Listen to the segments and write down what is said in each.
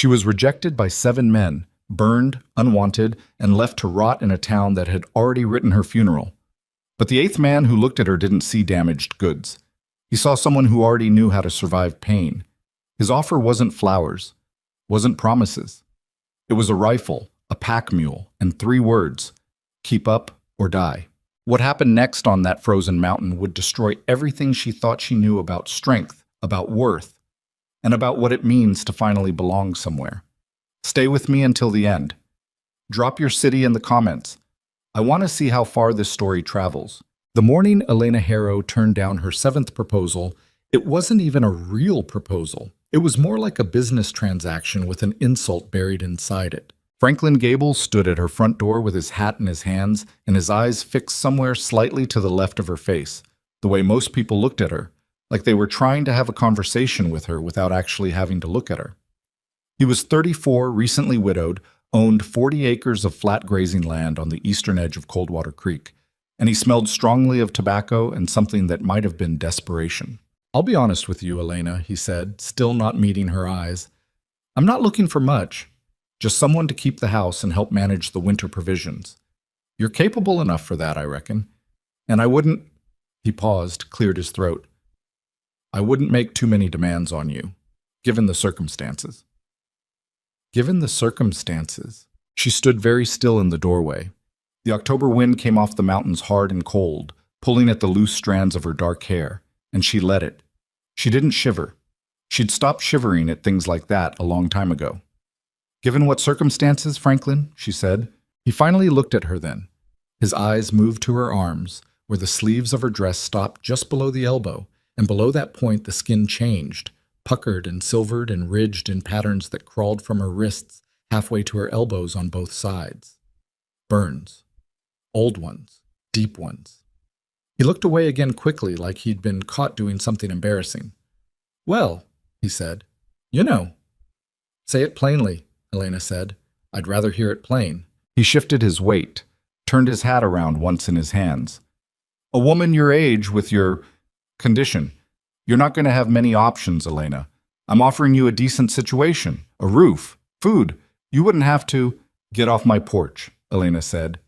She was rejected by 7 men, burned, unwanted, and left to rot in a town that had already written her funeral. But the 8th man who looked at her didn't see damaged goods. He saw someone who already knew how to survive pain. His offer wasn't flowers, wasn't promises. It was a rifle, a pack mule, and 3 words: keep up or die. What happened next on that frozen mountain would destroy everything she thought she knew about strength, about worth, and about what it means to finally belong somewhere. Stay with me until the end. Drop your city in the comments. I want to see how far this story travels. The morning Elena Harrow turned down her 7th proposal, it wasn't even a real proposal. It was more like a business transaction with an insult buried inside it. Franklin Gable stood at her front door with his hat in his hands and his eyes fixed somewhere slightly to the left of her face, the way most people looked at her, like they were trying to have a conversation with her without actually having to look at her. He was 34, recently widowed, owned 40 acres of flat grazing land on the eastern edge of Coldwater Creek, and he smelled strongly of tobacco and something that might have been desperation. "I'll be honest with you, Elena," he said, still not meeting her eyes. "I'm not looking for much. Just someone to keep the house and help manage the winter provisions. You're capable enough for that, I reckon. And I wouldn't—" He paused, cleared his throat. "I wouldn't make too many demands on you, given the circumstances." Given the circumstances. She stood very still in the doorway. The October wind came off the mountains hard and cold, pulling at the loose strands of her dark hair, and she let it. She didn't shiver. She'd stopped shivering at things like that a long time ago. "Given what circumstances, Franklin?" she said. He finally looked at her then. His eyes moved to her arms, where the sleeves of her dress stopped just below the elbow, and below that point the skin changed, puckered and silvered and ridged in patterns that crawled from her wrists halfway to her elbows on both sides. Burns. Old ones. Deep ones. He looked away again quickly, like he'd been caught doing something embarrassing. "Well," he said, "you know." "Say it plainly," Elena said. "I'd rather hear it plain." He shifted his weight, turned his hat around once in his hands. "A woman your age with your condition. You're not going to have many options, Elena. I'm offering you a decent situation, a roof, food. You wouldn't have to—" "Get off my porch," Elena said.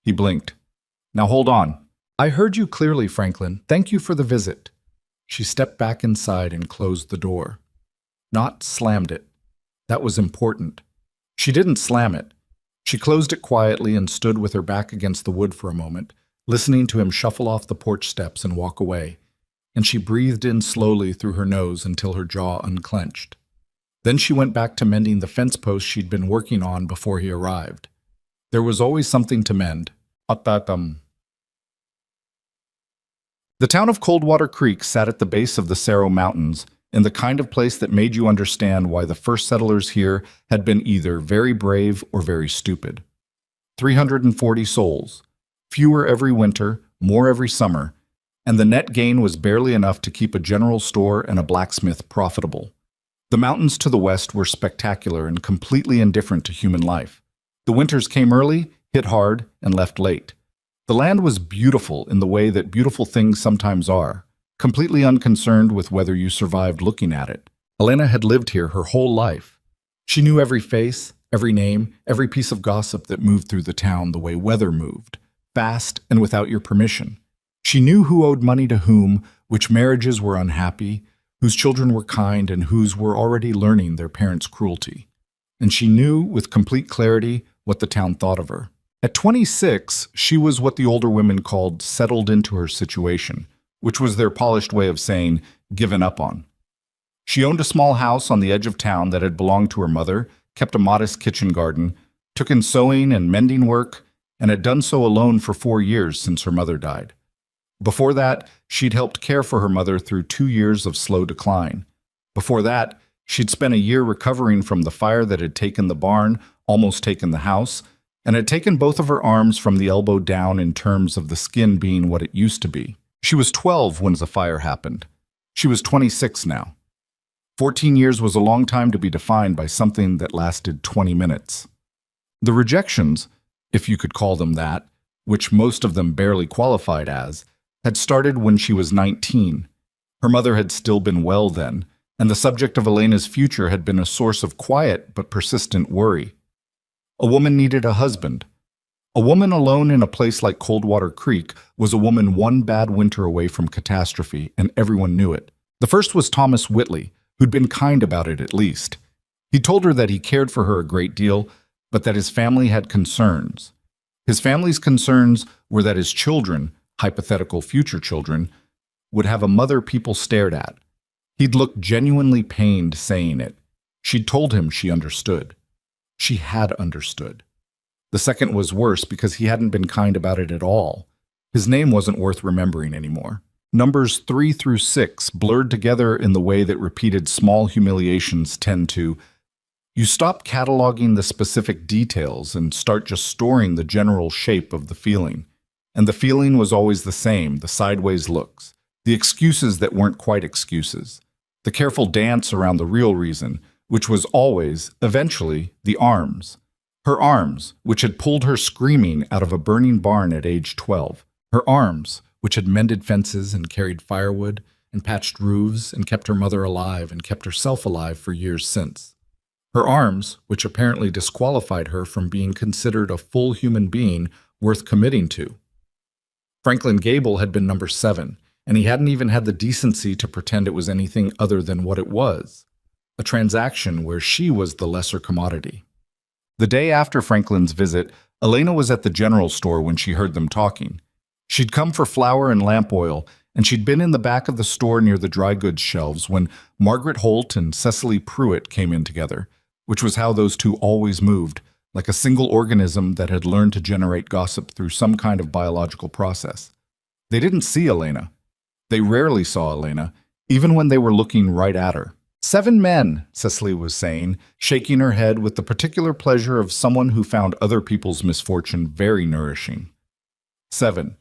He blinked. "Now hold on. I heard you clearly, Franklin. Thank you for the visit." She stepped back inside and closed the door. Not slammed it. That was important. She didn't slam it. She closed it quietly and stood with her back against the wood for a moment, listening to him shuffle off the porch steps and walk away, and she breathed in slowly through her nose until her jaw unclenched. Then she went back to mending the fence post she'd been working on before he arrived. There was always something to mend. Atatam. The town of Coldwater Creek sat at the base of the Cerro Mountains, in the kind of place that made you understand why the first settlers here had been either very brave or very stupid. 340 souls, fewer every winter, more every summer, and the net gain was barely enough to keep a general store and a blacksmith profitable. The mountains to the west were spectacular and completely indifferent to human life. The winters came early, hit hard, and left late. The land was beautiful in the way that beautiful things sometimes are, completely unconcerned with whether you survived looking at it. Elena had lived here her whole life. She knew every face, every name, every piece of gossip that moved through the town the way weather moved, fast and without your permission. She knew who owed money to whom, which marriages were unhappy, whose children were kind, and whose were already learning their parents' cruelty. And she knew, with complete clarity, what the town thought of her. At 26, she was what the older women called settled into her situation, which was their polished way of saying given up on. She owned a small house on the edge of town that had belonged to her mother, kept a modest kitchen garden, took in sewing and mending work, and had done so alone for 4 years since her mother died. Before that, she'd helped care for her mother through 2 years of slow decline. Before that, she'd spent a year recovering from the fire that had taken the barn, almost taken the house, and had taken both of her arms from the elbow down in terms of the skin being what it used to be. She was 12 when the fire happened. She was 26 now. 14 years was a long time to be defined by something that lasted 20 minutes. The rejections, if you could call them that, which most of them barely qualified as, had started when she was 19. Her mother had still been well then, and the subject of Elena's future had been a source of quiet but persistent worry. A woman needed a husband. A woman alone in a place like Coldwater Creek was a woman one bad winter away from catastrophe, and everyone knew it. The first was Thomas Whitley, who'd been kind about it at least. He told her that he cared for her a great deal, but that his family had concerns. His family's concerns were that his children, hypothetical future children, would have a mother people stared at. He'd looked genuinely pained saying it. She'd told him she understood. She had understood. The second was worse because he hadn't been kind about it at all. His name wasn't worth remembering anymore. Numbers 3 through 6 blurred together in the way that repeated small humiliations tend to. You stop cataloging the specific details and start just storing the general shape of the feeling. And the feeling was always the same, the sideways looks, the excuses that weren't quite excuses, the careful dance around the real reason, which was always, eventually, the arms. Her arms, which had pulled her screaming out of a burning barn at age 12. Her arms, which had mended fences and carried firewood and patched roofs and kept her mother alive and kept herself alive for years since. Her arms, which apparently disqualified her from being considered a full human being worth committing to. Franklin Gable had been number 7, and he hadn't even had the decency to pretend it was anything other than what it was, a transaction where she was the lesser commodity. The day after Franklin's visit, Elena was at the general store when she heard them talking. She'd come for flour and lamp oil, and she'd been in the back of the store near the dry goods shelves when Margaret Holt and Cecily Pruitt came in together, which was how those two always moved, like a single organism that had learned to generate gossip through some kind of biological process. They didn't see Elena. They rarely saw Elena, even when they were looking right at her. 7 men, Cecily was saying, shaking her head with the particular pleasure of someone who found other people's misfortune very nourishing. 7.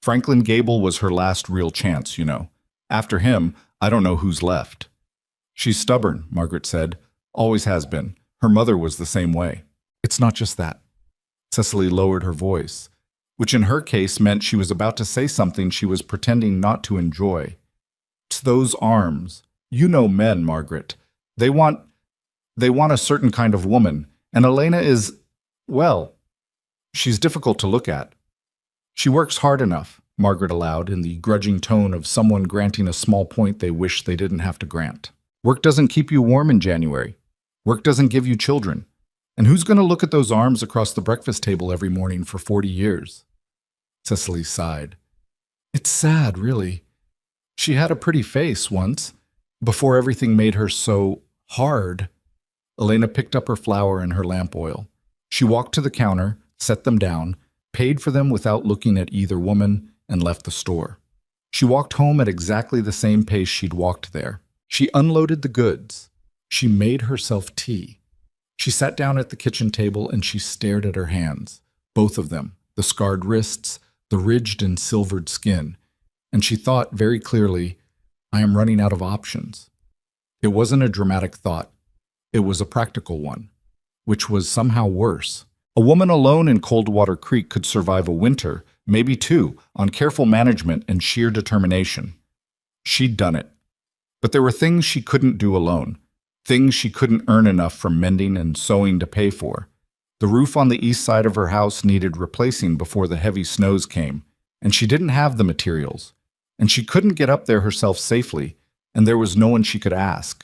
Franklin Gable was her last real chance, you know. After him, I don't know who's left. She's stubborn, Margaret said. Always has been. Her mother was the same way. It's not just that. Cecily lowered her voice, which in her case meant she was about to say something she was pretending not to enjoy. It's those arms. You know men, Margaret. They want a certain kind of woman, and Elena is, well, she's difficult to look at. She works hard enough, Margaret allowed in the grudging tone of someone granting a small point they wish they didn't have to grant. Work doesn't keep you warm in January. Work doesn't give you children. And who's going to look at those arms across the breakfast table every morning for 40 years? Cecily sighed. It's sad, really. She had a pretty face once, before everything made her so hard. Elena picked up her flour and her lamp oil. She walked to the counter, set them down, paid for them without looking at either woman, and left the store. She walked home at exactly the same pace she'd walked there. She unloaded the goods. She made herself tea. She sat down at the kitchen table and she stared at her hands, both of them, the scarred wrists, the ridged and silvered skin, and she thought very clearly, I am running out of options. It wasn't a dramatic thought. It was a practical one, which was somehow worse. A woman alone in Coldwater Creek could survive a winter, maybe 2, on careful management and sheer determination. She'd done it. But there were things she couldn't do alone, things she couldn't earn enough from mending and sewing to pay for. The roof on the east side of her house needed replacing before the heavy snows came, and she didn't have the materials. And she couldn't get up there herself safely, and there was no one she could ask.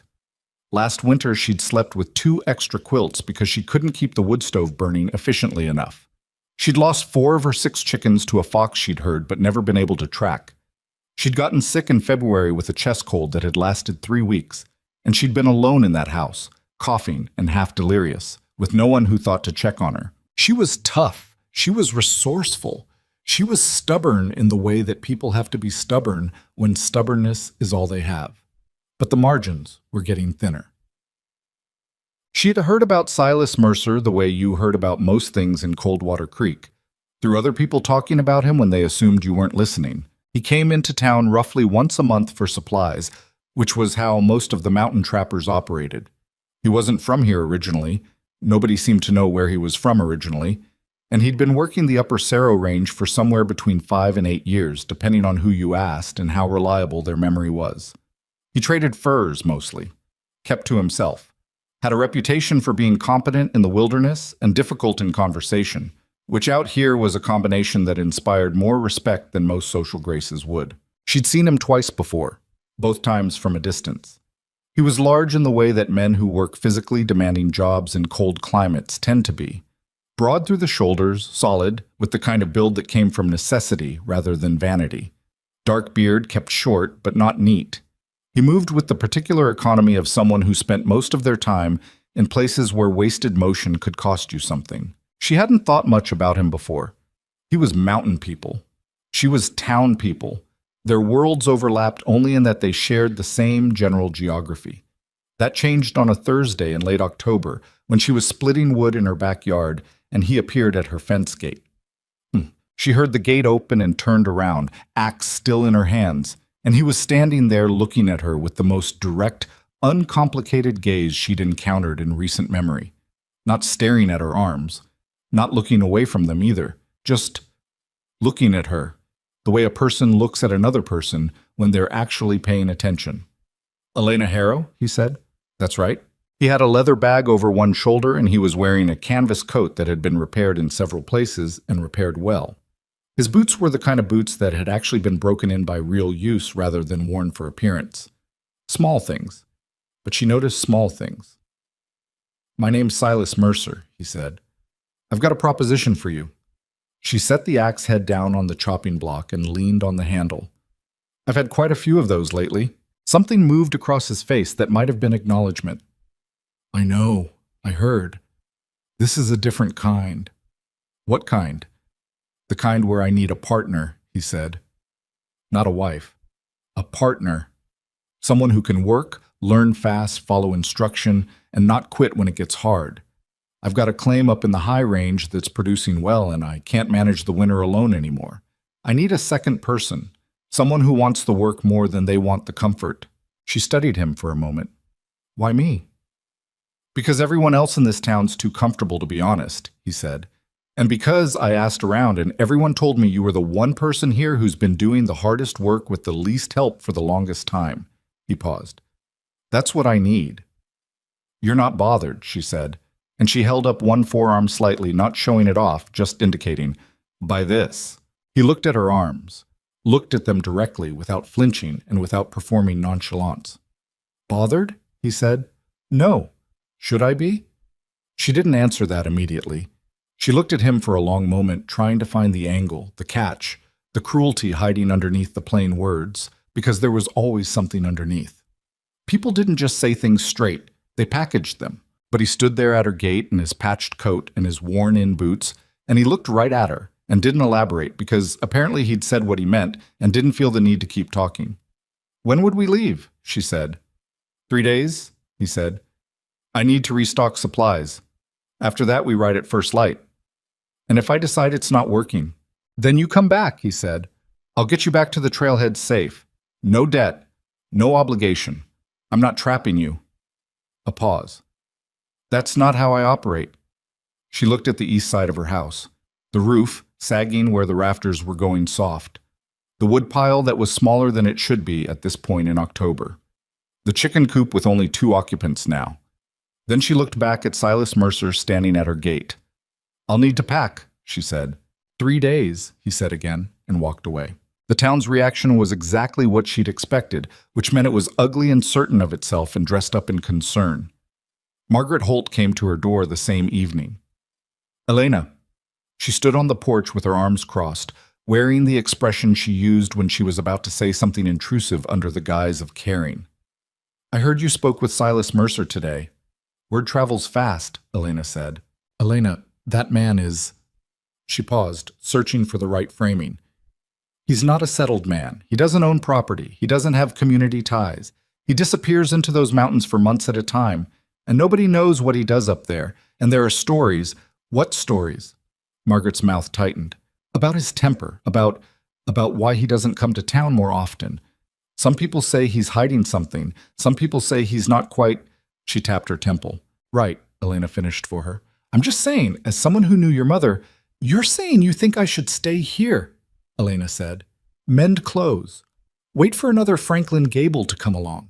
Last winter, she'd slept with 2 extra quilts because she couldn't keep the wood stove burning efficiently enough. She'd lost 4 of her 6 chickens to a fox she'd heard but never been able to track. She'd gotten sick in February with a chest cold that had lasted 3 weeks, and she'd been alone in that house, coughing and half delirious, with no one who thought to check on her. She was tough. She was resourceful. She was stubborn in the way that people have to be stubborn when stubbornness is all they have. But the margins were getting thinner. She had heard about Silas Mercer the way you heard about most things in Coldwater Creek, through other people talking about him when they assumed you weren't listening. He came into town roughly once a month for supplies, which was how most of the mountain trappers operated. He wasn't from here originally. Nobody seemed to know where he was from originally. And he'd been working the Upper Cerro Range for somewhere between 5 and 8 years, depending on who you asked and how reliable their memory was. He traded furs, mostly, kept to himself, had a reputation for being competent in the wilderness and difficult in conversation, which out here was a combination that inspired more respect than most social graces would. She'd seen him twice before, both times from a distance. He was large in the way that men who work physically demanding jobs in cold climates tend to be. Broad through the shoulders, solid, with the kind of build that came from necessity rather than vanity. Dark beard kept short, but not neat. He moved with the particular economy of someone who spent most of their time in places where wasted motion could cost you something. She hadn't thought much about him before. He was mountain people. She was town people. Their worlds overlapped only in that they shared the same general geography. That changed on a Thursday in late October when she was splitting wood in her backyard and he appeared at her fence gate. She heard the gate open and turned around, axe still in her hands, and he was standing there looking at her with the most direct, uncomplicated gaze she'd encountered in recent memory. Not staring at her arms, not looking away from them either, just looking at her, the way a person looks at another person when they're actually paying attention. "Elena Harrow," he said. "That's right." He had a leather bag over one shoulder and he was wearing a canvas coat that had been repaired in several places and repaired well. His boots were the kind of boots that had actually been broken in by real use rather than worn for appearance. Small things. But she noticed small things. "My name's Silas Mercer," he said. "I've got a proposition for you." She set the axe head down on the chopping block and leaned on the handle. "I've had quite a few of those lately." Something moved across his face that might have been acknowledgement. "I know. I heard. This is a different kind." "What kind?" "The kind where I need a partner," he said. "Not a wife. A partner. Someone who can work, learn fast, follow instruction, and not quit when it gets hard. I've got a claim up in the high range that's producing well, and I can't manage the winter alone anymore. I need a second person, someone who wants the work more than they want the comfort." She studied him for a moment. "Why me?" "Because everyone else in this town's too comfortable to be honest," he said. "And because I asked around and everyone told me you were the one person here who's been doing the hardest work with the least help for the longest time." He paused. "That's what I need." "You're not bothered," she said, and she held up one forearm slightly, not showing it off, just indicating, "By this." He looked at her arms, looked at them directly without flinching and without performing nonchalance. "Bothered?" he said. "No. Should I be?" She didn't answer that immediately. She looked at him for a long moment, trying to find the angle, the catch, the cruelty hiding underneath the plain words, because there was always something underneath. People didn't just say things straight, they packaged them. But he stood there at her gate in his patched coat and his worn-in boots, and he looked right at her and didn't elaborate because apparently he'd said what he meant and didn't feel the need to keep talking. "When would we leave?" she said. 3 days, he said. "I need to restock supplies. After that, we ride at first light. And if I decide it's not working, then you come back," he said. "I'll get you back to the trailhead safe. No debt, no obligation. I'm not trapping you." A pause. "That's not how I operate." She looked at the east side of her house, the roof sagging where the rafters were going soft, the woodpile that was smaller than it should be at this point in October, the chicken coop with only 2 occupants now. Then she looked back at Silas Mercer standing at her gate. "I'll need to pack," she said. 3 days, he said again, and walked away. The town's reaction was exactly what she'd expected, which meant it was ugly and certain of itself and dressed up in concern. Margaret Holt came to her door the same evening. "Elena." She stood on the porch with her arms crossed, wearing the expression she used when she was about to say something intrusive under the guise of caring. "I heard you spoke with Silas Mercer today." "Word travels fast," Elena said. "Elena, that man is—" She paused, searching for the right framing. "He's not a settled man. He doesn't own property. He doesn't have community ties. He disappears into those mountains for months at a time, and nobody knows what he does up there. And there are stories." "What stories?" Margaret's mouth tightened. "About his temper, about why he doesn't come to town more often. Some people say he's hiding something. Some people say he's not quite—" She tapped her temple. "Right," Elena finished for her. "I'm just saying, as someone who knew your mother—" "You're saying you think I should stay here," Elena said. "Mend clothes. Wait for another Franklin Gable to come along."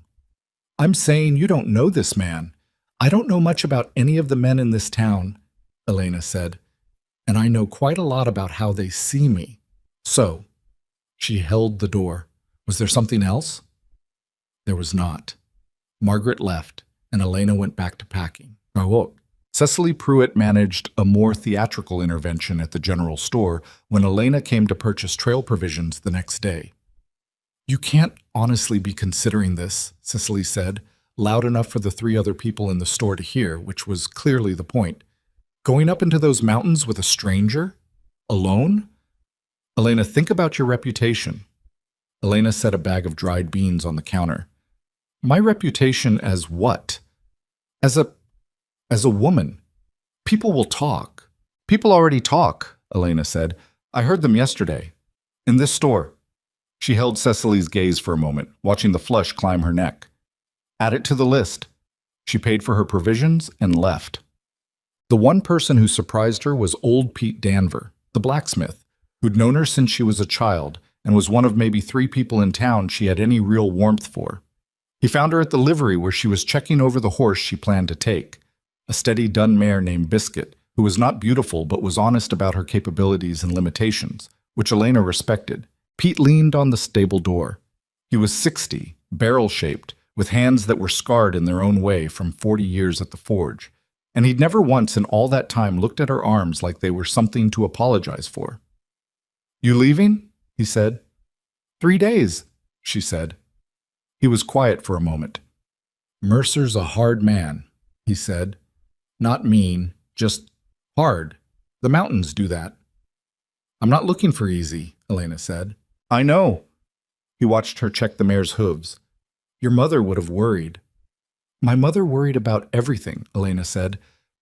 I'm saying you don't know this man. I don't know much about any of the men in this town, Elena said, and I know quite a lot about how they see me. So, she held the door. Was there something else? There was not. Margaret left, and Elena went back to packing. Oh, Cecily Pruitt managed a more theatrical intervention at the general store when Elena came to purchase trail provisions the next day. You can't honestly be considering this, Cecily said, loud enough for the 3 other people in the store to hear, which was clearly the point. Going up into those mountains with a stranger? Alone? Elena, think about your reputation. Elena set a bag of dried beans on the counter. My reputation as what? As a woman. People will talk. People already talk, Elena said. I heard them yesterday. In this store. She held Cecily's gaze for a moment, watching the flush climb her neck. Add it to the list. She paid for her provisions and left. The one person who surprised her was old Pete Danver, the blacksmith, who'd known her since she was a child and was one of maybe 3 people in town she had any real warmth for. He found her at the livery where she was checking over the horse she planned to take, a steady dun mare named Biscuit, who was not beautiful but was honest about her capabilities and limitations, which Elena respected. Pete leaned on the stable door. He was 60, barrel-shaped, with hands that were scarred in their own way from 40 years at the forge, and he'd never once in all that time looked at her arms like they were something to apologize for. You leaving? He said. 3 days, she said. He was quiet for a moment. Mercer's a hard man, he said. Not mean, just hard. The mountains do that. I'm not looking for easy, Elena said. I know. He watched her check the mare's hooves. Your mother would have worried. My mother worried about everything, Elena said.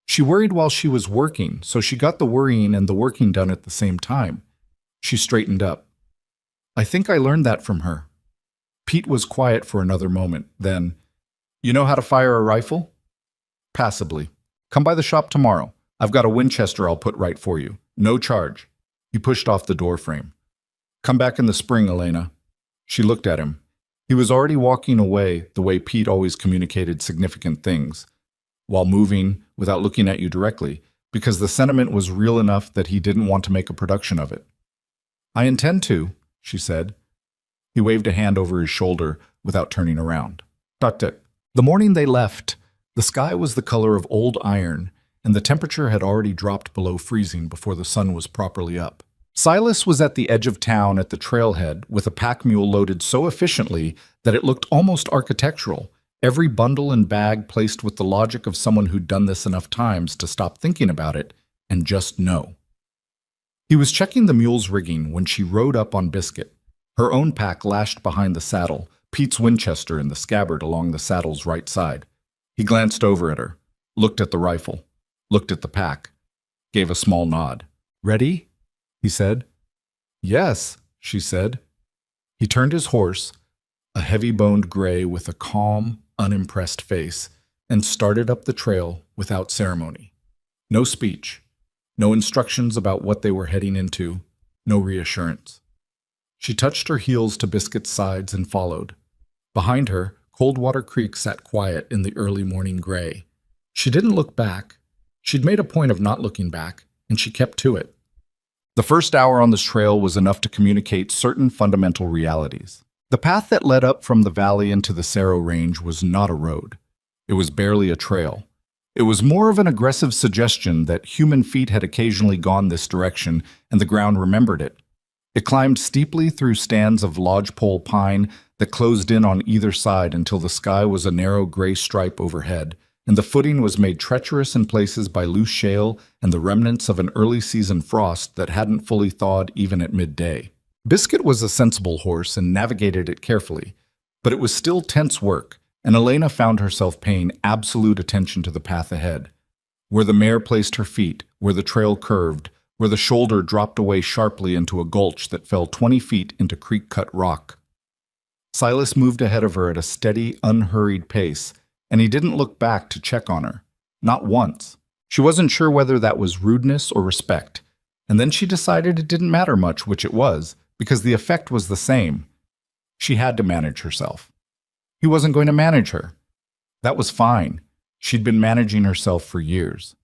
She worried while she was working, so she got the worrying and the working done at the same time. She straightened up. I think I learned that from her. Pete was quiet for another moment, then, You know how to fire a rifle? Passably. Come by the shop tomorrow. I've got a Winchester I'll put right for you. No charge. He pushed off the door frame. Come back in the spring, Elena. She looked at him. He was already walking away the way Pete always communicated significant things, while moving without looking at you directly, because the sentiment was real enough that he didn't want to make a production of it. I intend to, she said. He waved a hand over his shoulder without turning around. The morning they left, the sky was the color of old iron, and the temperature had already dropped below freezing before the sun was properly up. Silas was at the edge of town at the trailhead with a pack mule loaded so efficiently that it looked almost architectural, every bundle and bag placed with the logic of someone who'd done this enough times to stop thinking about it and just know. He was checking the mule's rigging when she rode up on Biscuit, her own pack lashed behind the saddle, Pete's Winchester in the scabbard along the saddle's right side. He glanced over at her, looked at the rifle, looked at the pack, gave a small nod. Ready? He said. Yes, she said. He turned his horse, a heavy-boned gray with a calm, unimpressed face, and started up the trail without ceremony. No speech, no instructions about what they were heading into, no reassurance. She touched her heels to Biscuit's sides and followed. Behind her, Coldwater Creek sat quiet in the early morning gray. She didn't look back. She'd made a point of not looking back, and she kept to it. The first hour on this trail was enough to communicate certain fundamental realities. The path that led up from the valley into the Cerro Range was not a road. It was barely a trail. It was more of an aggressive suggestion that human feet had occasionally gone this direction, and the ground remembered it. It climbed steeply through stands of lodgepole pine that closed in on either side until the sky was a narrow gray stripe overhead, and the footing was made treacherous in places by loose shale and the remnants of an early-season frost that hadn't fully thawed even at midday. Biscuit was a sensible horse and navigated it carefully, but it was still tense work, and Elena found herself paying absolute attention to the path ahead. Where the mare placed her feet, where the trail curved, where the shoulder dropped away sharply into a gulch that fell 20 feet into creek-cut rock. Silas moved ahead of her at a steady, unhurried pace, and he didn't look back to check on her. Not once. She wasn't sure whether that was rudeness or respect, and then she decided it didn't matter much which it was, because the effect was the same. She had to manage herself. He wasn't going to manage her. That was fine. She'd been managing herself for years.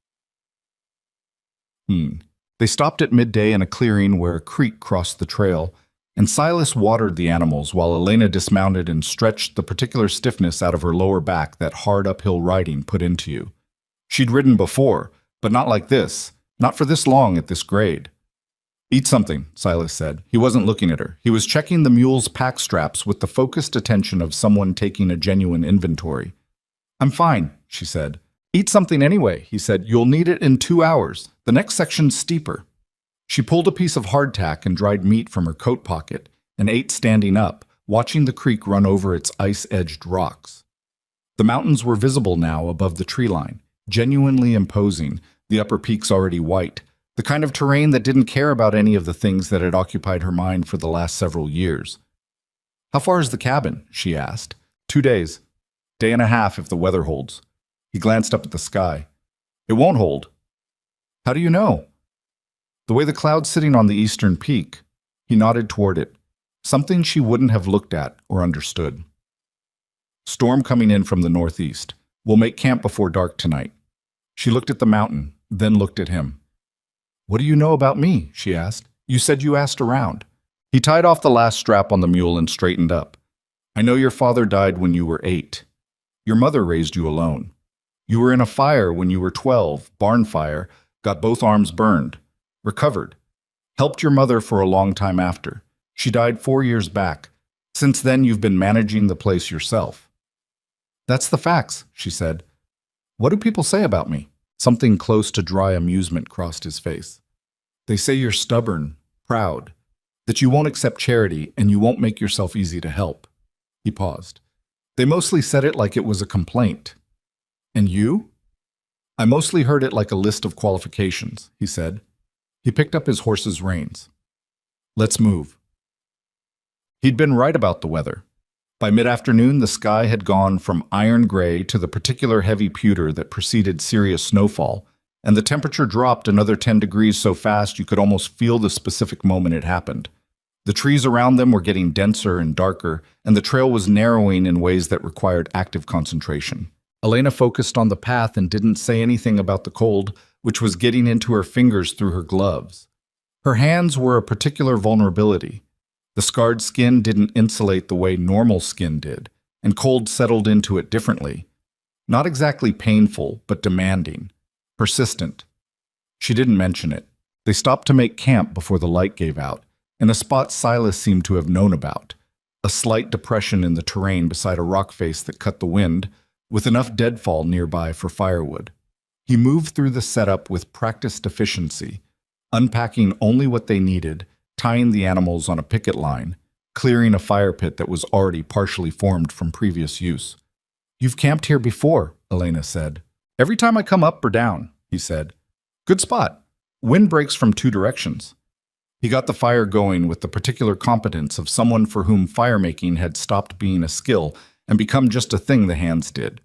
They stopped at midday in a clearing where a creek crossed the trail, and Silas watered the animals while Elena dismounted and stretched the particular stiffness out of her lower back that hard uphill riding put into you. She'd ridden before, but not like this, not for this long at this grade. Eat something, Silas said. He wasn't looking at her. He was checking the mule's pack straps with the focused attention of someone taking a genuine inventory. I'm fine, she said. Eat something anyway, he said. You'll need it in 2 hours. The next section's steeper. She pulled a piece of hardtack and dried meat from her coat pocket and ate standing up, watching the creek run over its ice-edged rocks. The mountains were visible now above the tree line, genuinely imposing, the upper peaks already white, the kind of terrain that didn't care about any of the things that had occupied her mind for the last several years. How far is the cabin? She asked. 2 days. Day and a half if the weather holds. He glanced up at the sky. It won't hold. How do you know? The way the cloud's sitting on the eastern peak. He nodded toward it, something she wouldn't have looked at or understood. Storm coming in from the northeast. We'll make camp before dark tonight. She looked at the mountain, then looked at him. What do you know about me? She asked. You said you asked around. He tied off the last strap on the mule and straightened up. I know your father died when you were 8. Your mother raised you alone. You were in a fire when you were 12, barn fire, got both arms burned. Recovered. Helped your mother for a long time after. She died 4 years back. Since then, you've been managing the place yourself. That's the facts, she said. What do people say about me? Something close to dry amusement crossed his face. They say you're stubborn, proud, that you won't accept charity and you won't make yourself easy to help. He paused. They mostly said it like it was a complaint. And you? I mostly heard it like a list of qualifications, he said. He picked up his horse's reins. Let's move. He'd been right about the weather. By mid-afternoon, the sky had gone from iron gray to the particular heavy pewter that preceded serious snowfall, and the temperature dropped another 10 degrees so fast you could almost feel the specific moment it happened. The trees around them were getting denser and darker, and the trail was narrowing in ways that required active concentration. Elena focused on the path and didn't say anything about the cold, which was getting into her fingers through her gloves. Her hands were a particular vulnerability. The scarred skin didn't insulate the way normal skin did, and cold settled into it differently. Not exactly painful, but demanding. Persistent. She didn't mention it. They stopped to make camp before the light gave out, in a spot Silas seemed to have known about. A slight depression in the terrain beside a rock face that cut the wind, with enough deadfall nearby for firewood. He moved through the setup with practiced efficiency, unpacking only what they needed, tying the animals on a picket line, clearing a fire pit that was already partially formed from previous use. You've camped here before, Elena said. Every time I come up or down, he said. Good spot. Wind breaks from 2 directions. He got the fire going with the particular competence of someone for whom fire-making had stopped being a skill and become just a thing the hands did.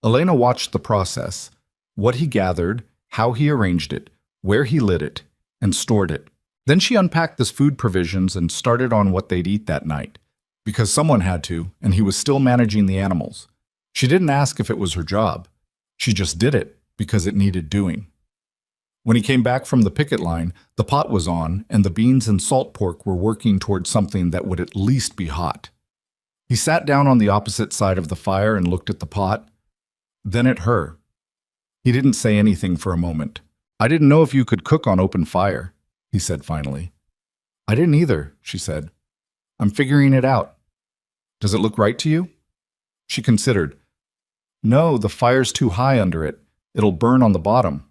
Elena watched the process, what he gathered, how he arranged it, where he lit it, and stored it. Then she unpacked his food provisions and started on what they'd eat that night, because someone had to, and he was still managing the animals. She didn't ask if it was her job. She just did it because it needed doing. When he came back from the picket line, the pot was on, and the beans and salt pork were working toward something that would at least be hot. He sat down on the opposite side of the fire and looked at the pot, then at her. He didn't say anything for a moment. I didn't know if you could cook on open fire, he said finally. I didn't either, she said. I'm figuring it out. Does it look right to you? She considered. No, the fire's too high under it. It'll burn on the bottom.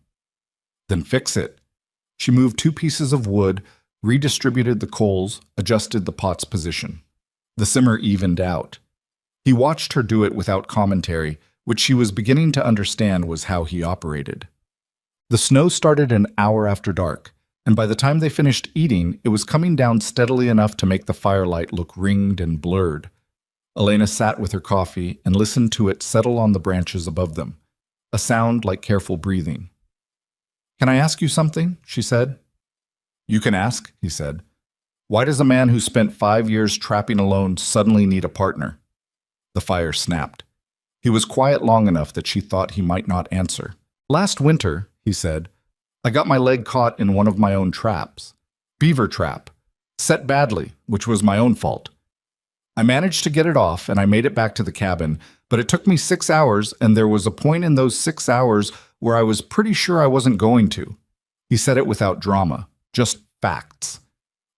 Then fix it. She moved 2 pieces of wood, redistributed the coals, adjusted the pot's position. The simmer evened out. He watched her do it without commentary, which she was beginning to understand was how he operated. The snow started an hour after dark, and by the time they finished eating, it was coming down steadily enough to make the firelight look ringed and blurred. Elena sat with her coffee and listened to it settle on the branches above them, a sound like careful breathing. Can I ask you something? She said. You can ask, he said. Why does a man who spent 5 years trapping alone suddenly need a partner? The fire snapped. He was quiet long enough that she thought he might not answer. "Last winter," he said, "I got my leg caught in one of my own traps. Beaver trap. Set badly, which was my own fault. I managed to get it off and I made it back to the cabin, but it took me 6 hours, and there was a point in those 6 hours where I was pretty sure I wasn't going to." He said it without drama, just facts.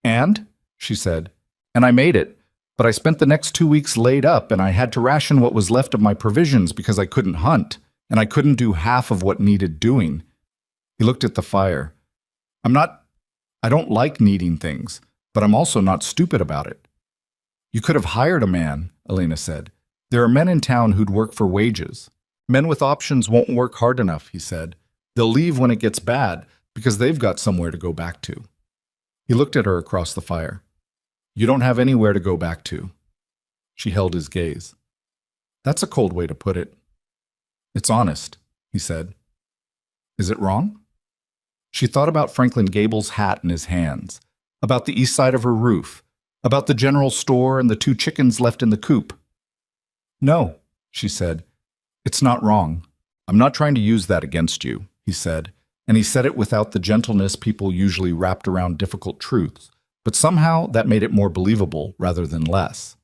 "And?" she said. "And I made it, but I spent the next 2 weeks laid up, and I had to ration what was left of my provisions because I couldn't hunt, and I couldn't do half of what needed doing." He looked at the fire. I don't like needing things, but I'm also not stupid about it." "You could have hired a man," Elena said. "There are men in town who'd work for wages. Men with options won't work hard enough," he said. "They'll leave when it gets bad because they've got somewhere to go back to." He looked at her across the fire. "You don't have anywhere to go back to." She held his gaze. "That's a cold way to put it." "It's honest," he said. "Is it wrong?" She thought about Franklin Gable's hat in his hands, about the east side of her roof, about the general store and the 2 chickens left in the coop. "No," she said. "It's not wrong. I'm not trying to use that against you," he said, and he said it without the gentleness people usually wrapped around difficult truths, but somehow that made it more believable rather than less.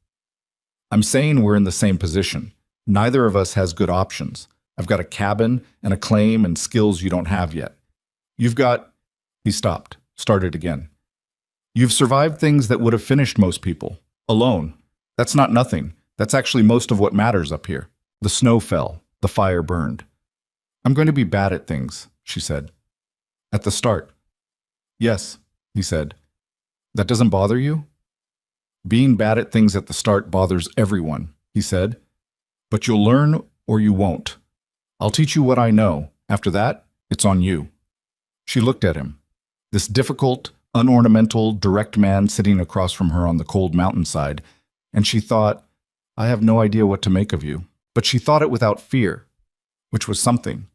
"I'm saying we're in the same position. Neither of us has good options. I've got a cabin and a claim and skills you don't have yet. You've got—" He stopped, started again. "You've survived things that would have finished most people. Alone. That's not nothing. That's actually most of what matters up here. The snow fell. The fire burned." "I'm going to be bad at things," she said. "At the start." "Yes," he said. "That doesn't bother you?" "Being bad at things at the start bothers everyone," he said. "But you'll learn or you won't. I'll teach you what I know. After that, it's on you." She looked at him. This difficult, unornamental, direct man sitting across from her on the cold mountainside, and she thought, "I have no idea what to make of you." But she thought it without fear, which was something.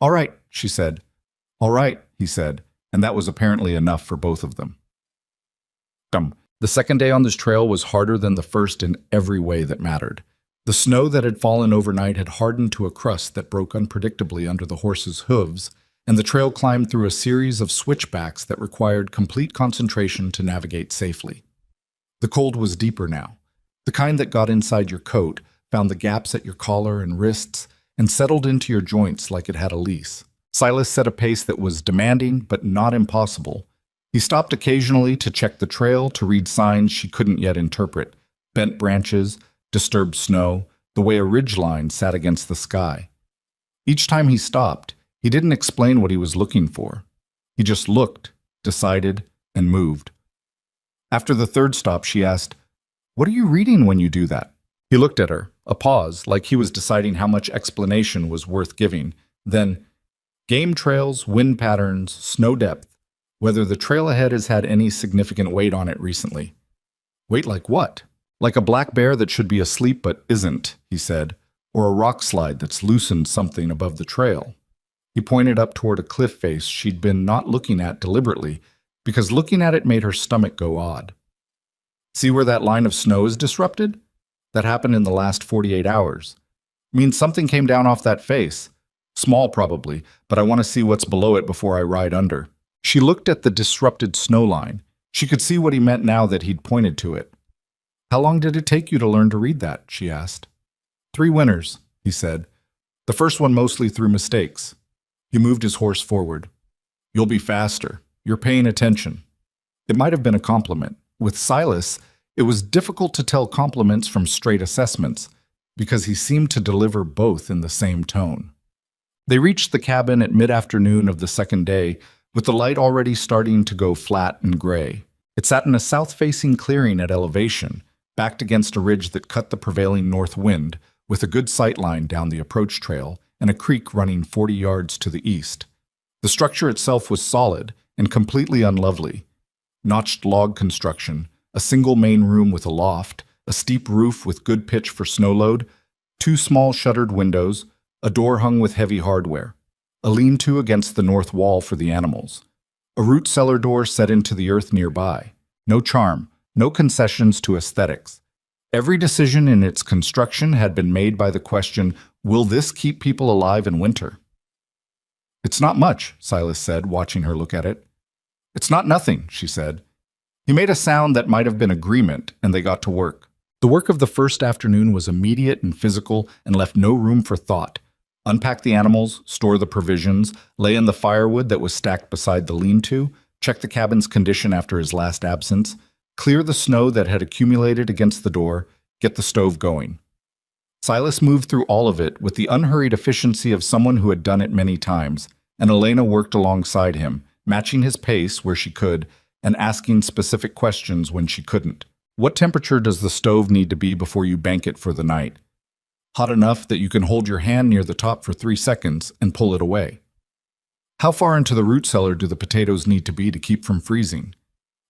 "All right," she said. "All right," he said, and that was apparently enough for both of them. The second day on this trail was harder than the first in every way that mattered. The snow that had fallen overnight had hardened to a crust that broke unpredictably under the horses' hooves, and the trail climbed through a series of switchbacks that required complete concentration to navigate safely. The cold was deeper now, the kind that got inside your coat, found the gaps at your collar and wrists, and settled into your joints like it had a lease. Silas set a pace that was demanding but not impossible. He stopped occasionally to check the trail, to read signs she couldn't yet interpret, bent branches, disturbed snow, the way a ridgeline sat against the sky. Each time he stopped, he didn't explain what he was looking for. He just looked, decided, and moved. After the third stop, she asked, "What are you reading when you do that?" He looked at her, a pause, like he was deciding how much explanation was worth giving. Then, "Game trails, wind patterns, snow depth, whether the trail ahead has had any significant weight on it recently." "Weight like what?" "Like a black bear that should be asleep but isn't," he said, "or a rock slide that's loosened something above the trail." He pointed up toward a cliff face she'd been not looking at deliberately, because looking at it made her stomach go odd. "See where that line of snow is disrupted? That happened in the last 48 hours. Means something came down off that face. Small probably, but I want to see what's below it before I ride under." She looked at the disrupted snow line. She could see what he meant now that he'd pointed to it. "How long did it take you to learn to read that?" she asked. 3 winters, he said. "The first one mostly through mistakes." He moved his horse forward. "You'll be faster. You're paying attention." It might have been a compliment. With Silas, it was difficult to tell compliments from straight assessments, because he seemed to deliver both in the same tone. They reached the cabin at mid-afternoon of the second day, with the light already starting to go flat and gray. It sat in a south-facing clearing at elevation, backed against a ridge that cut the prevailing north wind, with a good sight line down the approach trail and a creek running 40 yards to the east. The structure itself was solid and completely unlovely. Notched log construction, a single main room with a loft, a steep roof with good pitch for snow load, 2 small shuttered windows, a door hung with heavy hardware, a lean-to against the north wall for the animals, a root cellar door set into the earth nearby. No charm, no concessions to aesthetics. Every decision in its construction had been made by the question, will this keep people alive in winter? It's not much, Silas said, watching her look at it. It's not nothing, she said. He made a sound that might have been agreement, and they got to work. The work of the first afternoon was immediate and physical and left no room for thought. Unpack the animals, store the provisions, lay in the firewood that was stacked beside the lean-to, check the cabin's condition after his last absence, clear the snow that had accumulated against the door, get the stove going. Silas moved through all of it with the unhurried efficiency of someone who had done it many times, and Elena worked alongside him, matching his pace where she could and asking specific questions when she couldn't. What temperature does the stove need to be before you bank it for the night? Hot enough that you can hold your hand near the top for 3 seconds and pull it away. How far into the root cellar do the potatoes need to be to keep from freezing?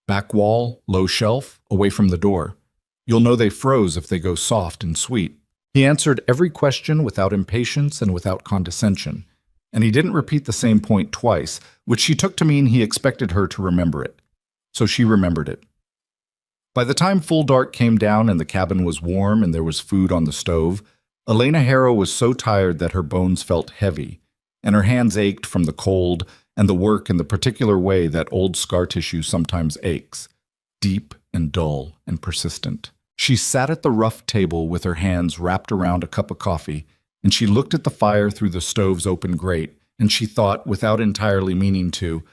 Back wall, low shelf, away from the door. You'll know they froze if they go soft and sweet. He answered every question without impatience and without condescension, and he didn't repeat the same point twice, which she took to mean he expected her to remember it. So she remembered it. By the time full dark came down and the cabin was warm and there was food on the stove, Elena Harrow was so tired that her bones felt heavy, and her hands ached from the cold and the work in the particular way that old scar tissue sometimes aches, deep and dull and persistent. She sat at the rough table with her hands wrapped around a cup of coffee, and she looked at the fire through the stove's open grate, and she thought, without entirely meaning to,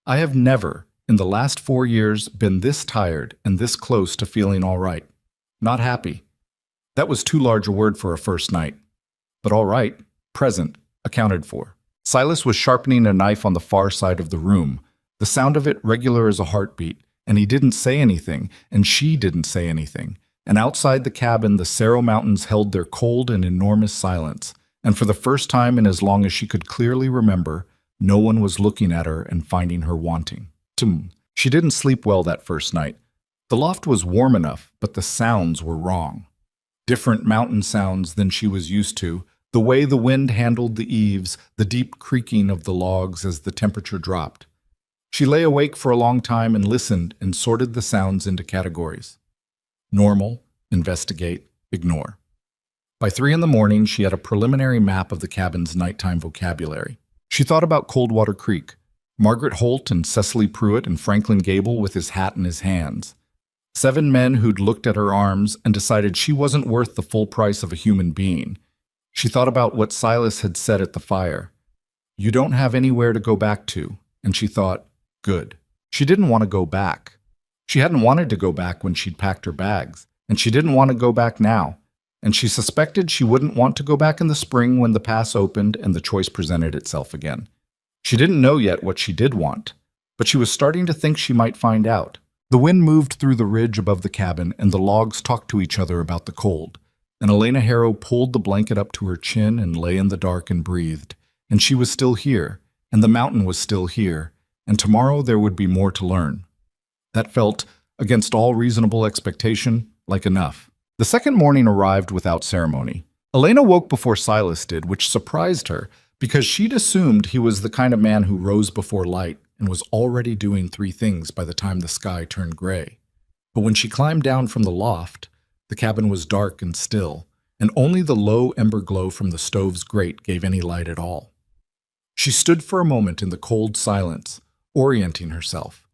I have never, in the last 4 years, been this tired and this close to feeling all right. Not happy. That was too large a word for a first night. But all right, present, accounted for. Silas was sharpening a knife on the far side of the room, the sound of it regular as a heartbeat, and he didn't say anything, and she didn't say anything. And outside the cabin, the Cerro Mountains held their cold and enormous silence, and for the first time in as long as she could clearly remember, no one was looking at her and finding her wanting. She didn't sleep well that first night. The loft was warm enough, but the sounds were wrong. Different mountain sounds than she was used to, the way the wind handled the eaves, the deep creaking of the logs as the temperature dropped. She lay awake for a long time and listened and sorted the sounds into categories. Normal, investigate, ignore. By 3 in the morning, she had a preliminary map of the cabin's nighttime vocabulary. She thought about Coldwater Creek, Margaret Holt and Cecily Pruitt and Franklin Gable with his hat in his hands. 7 men who'd looked at her arms and decided she wasn't worth the full price of a human being. She thought about what Silas had said at the fire. You don't have anywhere to go back to, and she thought, good. She didn't want to go back. She hadn't wanted to go back when she'd packed her bags, and she didn't want to go back now, and she suspected she wouldn't want to go back in the spring when the pass opened and the choice presented itself again. She didn't know yet what she did want, but she was starting to think she might find out. The wind moved through the ridge above the cabin, and the logs talked to each other about the cold, and Elena Harrow pulled the blanket up to her chin and lay in the dark and breathed, and she was still here, and the mountain was still here, and tomorrow there would be more to learn. That felt, against all reasonable expectation, like enough. The second morning arrived without ceremony. Elena woke before Silas did, which surprised her, because she'd assumed he was the kind of man who rose before light and was already doing 3 things by the time the sky turned gray. But when she climbed down from the loft, the cabin was dark and still, and only the low ember glow from the stove's grate gave any light at all. She stood for a moment in the cold silence, orienting herself.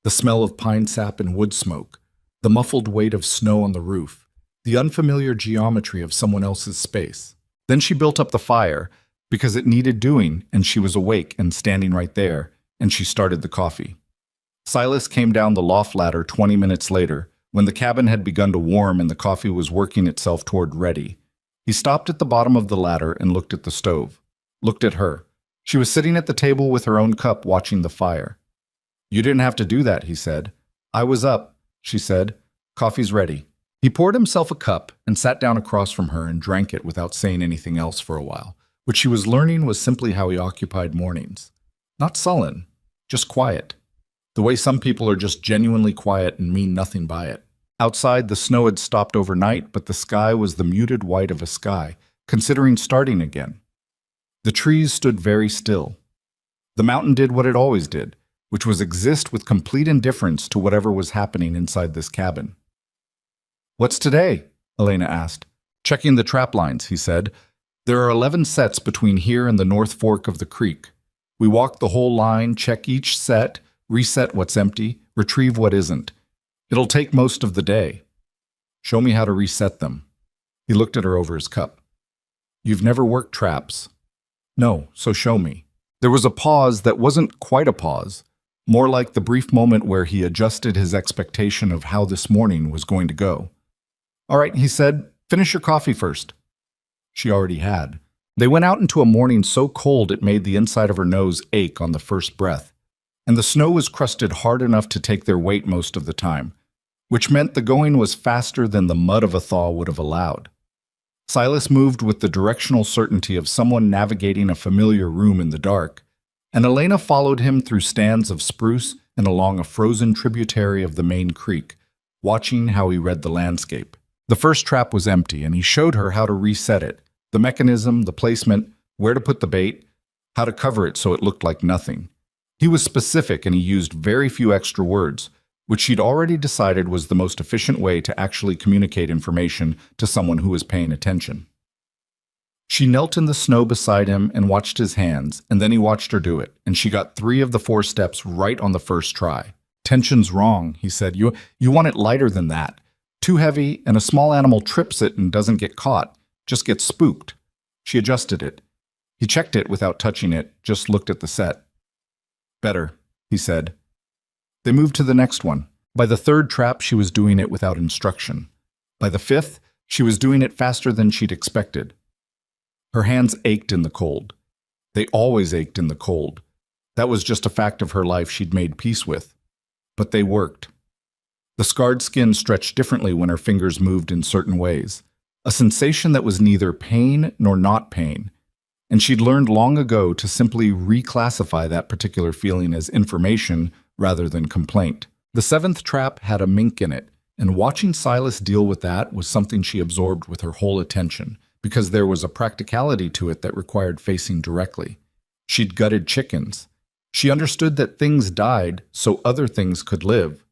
The smell of pine sap and wood smoke, the muffled weight of snow on the roof, the unfamiliar geometry of someone else's space. Then she built up the fire, because it needed doing, and she was awake and standing right there, and she started the coffee. Silas came down the loft ladder 20 minutes later, when the cabin had begun to warm and the coffee was working itself toward ready. He stopped at the bottom of the ladder and looked at the stove. Looked at her. She was sitting at the table with her own cup watching the fire. You didn't have to do that, he said. I was up, she said. Coffee's ready. He poured himself a cup and sat down across from her and drank it without saying anything else for a while, which she was learning was simply how he occupied mornings. Not sullen, just quiet. The way some people are just genuinely quiet and mean nothing by it. Outside, the snow had stopped overnight, but the sky was the muted white of a sky, considering starting again. The trees stood very still. The mountain did what it always did, which was exist with complete indifference to whatever was happening inside this cabin. What's today? Elena asked. Checking the trap lines, he said. There are 11 sets between here and the North Fork of the creek. We walk the whole line, check each set, reset what's empty, retrieve what isn't. It'll take most of the day. Show me how to reset them. He looked at her over his cup. You've never worked traps. No, so show me. There was a pause that wasn't quite a pause, more like the brief moment where he adjusted his expectation of how this morning was going to go. All right, he said, finish your coffee first. She already had. They went out into a morning so cold it made the inside of her nose ache on the first breath, and the snow was crusted hard enough to take their weight most of the time, which meant the going was faster than the mud of a thaw would have allowed. Silas moved with the directional certainty of someone navigating a familiar room in the dark, and Elena followed him through stands of spruce and along a frozen tributary of the main creek, watching how he read the landscape. The first trap was empty, and he showed her how to reset it, the mechanism, the placement, where to put the bait, how to cover it so it looked like nothing. He was specific, and he used very few extra words, which she'd already decided was the most efficient way to actually communicate information to someone who was paying attention. She knelt in the snow beside him and watched his hands, and then he watched her do it, and she got 3 of the 4 steps right on the first try. Tension's wrong, he said. You want it lighter than that. Too heavy, and a small animal trips it and doesn't get caught, just gets spooked. She adjusted it. He checked it without touching it, just looked at the set. Better, he said. They moved to the next one. By the 3rd trap, she was doing it without instruction. By the 5th, she was doing it faster than she'd expected. Her hands ached in the cold. They always ached in the cold. That was just a fact of her life she'd made peace with. But they worked. The scarred skin stretched differently when her fingers moved in certain ways, a sensation that was neither pain nor not pain, and she'd learned long ago to simply reclassify that particular feeling as information rather than complaint. The 7th trap had a mink in it, and watching Silas deal with that was something she absorbed with her whole attention, because there was a practicality to it that required facing directly. She'd gutted chickens. She understood that things died so other things could live.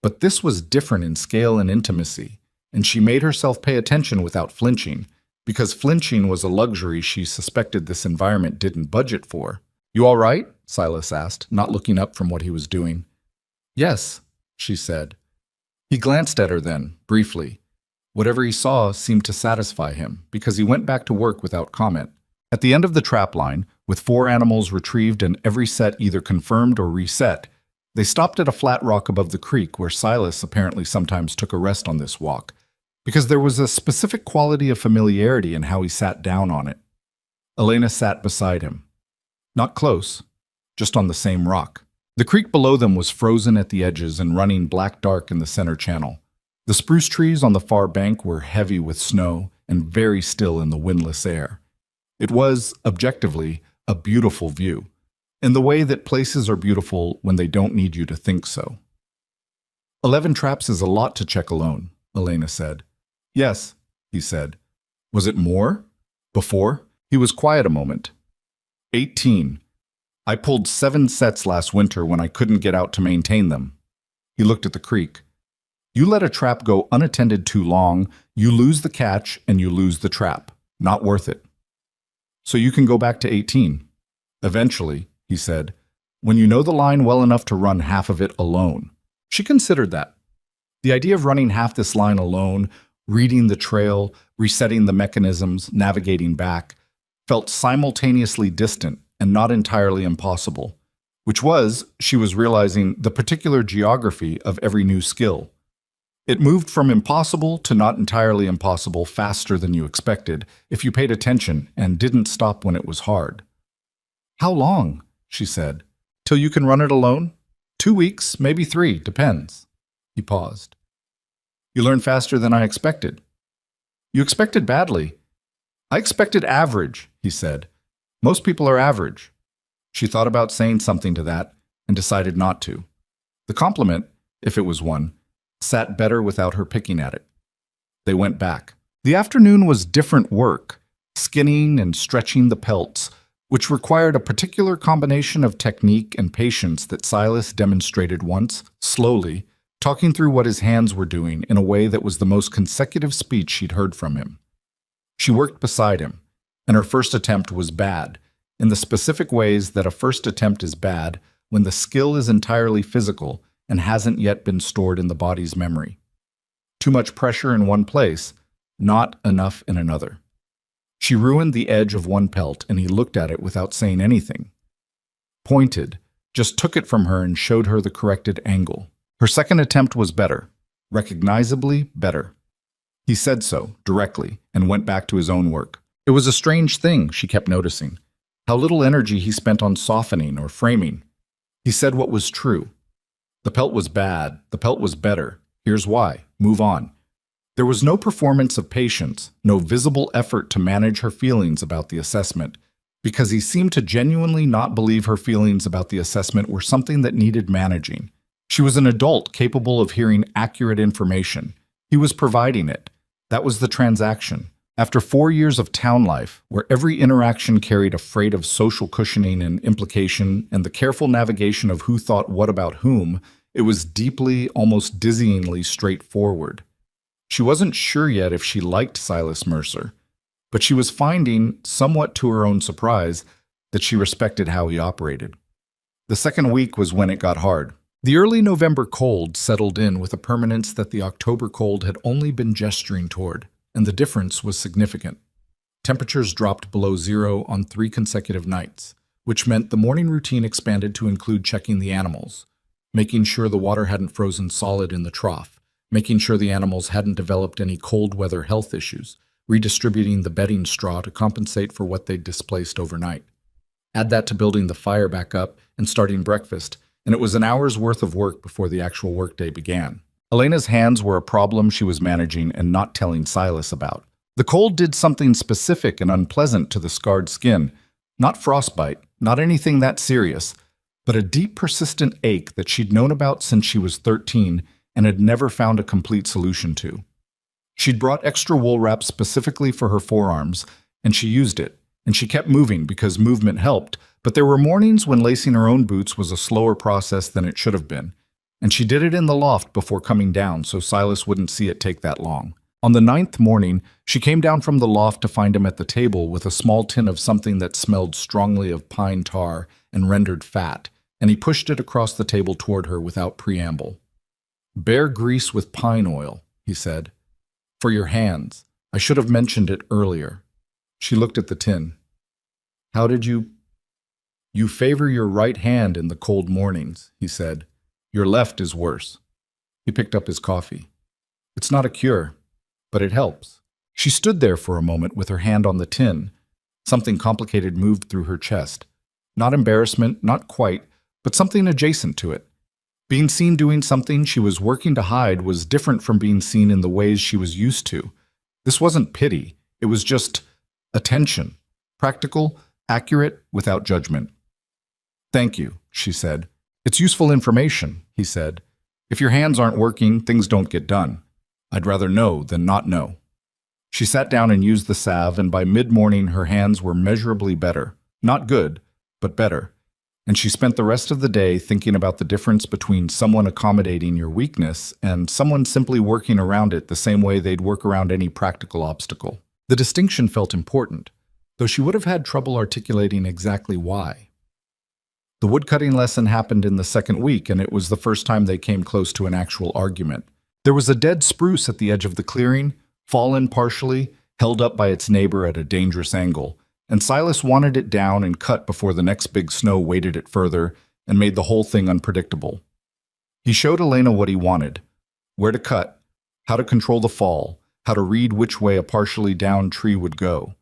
But this was different in scale and intimacy, and she made herself pay attention without flinching, because flinching was a luxury she suspected this environment didn't budget for. You all right? Silas asked, not looking up from what he was doing. Yes, she said. He glanced at her then, briefly. Whatever he saw seemed to satisfy him, because he went back to work without comment. At the end of the trap line, with 4 animals retrieved and every set either confirmed or reset, they stopped at a flat rock above the creek where Silas apparently sometimes took a rest on this walk, because there was a specific quality of familiarity in how he sat down on it. Elena sat beside him. Not close, just on the same rock. The creek below them was frozen at the edges and running black-dark in the center channel. The spruce trees on the far bank were heavy with snow and very still in the windless air. It was, objectively, a beautiful view, in the way that places are beautiful when they don't need you to think so. 11 traps is a lot to check alone, Elena said. Yes, he said. Was it more? Before? He was quiet a moment. 18. I pulled 7 sets last winter when I couldn't get out to maintain them. He looked at the creek. You let a trap go unattended too long, you lose the catch and you lose the trap. Not worth it. So you can go back to 18. Eventually, he said, when you know the line well enough to run half of it alone. She considered that. The idea of running half this line alone, reading the trail, resetting the mechanisms, navigating back, felt simultaneously distant and not entirely impossible, which was, she was realizing, the particular geography of every new skill. It moved from impossible to not entirely impossible faster than you expected if you paid attention and didn't stop when it was hard. How long? She said. Till you can run it alone? 2 weeks, maybe 3, depends. He paused. You learn faster than I expected. You expected badly. I expected average, he said. Most people are average. She thought about saying something to that and decided not to. The compliment, if it was one, sat better without her picking at it. They went back. The afternoon was different work, skinning and stretching the pelts, which required a particular combination of technique and patience that Silas demonstrated once, slowly, talking through what his hands were doing in a way that was the most consecutive speech she'd heard from him. She worked beside him, and her first attempt was bad, in the specific ways that a first attempt is bad when the skill is entirely physical and hasn't yet been stored in the body's memory. Too much pressure in one place, not enough in another. She ruined the edge of one pelt, and he looked at it without saying anything. Pointed, just took it from her and showed her the corrected angle. Her second attempt was better, recognizably better. He said so, directly, and went back to his own work. It was a strange thing, she kept noticing. How little energy he spent on softening or framing. He said what was true. The pelt was bad, the pelt was better. Here's why. Move on. There was no performance of patience, no visible effort to manage her feelings about the assessment, because he seemed to genuinely not believe her feelings about the assessment were something that needed managing. She was an adult capable of hearing accurate information. He was providing it. That was the transaction. After 4 years of town life, where every interaction carried a freight of social cushioning and implication and the careful navigation of who thought what about whom, it was deeply, almost dizzyingly straightforward. She wasn't sure yet if she liked Silas Mercer, but she was finding, somewhat to her own surprise, that she respected how he operated. The second week was when it got hard. The early November cold settled in with a permanence that the October cold had only been gesturing toward, and the difference was significant. Temperatures dropped below zero on 3 consecutive nights, which meant the morning routine expanded to include checking the animals, making sure the water hadn't frozen solid in the trough, making sure the animals hadn't developed any cold weather health issues, redistributing the bedding straw to compensate for what they'd displaced overnight. Add that to building the fire back up and starting breakfast, and it was an hour's worth of work before the actual workday began. Elena's hands were a problem she was managing and not telling Silas about. The cold did something specific and unpleasant to the scarred skin. Not frostbite, not anything that serious, but a deep, persistent ache that she'd known about since she was 13 and had never found a complete solution to. She'd brought extra wool wrap specifically for her forearms, and she used it, and she kept moving because movement helped, but there were mornings when lacing her own boots was a slower process than it should have been, and she did it in the loft before coming down so Silas wouldn't see it take that long. On the 9th morning, she came down from the loft to find him at the table with a small tin of something that smelled strongly of pine tar and rendered fat, and he pushed it across the table toward her without preamble. "Bear grease with pine oil," he said. "For your hands. I should have mentioned it earlier." She looked at the tin. "How did you—" "You favor your right hand in the cold mornings," he said. "Your left is worse." He picked up his coffee. "It's not a cure, but it helps." She stood there for a moment with her hand on the tin. Something complicated moved through her chest. Not embarrassment, not quite, but something adjacent to it. Being seen doing something she was working to hide was different from being seen in the ways she was used to. This wasn't pity. It was just attention. Practical, accurate, without judgment. "Thank you," she said. "It's useful information," he said. "If your hands aren't working, things don't get done. I'd rather know than not know." She sat down and used the salve, and by mid-morning her hands were measurably better. Not good, but better. And she spent the rest of the day thinking about the difference between someone accommodating your weakness and someone simply working around it the same way they'd work around any practical obstacle. The distinction felt important, though she would have had trouble articulating exactly why. The woodcutting lesson happened in the second week, and it was the first time they came close to an actual argument. There was a dead spruce at the edge of the clearing, fallen partially, held up by its neighbor at a dangerous angle, and Silas wanted it down and cut before the next big snow weighted it further and made the whole thing unpredictable. He showed Elena what he wanted: where to cut, how to control the fall, how to read which way a partially downed tree would go.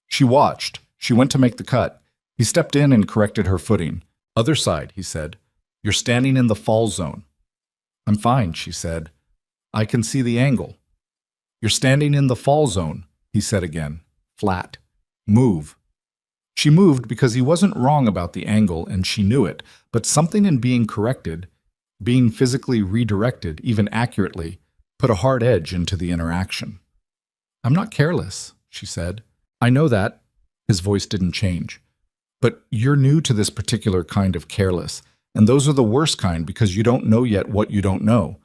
She watched. She went to make the cut. He stepped in and corrected her footing. "Other side," he said. "You're standing in the fall zone." "I'm fine," she said. "I can see the angle." "You're standing in the fall zone," he said again, flat. "Move." She moved because he wasn't wrong about the angle, and she knew it, but something in being corrected, being physically redirected, even accurately, put a hard edge into the interaction. "I'm not careless," she said. "I know that." His voice didn't change. "But you're new to this particular kind of careless, and those are the worst kind because you don't know yet what you don't know.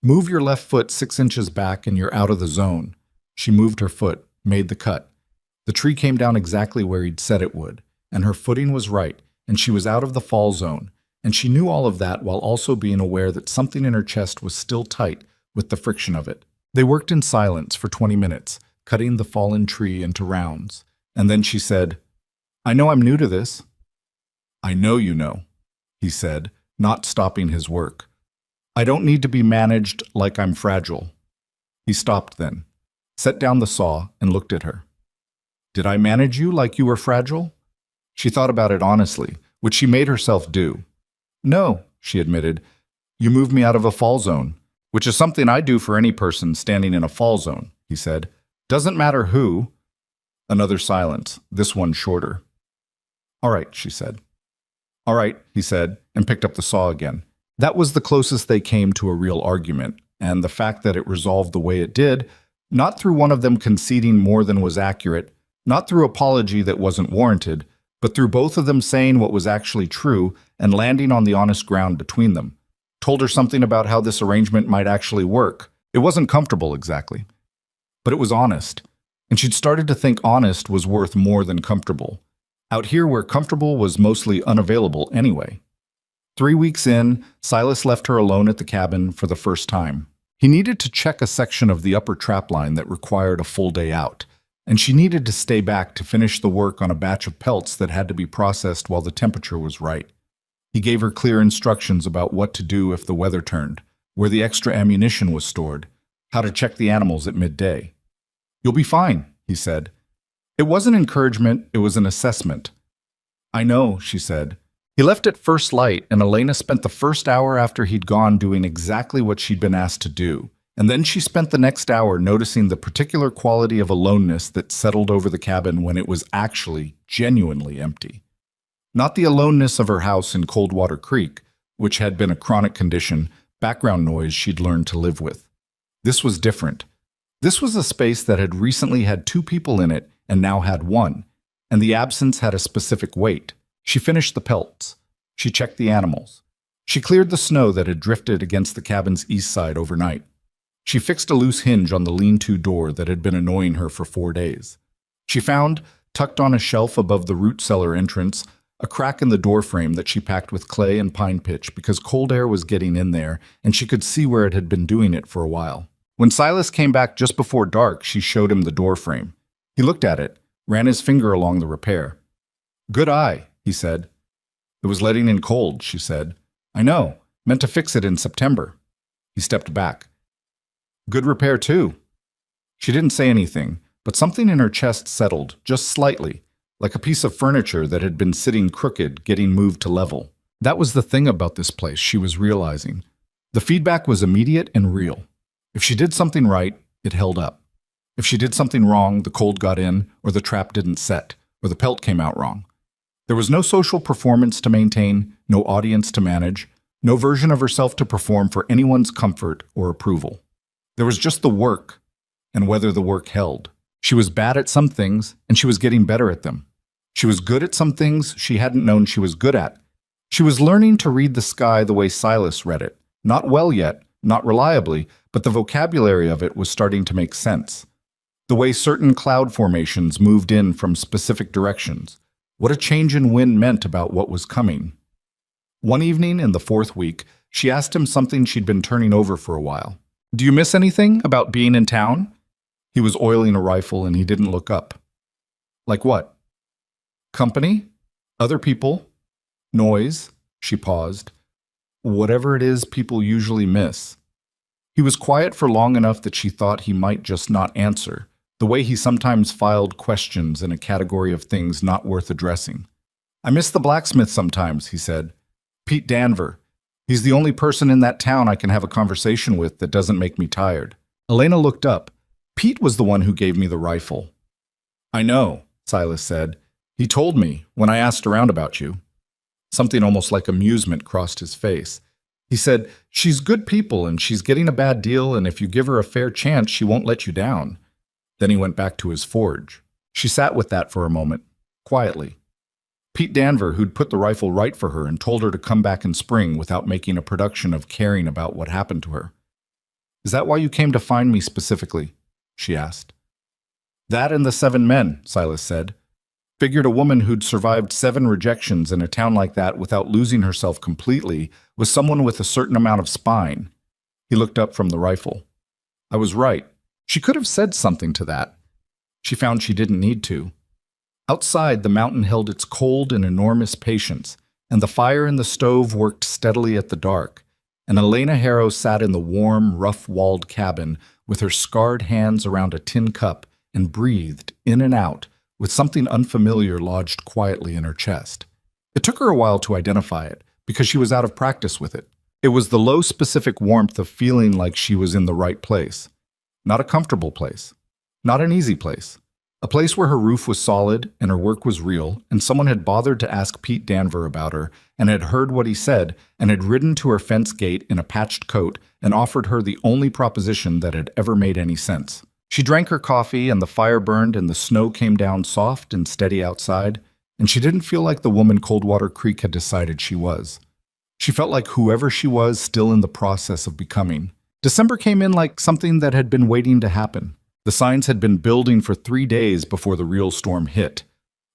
Move your left foot 6 inches back and you're out of the zone. She moved her foot, made the cut. The tree came down exactly where he'd said it would, and her footing was right, and she was out of the fall zone, and she knew all of that while also being aware that something in her chest was still tight with the friction of it. They worked in silence for 20 minutes, cutting the fallen tree into rounds, and then she said, "I know I'm new to this." "I know you know," he said, not stopping his work. "I don't need to be managed like I'm fragile." He stopped then, set down the saw, and looked at her. "Did I manage you like you were fragile?" She thought about it honestly, which she made herself do. "No," she admitted. "You moved me out of a fall zone, which is something I do for any person standing in a fall zone," he said. "Doesn't matter who." Another silence, this one shorter. "All right," she said. "All right," he said, and picked up the saw again. That was the closest they came to a real argument, and the fact that it resolved the way it did, not through one of them conceding more than was accurate, not through apology that wasn't warranted, but through both of them saying what was actually true and landing on the honest ground between them, told her something about how this arrangement might actually work. It wasn't comfortable exactly, but it was honest, and she'd started to think honest was worth more than comfortable, out here where comfortable was mostly unavailable anyway. 3 weeks in, Silas left her alone at the cabin for the first time. He needed to check a section of the upper trapline that required a full day out, and she needed to stay back to finish the work on a batch of pelts that had to be processed while the temperature was right. He gave her clear instructions about what to do if the weather turned, where the extra ammunition was stored, how to check the animals at midday. "You'll be fine," he said. It wasn't encouragement, it was an assessment. "I know," she said. He left at first light, and Elena spent the first hour after he'd gone doing exactly what she'd been asked to do. And then she spent the next hour noticing the particular quality of aloneness that settled over the cabin when it was actually genuinely empty. Not the aloneness of her house in Coldwater Creek, which had been a chronic condition, background noise she'd learned to live with. This was different. This was a space that had recently had 2 people in it and now had 1, and the absence had a specific weight. She finished the pelts. She checked the animals. She cleared the snow that had drifted against the cabin's east side overnight. She fixed a loose hinge on the lean-to door that had been annoying her for 4 days. She found, tucked on a shelf above the root cellar entrance, a crack in the door frame that she packed with clay and pine pitch because cold air was getting in there and she could see where it had been doing it for a while. When Silas came back just before dark, she showed him the door frame. He looked at it, ran his finger along the repair. "Good eye," he said. "It was letting in cold," she said. "I know. Meant to fix it in September." He stepped back. "Good repair, too." She didn't say anything, but something in her chest settled, just slightly, like a piece of furniture that had been sitting crooked, getting moved to level. That was the thing about this place, she was realizing. The feedback was immediate and real. If she did something right, it held up. If she did something wrong, the cold got in, or the trap didn't set, or the pelt came out wrong. There was no social performance to maintain, no audience to manage, no version of herself to perform for anyone's comfort or approval. There was just the work, and whether the work held. She was bad at some things, and she was getting better at them. She was good at some things she hadn't known she was good at. She was learning to read the sky the way Silas read it. Not well yet, not reliably, but the vocabulary of it was starting to make sense. The way certain cloud formations moved in from specific directions. What a change in wind meant about what was coming. One evening in the 4th week, she asked him something she'd been turning over for a while. "Do you miss anything about being in town?" He was oiling a rifle and he didn't look up. "Like what?" "Company? Other people? Noise?" She paused. "Whatever it is people usually miss." He was quiet for long enough that she thought he might just not answer, the way he sometimes filed questions in a category of things not worth addressing. "I miss the blacksmith sometimes," he said. "Pete Danver. He's the only person in that town I can have a conversation with that doesn't make me tired." Elena looked up. "Pete was the one who gave me the rifle." "I know," Silas said. "He told me when I asked around about you." Something almost like amusement crossed his face. He said, "She's good people and she's getting a bad deal, and if you give her a fair chance, she won't let you down." Then he went back to his forge. She sat with that for a moment, quietly. Pete Danver, who'd put the rifle right for her and told her to come back in spring without making a production of caring about what happened to her. Is that why you came to find me specifically? She asked. That and the 7 men, Silas said. Figured a woman who'd survived 7 rejections in a town like that without losing herself completely was someone with a certain amount of spine. He looked up from the rifle. I was right. She could have said something to that. She found she didn't need to. Outside, the mountain held its cold and enormous patience, and the fire in the stove worked steadily at the dark, and Elena Harrow sat in the warm, rough-walled cabin with her scarred hands around a tin cup and breathed in and out with something unfamiliar lodged quietly in her chest. It took her a while to identify it, because she was out of practice with it. It was the low specific warmth of feeling like she was in the right place. Not a comfortable place. Not an easy place. A place where her roof was solid and her work was real, and someone had bothered to ask Pete Danver about her, and had heard what he said, and had ridden to her fence gate in a patched coat and offered her the only proposition that had ever made any sense. She drank her coffee, and the fire burned, and the snow came down soft and steady outside, and she didn't feel like the woman Coldwater Creek had decided she was. She felt like whoever she was still in the process of becoming. December came in like something that had been waiting to happen. The signs had been building for 3 days before the real storm hit.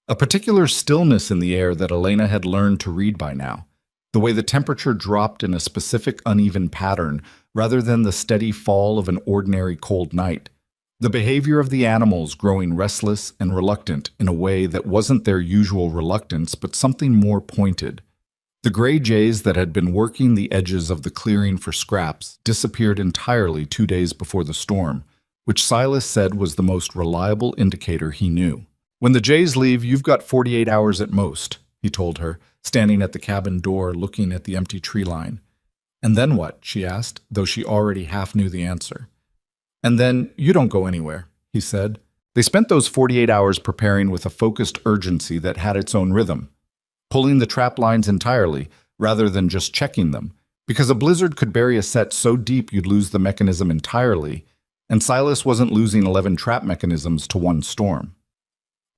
A particular stillness in the air that Elena had learned to read by now. The way the temperature dropped in a specific uneven pattern rather than the steady fall of an ordinary cold night. The behavior of the animals growing restless and reluctant in a way that wasn't their usual reluctance but something more pointed. The gray jays that had been working the edges of the clearing for scraps disappeared entirely 2 days before the storm, which Silas said was the most reliable indicator he knew. When the jays leave, you've got 48 hours at most, he told her, standing at the cabin door looking at the empty tree line. And then what? She asked, though she already half knew the answer. And then you don't go anywhere, he said. They spent those 48 hours preparing with a focused urgency that had its own rhythm, pulling the trap lines entirely rather than just checking them, because a blizzard could bury a set so deep you'd lose the mechanism entirely, and Silas wasn't losing 11 trap mechanisms to one storm.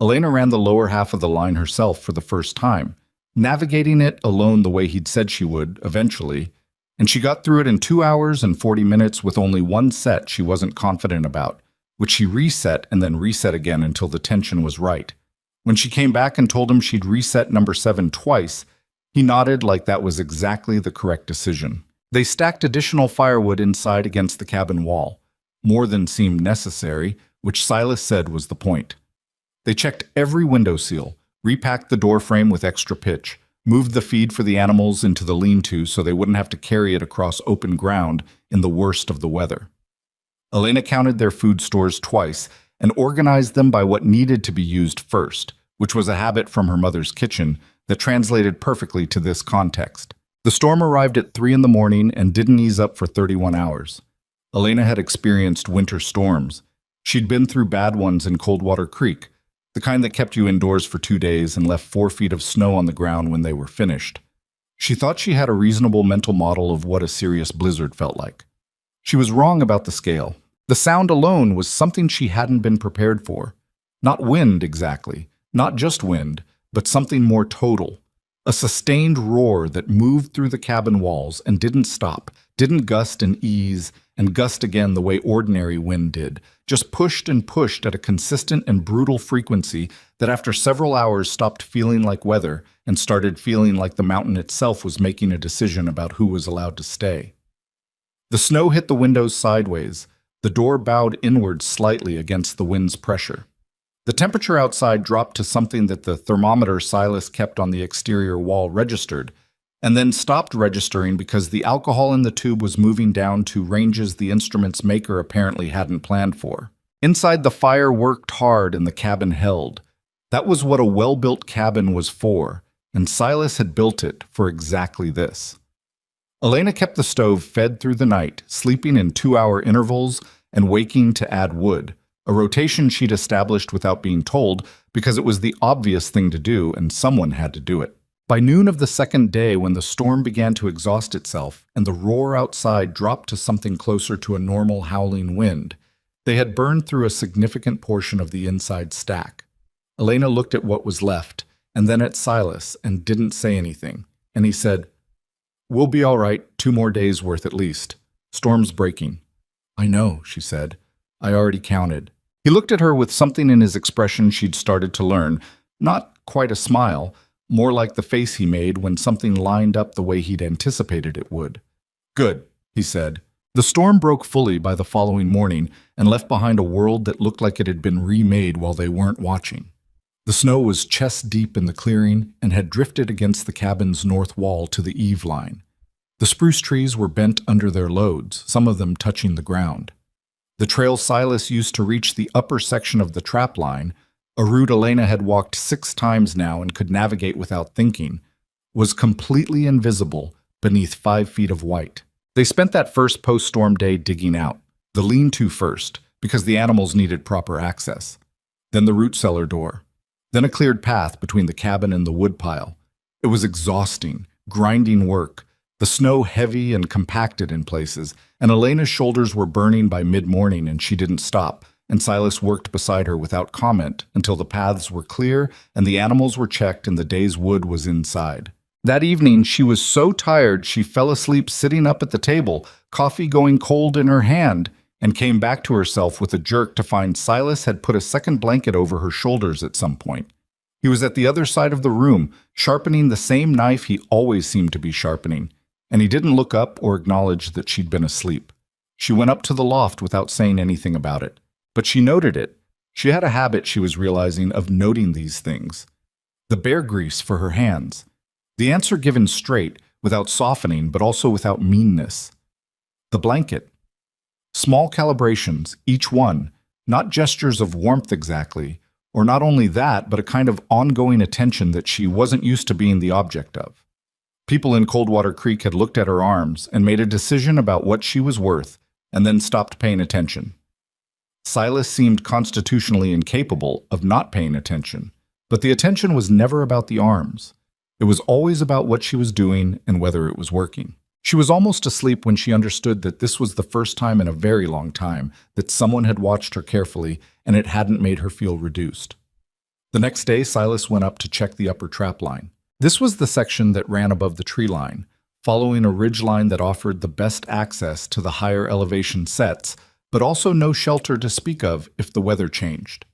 Elena ran the lower half of the line herself for the first time, navigating it alone the way he'd said she would, eventually, and she got through it in 2 hours and 40 minutes with only one set she wasn't confident about, which she reset and then reset again until the tension was right. When she came back and told him she'd reset number 7 twice, he nodded like that was exactly the correct decision. They stacked additional firewood inside against the cabin wall, more than seemed necessary, which Silas said was the point. They checked every window seal, repacked the door frame with extra pitch, moved the feed for the animals into the lean-to so they wouldn't have to carry it across open ground in the worst of the weather. Elena counted their food stores twice and organized them by what needed to be used first, which was a habit from her mother's kitchen that translated perfectly to this context. The storm arrived at 3 in the morning and didn't ease up for 31 hours. Elena had experienced winter storms. She'd been through bad ones in Coldwater Creek, the kind that kept you indoors for 2 days and left 4 feet of snow on the ground when they were finished. She thought she had a reasonable mental model of what a serious blizzard felt like. She was wrong about the scale. The sound alone was something she hadn't been prepared for. Not wind, exactly. Not just wind, but something more total. A sustained roar that moved through the cabin walls and didn't stop, didn't gust and ease, and gust again the way ordinary wind did, just pushed and pushed at a consistent and brutal frequency that after several hours stopped feeling like weather and started feeling like the mountain itself was making a decision about who was allowed to stay. The snow hit the windows sideways. The door bowed inward slightly against the wind's pressure. The temperature outside dropped to something that the thermometer Silas kept on the exterior wall registered, and then stopped registering because the alcohol in the tube was moving down to ranges the instrument's maker apparently hadn't planned for. Inside, the fire worked hard and the cabin held. That was what a well-built cabin was for, and Silas had built it for exactly this. Elena kept the stove fed through the night, sleeping in 2-hour intervals and waking to add wood, a rotation she'd established without being told because it was the obvious thing to do and someone had to do it. By noon of the second day, when the storm began to exhaust itself and the roar outside dropped to something closer to a normal howling wind, they had burned through a significant portion of the inside stack. Elena looked at what was left, and then at Silas, and didn't say anything, and he said, "We'll be all right, 2 more days worth at least. Storm's breaking." I know, she said. I already counted. He looked at her with something in his expression she'd started to learn. Not quite a smile, more like the face he made when something lined up the way he'd anticipated it would. Good, he said. The storm broke fully by the following morning and left behind a world that looked like it had been remade while they weren't watching. The snow was chest deep in the clearing and had drifted against the cabin's north wall to the eave line. The spruce trees were bent under their loads, some of them touching the ground. The trail Silas used to reach the upper section of the trap line, a route Elena had walked 6 times now and could navigate without thinking, was completely invisible beneath 5 feet of white. They spent that first post-storm day digging out, the lean-to first, because the animals needed proper access, then the root cellar door, then a cleared path between the cabin and the woodpile. It was exhausting, grinding work, the snow heavy and compacted in places, and Elena's shoulders were burning by mid-morning and she didn't stop, and Silas worked beside her without comment until the paths were clear and the animals were checked and the day's wood was inside. That evening, she was so tired she fell asleep sitting up at the table, coffee going cold in her hand, and came back to herself with a jerk to find Silas had put a second blanket over her shoulders at some point. He was at the other side of the room, sharpening the same knife he always seemed to be sharpening, and he didn't look up or acknowledge that she'd been asleep. She went up to the loft without saying anything about it, but she noted it. She had a habit, she was realizing, of noting these things. The bear grease for her hands. The answer given straight, without softening, but also without meanness. The blanket. Small calibrations, each one, not gestures of warmth exactly, or not only that, but a kind of ongoing attention that she wasn't used to being the object of. People in Coldwater Creek had looked at her arms and made a decision about what she was worth, and then stopped paying attention. Silas seemed constitutionally incapable of not paying attention, but the attention was never about the arms. It was always about what she was doing and whether it was working. She was almost asleep when she understood that this was the first time in a very long time that someone had watched her carefully and it hadn't made her feel reduced. The next day, Silas went up to check the upper trap line. This was the section that ran above the tree line, following a ridge line that offered the best access to the higher elevation sets, but also no shelter to speak of if the weather changed.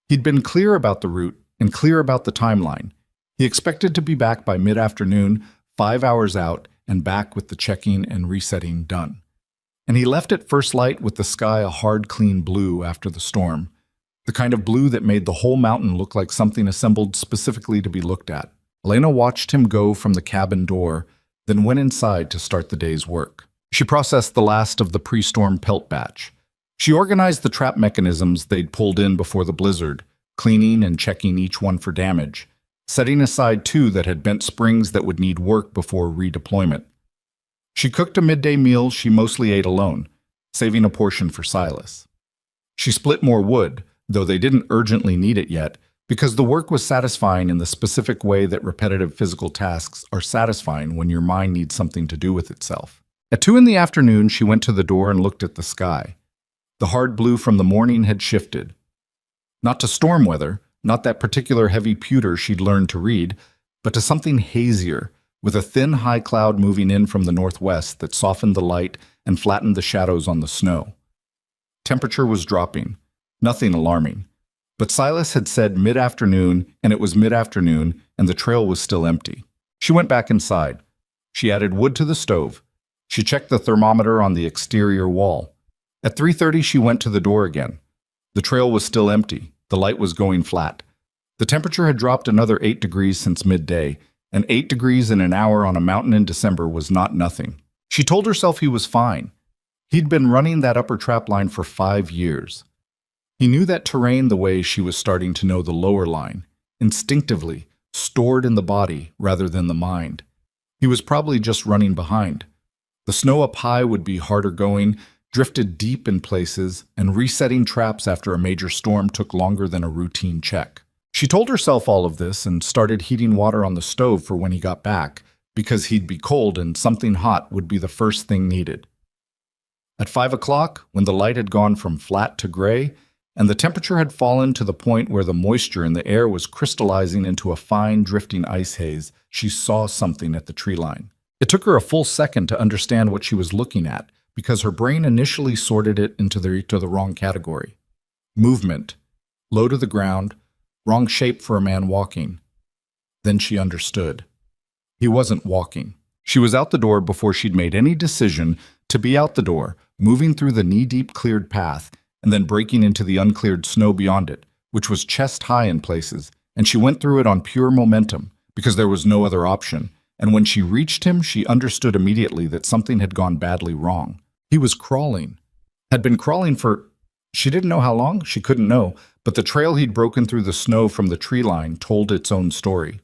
He'd been clear about the route and clear about the timeline. He expected to be back by mid-afternoon, 5 hours out, and back with the checking and resetting done. And he left at first light with the sky a hard, clean blue after the storm, the kind of blue that made the whole mountain look like something assembled specifically to be looked at. Elena watched him go from the cabin door, then went inside to start the day's work. She processed the last of the pre-storm pelt batch. She organized the trap mechanisms they'd pulled in before the blizzard, cleaning and checking each one for damage, setting aside 2 that had bent springs that would need work before redeployment. She cooked a midday meal she mostly ate alone, saving a portion for Silas. She split more wood, though they didn't urgently need it yet, because the work was satisfying in the specific way that repetitive physical tasks are satisfying when your mind needs something to do with itself. At 2 in the afternoon, she went to the door and looked at the sky. The hard blue from the morning had shifted. Not to storm weather, not that particular heavy pewter she'd learned to read, but to something hazier, with a thin high cloud moving in from the northwest that softened the light and flattened the shadows on the snow. Temperature was dropping, nothing alarming. But Silas had said mid-afternoon, and it was mid-afternoon, and the trail was still empty. She went back inside. She added wood to the stove. She checked the thermometer on the exterior wall. At 3:30, she went to the door again. The trail was still empty. The light was going flat. The temperature had dropped another 8 degrees since midday, and 8 degrees in an hour on a mountain in December was not nothing. She told herself he was fine. He'd been running that upper trap line for 5 years. He knew that terrain the way she was starting to know the lower line, instinctively, stored in the body rather than the mind. He was probably just running behind. The snow up high would be harder going, drifted deep in places, and resetting traps after a major storm took longer than a routine check. She told herself all of this and started heating water on the stove for when he got back, because he'd be cold and something hot would be the first thing needed. At 5 o'clock, when the light had gone from flat to gray, and the temperature had fallen to the point where the moisture in the air was crystallizing into a fine, drifting ice haze, she saw something at the tree line. It took her a full second to understand what she was looking at, because her brain initially sorted it into the wrong category. Movement, low to the ground, wrong shape for a man walking. Then she understood. He wasn't walking. She was out the door before she'd made any decision to be out the door, moving through the knee-deep cleared path, and then breaking into the uncleared snow beyond it, which was chest-high in places, and she went through it on pure momentum, because there was no other option, and when she reached him, she understood immediately that something had gone badly wrong. He was crawling. Had been crawling for... She didn't know how long, she couldn't know, but the trail he'd broken through the snow from the tree line told its own story.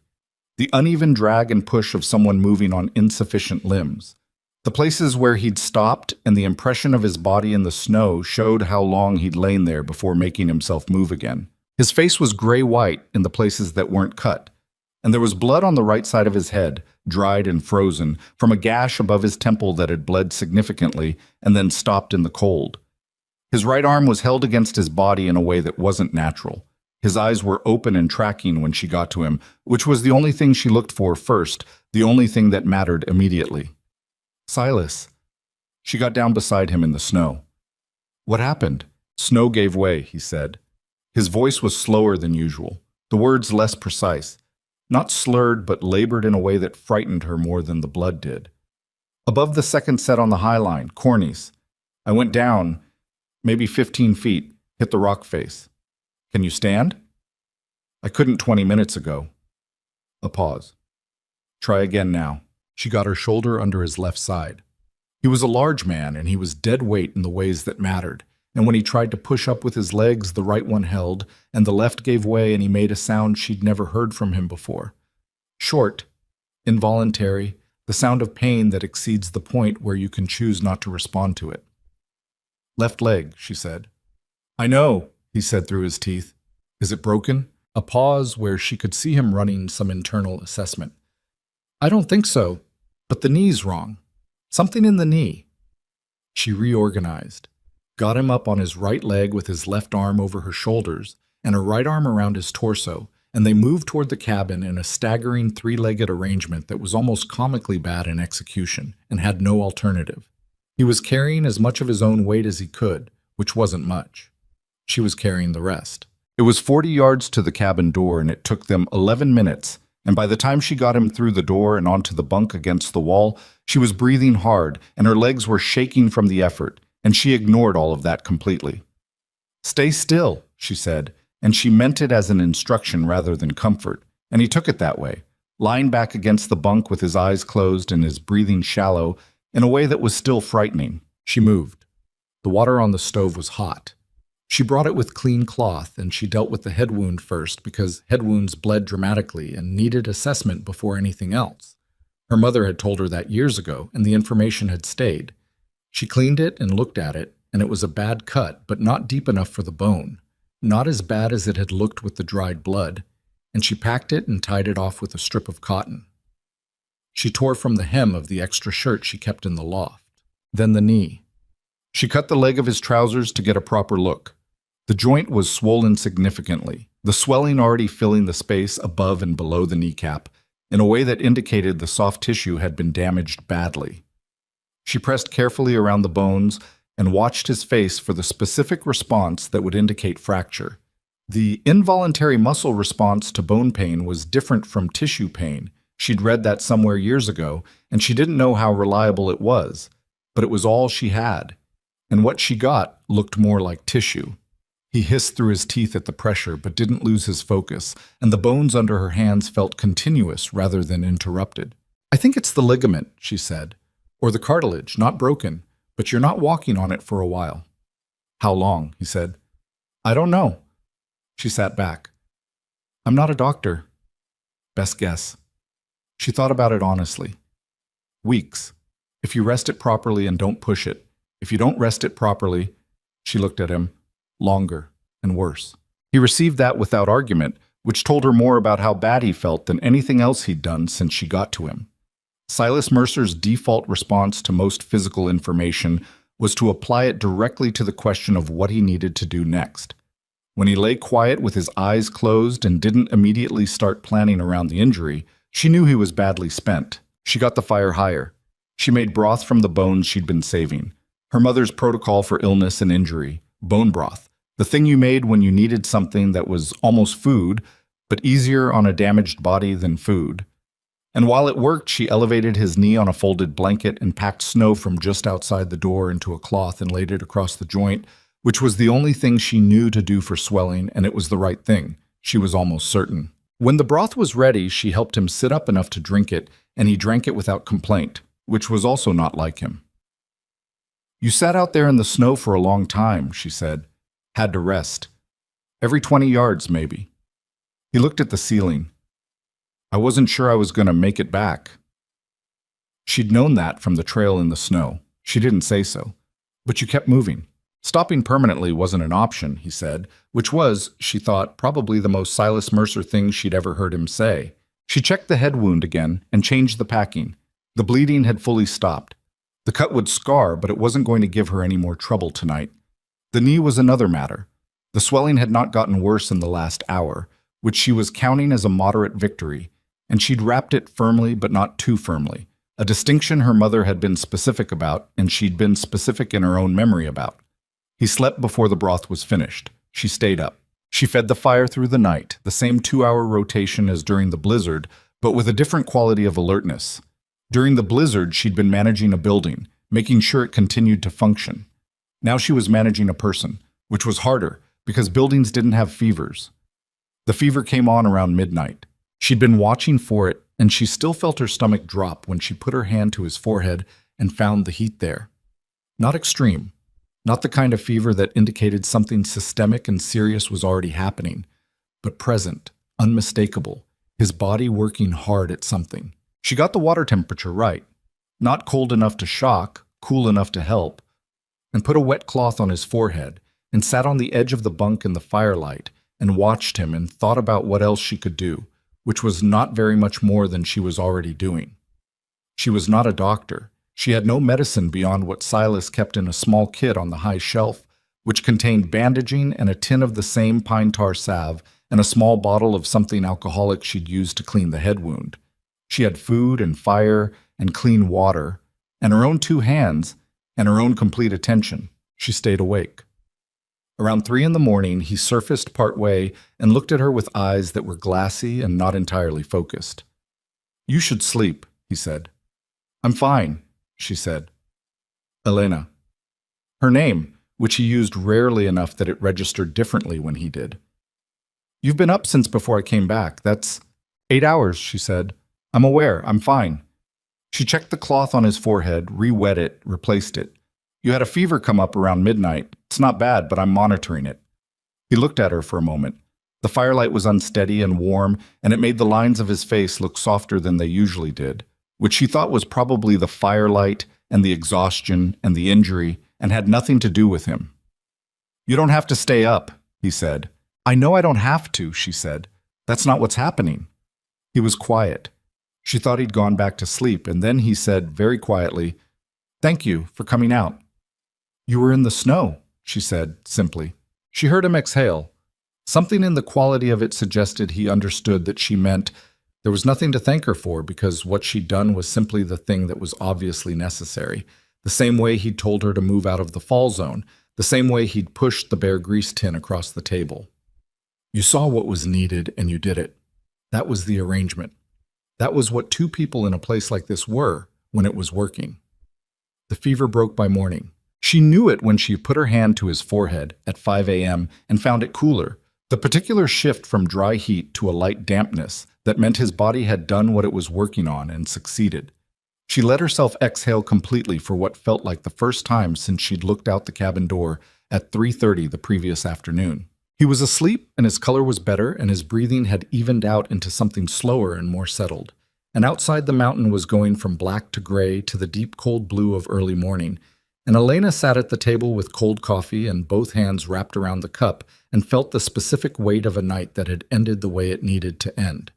The uneven drag and push of someone moving on insufficient limbs. The places where he'd stopped and the impression of his body in the snow showed how long he'd lain there before making himself move again. His face was gray-white in the places that weren't cut, and there was blood on the right side of his head, dried and frozen, from a gash above his temple that had bled significantly and then stopped in the cold. His right arm was held against his body in a way that wasn't natural. His eyes were open and tracking when she got to him, which was the only thing she looked for first, the only thing that mattered immediately. Silas. She got down beside him in the snow. What happened? Snow gave way, he said. His voice was slower than usual, the words less precise, not slurred but labored in a way that frightened her more than the blood did. Above the second set on the high line, Cornies. I went down, maybe 15 feet, hit the rock face. Can you stand? I couldn't 20 minutes ago. A pause. Try again now. She got her shoulder under his left side. He was a large man, and he was dead weight in the ways that mattered, and when he tried to push up with his legs, the right one held, and the left gave way, and he made a sound she'd never heard from him before. Short, involuntary, the sound of pain that exceeds the point where you can choose not to respond to it. Left leg, she said. I know, he said through his teeth. Is it broken? A pause where she could see him running some internal assessment. I don't think so, but the knee's wrong. Something in the knee. She reorganized, got him up on his right leg with his left arm over her shoulders and her right arm around his torso, and they moved toward the cabin in a staggering three-legged arrangement that was almost comically bad in execution and had no alternative. He was carrying as much of his own weight as he could, which wasn't much. She was carrying the rest. It was 40 yards to the cabin door, and it took them 11 minutes, and by the time she got him through the door and onto the bunk against the wall, she was breathing hard, and her legs were shaking from the effort, and she ignored all of that completely. Stay still, she said, and she meant it as an instruction rather than comfort, and he took it that way, lying back against the bunk with his eyes closed and his breathing shallow in a way that was still frightening. She moved. The water on the stove was hot. She brought it with clean cloth, and she dealt with the head wound first because head wounds bled dramatically and needed assessment before anything else. Her mother had told her that years ago, and the information had stayed. She cleaned it and looked at it, and it was a bad cut, but not deep enough for the bone, not as bad as it had looked with the dried blood, and she packed it and tied it off with a strip of cotton. She tore from the hem of the extra shirt she kept in the loft, then the knee. She cut the leg of his trousers to get a proper look. The joint was swollen significantly, the swelling already filling the space above and below the kneecap in a way that indicated the soft tissue had been damaged badly. She pressed carefully around the bones and watched his face for the specific response that would indicate fracture. The involuntary muscle response to bone pain was different from tissue pain. She'd read that somewhere years ago, and she didn't know how reliable it was, but it was all she had, and what she got looked more like tissue. He hissed through his teeth at the pressure, but didn't lose his focus, and the bones under her hands felt continuous rather than interrupted. I think it's the ligament, she said, or the cartilage, not broken, but you're not walking on it for a while. How long? He said. I don't know. She sat back. I'm not a doctor. Best guess. She thought about it honestly. Weeks. If you rest it properly and don't push it. If you don't rest it properly, she looked at him, longer and worse. He received that without argument, which told her more about how bad he felt than anything else he'd done since she got to him. Silas Mercer's default response to most physical information was to apply it directly to the question of what he needed to do next. When he lay quiet with his eyes closed and didn't immediately start planning around the injury, she knew he was badly spent. She got the fire higher. She made broth from the bones she'd been saving. Her mother's protocol for illness and injury, bone broth, the thing you made when you needed something that was almost food, but easier on a damaged body than food. And while it worked, she elevated his knee on a folded blanket and packed snow from just outside the door into a cloth and laid it across the joint, which was the only thing she knew to do for swelling, and it was the right thing. She was almost certain. When the broth was ready, she helped him sit up enough to drink it, and he drank it without complaint, which was also not like him. "You sat out there in the snow for a long time," she said. "Had to rest. Every 20 yards, maybe." He looked at the ceiling. "I wasn't sure I was going to make it back." She'd known that from the trail in the snow. She didn't say so. "But you kept moving." Stopping permanently wasn't an option, he said, which was, she thought, probably the most Silas Mercer thing she'd ever heard him say. She checked the head wound again and changed the packing. The bleeding had fully stopped. The cut would scar, but it wasn't going to give her any more trouble tonight. The knee was another matter. The swelling had not gotten worse in the last hour, which she was counting as a moderate victory, and she'd wrapped it firmly but not too firmly, a distinction her mother had been specific about and she'd been specific in her own memory about. He slept before the broth was finished. She stayed up. She fed the fire through the night, the same 2-hour rotation as during the blizzard, but with a different quality of alertness. During the blizzard, she'd been managing a building, making sure it continued to function. Now she was managing a person, which was harder because buildings didn't have fevers. The fever came on around midnight. She'd been watching for it, and she still felt her stomach drop when she put her hand to his forehead and found the heat there. Not extreme. Not the kind of fever that indicated something systemic and serious was already happening, but present, unmistakable, his body working hard at something. She got the water temperature right. Not cold enough to shock, cool enough to help, and put a wet cloth on his forehead and sat on the edge of the bunk in the firelight and watched him and thought about what else she could do, which was not very much more than she was already doing. She was not a doctor. She had no medicine beyond what Silas kept in a small kit on the high shelf, which contained bandaging and a tin of the same pine tar salve and a small bottle of something alcoholic she'd used to clean the head wound. She had food and fire and clean water, and her own 2 hands, and her own complete attention. She stayed awake. Around 3 in the morning, he surfaced partway and looked at her with eyes that were glassy and not entirely focused. "You should sleep," he said. "I'm fine," she said. Elena. Her name, which he used rarely enough that it registered differently when he did. "You've been up since before I came back. That's 8 hours," she said. "I'm aware. I'm fine." She checked the cloth on his forehead, re-wet it, replaced it. "You had a fever come up around midnight. It's not bad, but I'm monitoring it." He looked at her for a moment. The firelight was unsteady and warm, and it made the lines of his face look softer than they usually did, which she thought was probably the firelight and the exhaustion and the injury, and had nothing to do with him. "You don't have to stay up," he said. "I know I don't have to," she said. "That's not what's happening." He was quiet. She thought he'd gone back to sleep, and then he said very quietly, "Thank you for coming out." "You were in the snow," she said simply. She heard him exhale. Something in the quality of it suggested he understood that she meant there was nothing to thank her for because what she'd done was simply the thing that was obviously necessary, the same way he'd told her to move out of the fall zone, the same way he'd pushed the bare grease tin across the table. You saw what was needed and you did it. That was the arrangement. That was what 2 people in a place like this were when it was working. The fever broke by morning. She knew it when she put her hand to his forehead at 5 a.m. and found it cooler, the particular shift from dry heat to a light dampness that meant his body had done what it was working on and succeeded. She let herself exhale completely for what felt like the first time since she'd looked out the cabin door at 3:30 the previous afternoon. He was asleep, and his color was better, and his breathing had evened out into something slower and more settled. And outside the mountain was going from black to gray to the deep cold blue of early morning, and Elena sat at the table with cold coffee and both hands wrapped around the cup and felt the specific weight of a night that had ended the way it needed to end.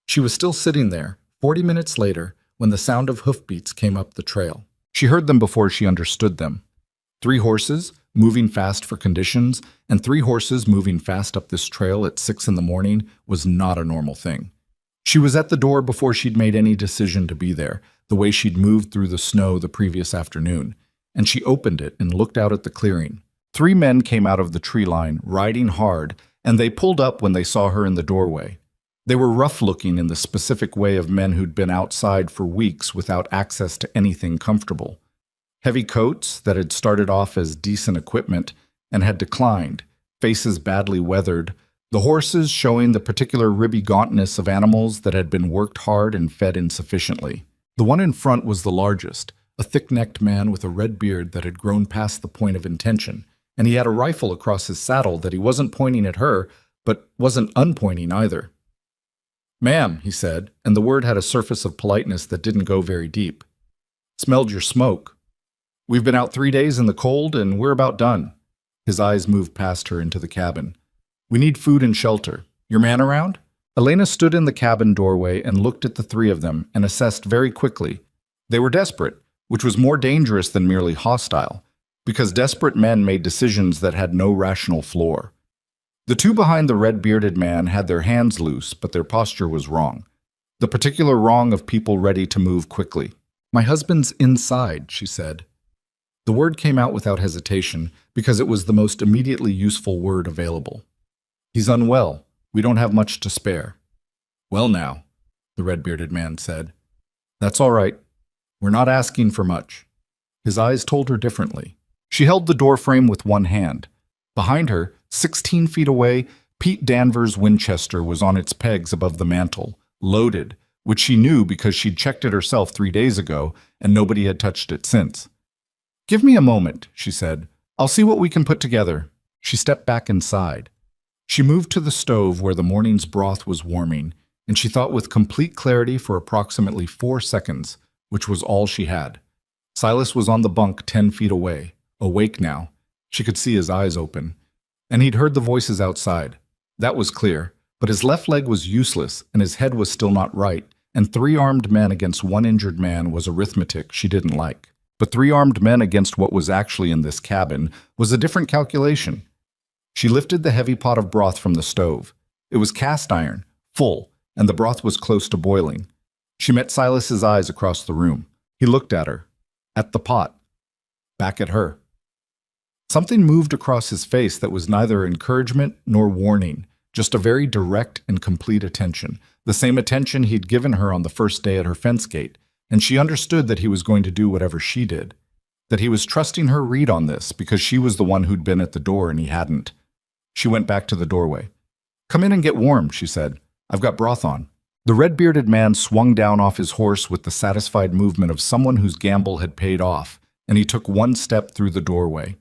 She was still sitting there, 40 minutes later, when the sound of hoofbeats came up the trail. She heard them before she understood them. 3 horses, moving fast for conditions, and 3 horses moving fast up this trail at 6 in the morning was not a normal thing. She was at the door before she'd made any decision to be there, the way she'd moved through the snow the previous afternoon, and she opened it and looked out at the clearing. 3 men came out of the tree line, riding hard, and they pulled up when they saw her in the doorway. They were rough-looking in the specific way of men who'd been outside for weeks without access to anything comfortable. Heavy coats that had started off as decent equipment and had declined, faces badly weathered, the horses showing the particular ribby gauntness of animals that had been worked hard and fed insufficiently. The one in front was the largest, a thick-necked man with a red beard that had grown past the point of intention, and he had a rifle across his saddle that he wasn't pointing at her, but wasn't unpointing either. "Ma'am," he said, and the word had a surface of politeness that didn't go very deep. "Smelled your smoke. We've been out 3 days in the cold, and we're about done." His eyes moved past her into the cabin. "We need food and shelter. Your man around?" Elena stood in the cabin doorway and looked at the 3 of them and assessed very quickly. They were desperate, which was more dangerous than merely hostile, because desperate men made decisions that had no rational floor. The 2 behind the red-bearded man had their hands loose, but their posture was wrong. The particular wrong of people ready to move quickly. "My husband's inside," she said. The word came out without hesitation because it was the most immediately useful word available. "He's unwell. We don't have much to spare." "Well now," the red-bearded man said. "That's all right. We're not asking for much." His eyes told her differently. She held the doorframe with one hand. Behind her, 16 feet away, Pete Danvers' Winchester was on its pegs above the mantel, loaded, which she knew because she'd checked it herself 3 days ago, and nobody had touched it since. "Give me a moment," she said. "I'll see what we can put together." She stepped back inside. She moved to the stove where the morning's broth was warming, and she thought with complete clarity for approximately 4 seconds, which was all she had. Silas was on the bunk 10 feet away, awake now. She could see his eyes open. And he'd heard the voices outside. That was clear, but his left leg was useless, and his head was still not right, and 3 armed men against 1 injured man was arithmetic she didn't like. But 3 armed men against what was actually in this cabin was a different calculation. She lifted the heavy pot of broth from the stove. It was cast iron, full, and the broth was close to boiling. She met Silas's eyes across the room. He looked at her, at the pot, back at her. Something moved across his face that was neither encouragement nor warning, just a very direct and complete attention, the same attention he'd given her on the first day at her fence gate, and she understood that he was going to do whatever she did, that he was trusting her read on this because she was the one who'd been at the door and he hadn't. She went back to the doorway. "Come in and get warm," she said. "I've got broth on." The red-bearded man swung down off his horse with the satisfied movement of someone whose gamble had paid off, and he took 1 step through the doorway.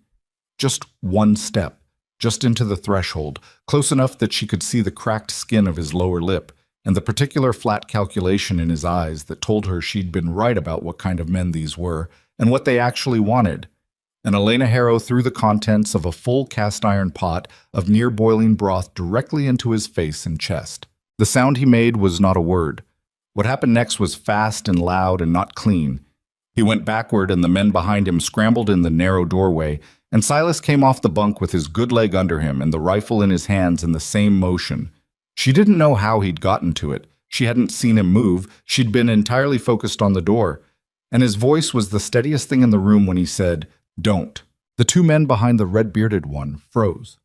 Just 1 step, just into the threshold, close enough that she could see the cracked skin of his lower lip and the particular flat calculation in his eyes that told her she'd been right about what kind of men these were and what they actually wanted. And Elena Harrow threw the contents of a full cast-iron pot of near-boiling broth directly into his face and chest. The sound he made was not a word. What happened next was fast and loud and not clean. He went backward and the men behind him scrambled in the narrow doorway, and Silas came off the bunk with his good leg under him and the rifle in his hands in the same motion. She didn't know how he'd gotten to it. She hadn't seen him move. She'd been entirely focused on the door. And his voice was the steadiest thing in the room when he said, "Don't." The 2 men behind the red-bearded one froze.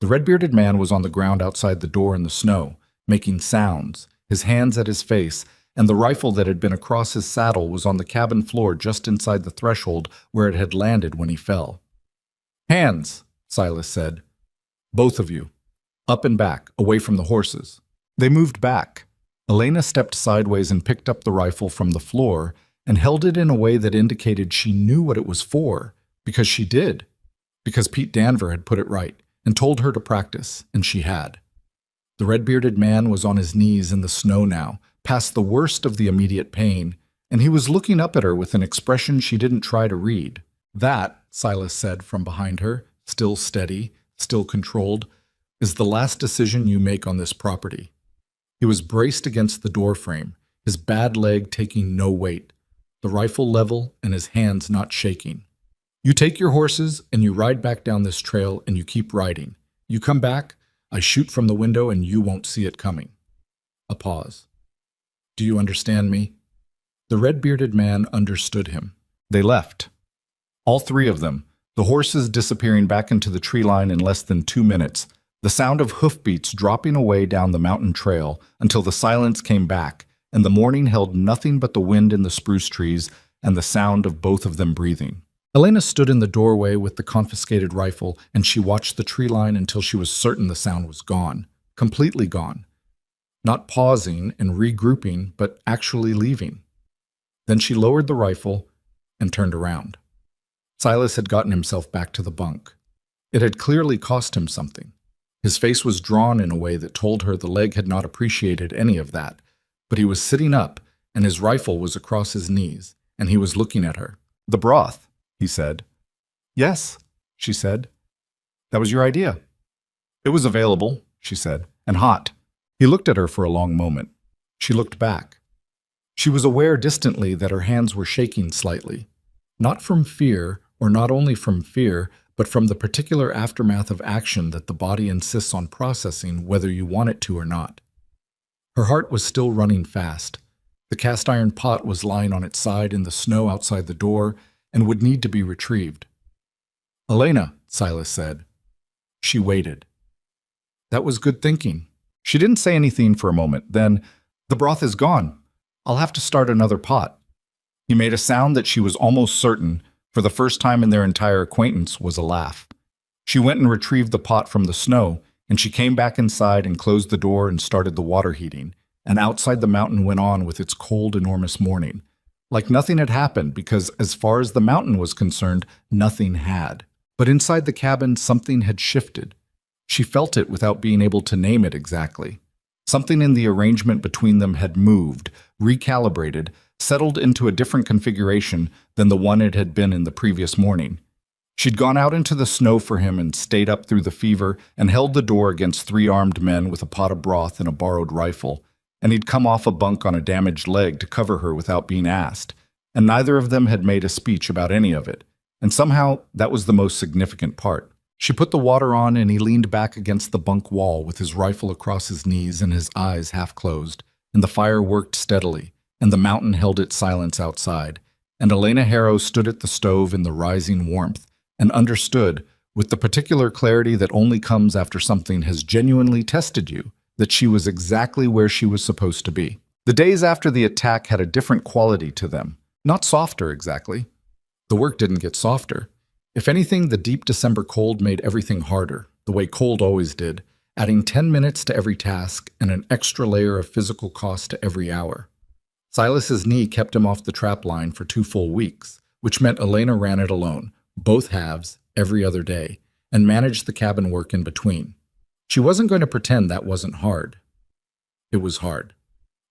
The red-bearded man was on the ground outside the door in the snow, making sounds, his hands at his face, and the rifle that had been across his saddle was on the cabin floor just inside the threshold where it had landed when he fell. "Hands," Silas said. "Both of you. Up and back, away from the horses." They moved back. Elena stepped sideways and picked up the rifle from the floor and held it in a way that indicated she knew what it was for, because she did, because Pete Danver had put it right and told her to practice, and she had. The red-bearded man was on his knees in the snow now, past the worst of the immediate pain, and he was looking up at her with an expression she didn't try to read. "That," Silas said from behind her, still steady, still controlled, "is the last decision you make on this property." He was braced against the doorframe, his bad leg taking no weight, the rifle level and his hands not shaking. "You take your horses and you ride back down this trail and you keep riding. You come back, I shoot from the window and you won't see it coming." A pause. "Do you understand me?" The red-bearded man understood him. They left. All three of them, the horses disappearing back into the tree line in less than 2 minutes, the sound of hoofbeats dropping away down the mountain trail until the silence came back, and the morning held nothing but the wind in the spruce trees and the sound of both of them breathing. Elena stood in the doorway with the confiscated rifle, and she watched the tree line until she was certain the sound was gone, completely gone. Not pausing and regrouping, but actually leaving. Then she lowered the rifle and turned around. Silas had gotten himself back to the bunk. It had clearly cost him something. His face was drawn in a way that told her the leg had not appreciated any of that, but he was sitting up, and his rifle was across his knees, and he was looking at her. "The broth," he said. "Yes," she said. "That was your idea." "It was available," she said, "and hot." He looked at her for a long moment. She looked back. She was aware distantly that her hands were shaking slightly, not from fear, or not only from fear, but from the particular aftermath of action that the body insists on processing whether you want it to or not. Her heart was still running fast. The cast iron pot was lying on its side in the snow outside the door and would need to be retrieved. "Elena," Silas said. She waited. That was good thinking. She didn't say anything for a moment. Then, "The broth is gone. I'll have to start another pot." He made a sound that she was almost certain, for the first time in their entire acquaintance, was a laugh. She went and retrieved the pot from the snow, and she came back inside and closed the door and started the water heating, and outside the mountain went on with its cold, enormous morning. Like nothing had happened, because as far as the mountain was concerned, nothing had. But inside the cabin, something had shifted. She felt it without being able to name it exactly. Something in the arrangement between them had moved, recalibrated, settled into a different configuration than the one it had been in the previous morning. She'd gone out into the snow for him and stayed up through the fever and held the door against 3 armed men with a pot of broth and a borrowed rifle, and he'd come off a bunk on a damaged leg to cover her without being asked, and neither of them had made a speech about any of it, and somehow that was the most significant part. She put the water on, and he leaned back against the bunk wall with his rifle across his knees and his eyes half closed, and the fire worked steadily, and the mountain held its silence outside, and Elena Harrow stood at the stove in the rising warmth and understood, with the particular clarity that only comes after something has genuinely tested you, that she was exactly where she was supposed to be. The days after the attack had a different quality to them, not softer exactly. The work didn't get softer. If anything, the deep December cold made everything harder, the way cold always did, adding 10 minutes to every task and an extra layer of physical cost to every hour. Silas's knee kept him off the trap line for 2 full weeks, which meant Elena ran it alone, both halves, every other day, and managed the cabin work in between. She wasn't going to pretend that wasn't hard. It was hard.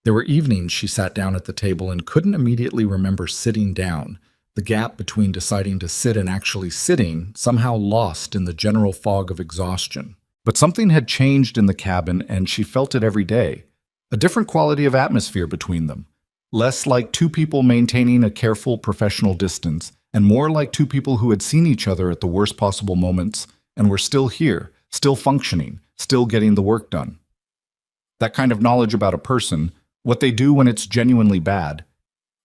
There were evenings she sat down at the table and couldn't immediately remember sitting down, the gap between deciding to sit and actually sitting somehow lost in the general fog of exhaustion. But something had changed in the cabin, and she felt it every day. A different quality of atmosphere between them. Less like 2 people maintaining a careful professional distance, and more like 2 people who had seen each other at the worst possible moments and were still here, still functioning, still getting the work done. That kind of knowledge about a person, what they do when it's genuinely bad,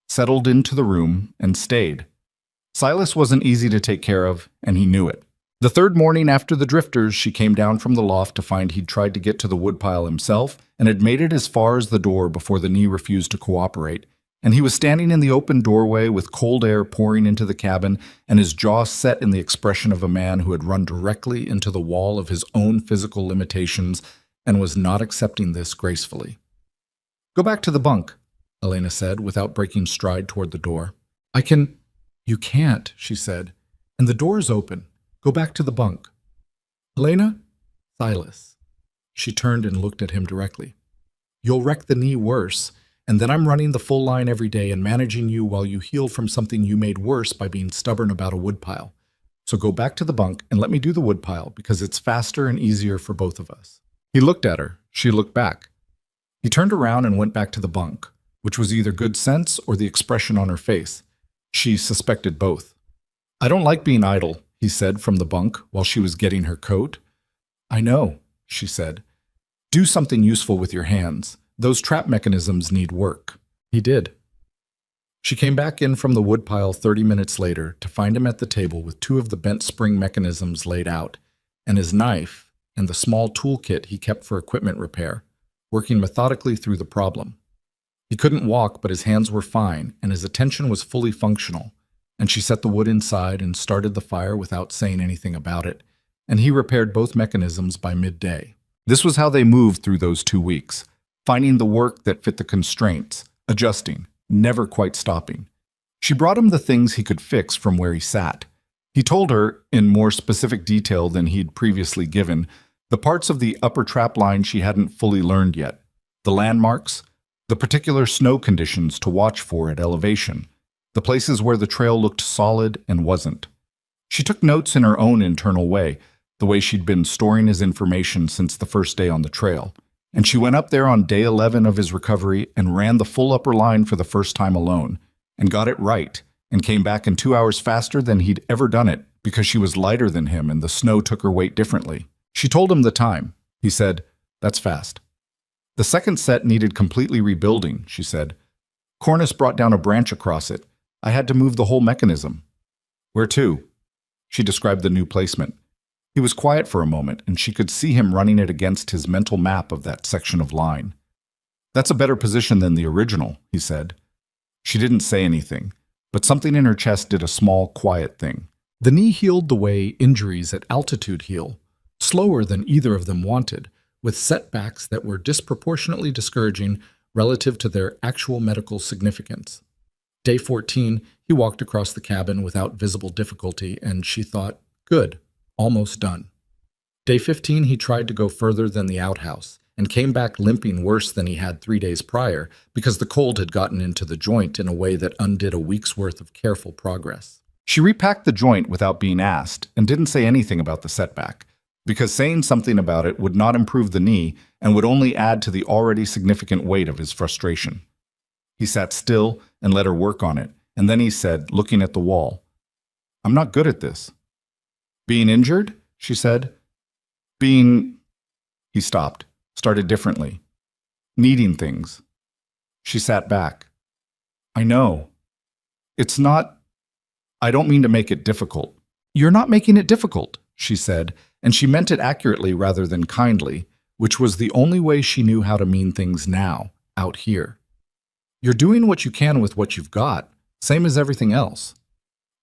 settled into the room and stayed. Silas wasn't easy to take care of, and he knew it. The 3rd morning after the drifters, she came down from the loft to find he'd tried to get to the woodpile himself and had made it as far as the door before the knee refused to cooperate, and he was standing in the open doorway with cold air pouring into the cabin and his jaw set in the expression of a man who had run directly into the wall of his own physical limitations and was not accepting this gracefully. "Go back to the bunk," Elena said, without breaking stride toward the door. "I can—" "You can't," she said, "and the door's open. Go back to the bunk." "Elena?" "Silas." She turned and looked at him directly. "You'll wreck the knee worse, and then I'm running the full line every day and managing you while you heal from something you made worse by being stubborn about a woodpile. So go back to the bunk and let me do the woodpile, because it's faster and easier for both of us." He looked at her. She looked back. He turned around and went back to the bunk, which was either good sense or the expression on her face. She suspected both. "I don't like being idle," he said from the bunk while she was getting her coat. "I know," she said. "Do something useful with your hands. Those trap mechanisms need work." He did. She came back in from the woodpile 30 minutes later to find him at the table with two of the bent spring mechanisms laid out, and his knife and the small toolkit he kept for equipment repair, working methodically through the problem. He couldn't walk, but his hands were fine, and his attention was fully functional, and she set the wood inside and started the fire without saying anything about it, and he repaired both mechanisms by midday. This was how they moved through those 2 weeks, finding the work that fit the constraints, adjusting, never quite stopping. She brought him the things he could fix from where he sat. He told her, in more specific detail than he'd previously given, the parts of the upper trap line she hadn't fully learned yet, the landmarks, the particular snow conditions to watch for at elevation, the places where the trail looked solid and wasn't. She took notes in her own internal way, the way she'd been storing his information since the first day on the trail. And she went up there on day 11 of his recovery and ran the full upper line for the first time alone, and got it right, and came back in 2 hours faster than he'd ever done it because she was lighter than him and the snow took her weight differently. She told him the time. He said, "That's fast." The second set needed completely rebuilding, she said. Cornice brought down a branch across it. I had to move the whole mechanism. Where to? She described the new placement. He was quiet for a moment, and she could see him running it against his mental map of that section of line. That's a better position than the original, he said. She didn't say anything, but something in her chest did a small, quiet thing. The knee healed the way injuries at altitude heal, slower than either of them wanted, with setbacks that were disproportionately discouraging relative to their actual medical significance. Day 14, he walked across the cabin without visible difficulty, and she thought, good, almost done. Day 15, he tried to go further than the outhouse, and came back limping worse than he had 3 days prior because the cold had gotten into the joint in a way that undid a week's worth of careful progress. She repacked the joint without being asked and didn't say anything about the setback, because saying something about it would not improve the knee and would only add to the already significant weight of his frustration. He sat still and let her work on it, and then he said, looking at the wall, "I'm not good at this." "Being injured?" she said. "Being—" He stopped, started differently. "Needing things." She sat back. "I know. It's not— I don't mean to make it difficult." "You're not making it difficult," she said, and she meant it accurately rather than kindly, which was the only way she knew how to mean things now, out here. "You're doing what you can with what you've got, same as everything else."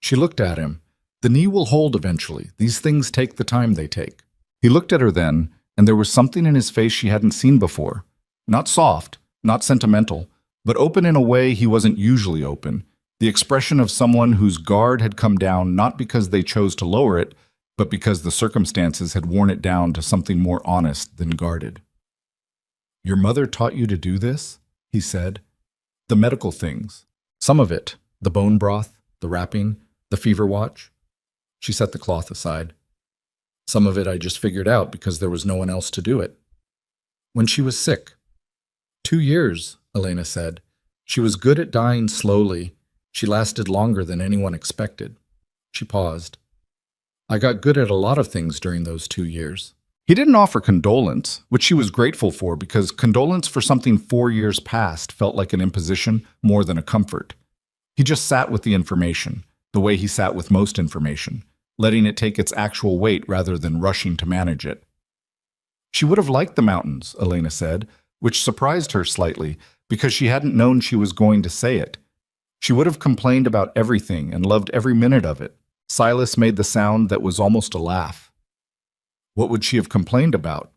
She looked at him. The knee will hold eventually. These things take the time they take. He looked at her then, and there was something in his face she hadn't seen before. Not soft, not sentimental, but open in a way he wasn't usually open. The expression of someone whose guard had come down not because they chose to lower it, but because the circumstances had worn it down to something more honest than guarded. "Your mother taught you to do this?" he said. "The medical things. Some of it, the bone broth, the wrapping, the fever watch." She set the cloth aside. "Some of it I just figured out because there was no one else to do it." "When she was sick." 2 years, Elena said. "She was good at dying slowly. She lasted longer than anyone expected." She paused. "I got good at a lot of things during those 2 years." He didn't offer condolence, which she was grateful for because condolence for something 4 years past felt like an imposition more than a comfort. He just sat with the information, the way he sat with most information, letting it take its actual weight rather than rushing to manage it. She would have liked the mountains, Elena said, which surprised her slightly because she hadn't known she was going to say it. She would have complained about everything and loved every minute of it. Silas made the sound that was almost a laugh. What would she have complained about?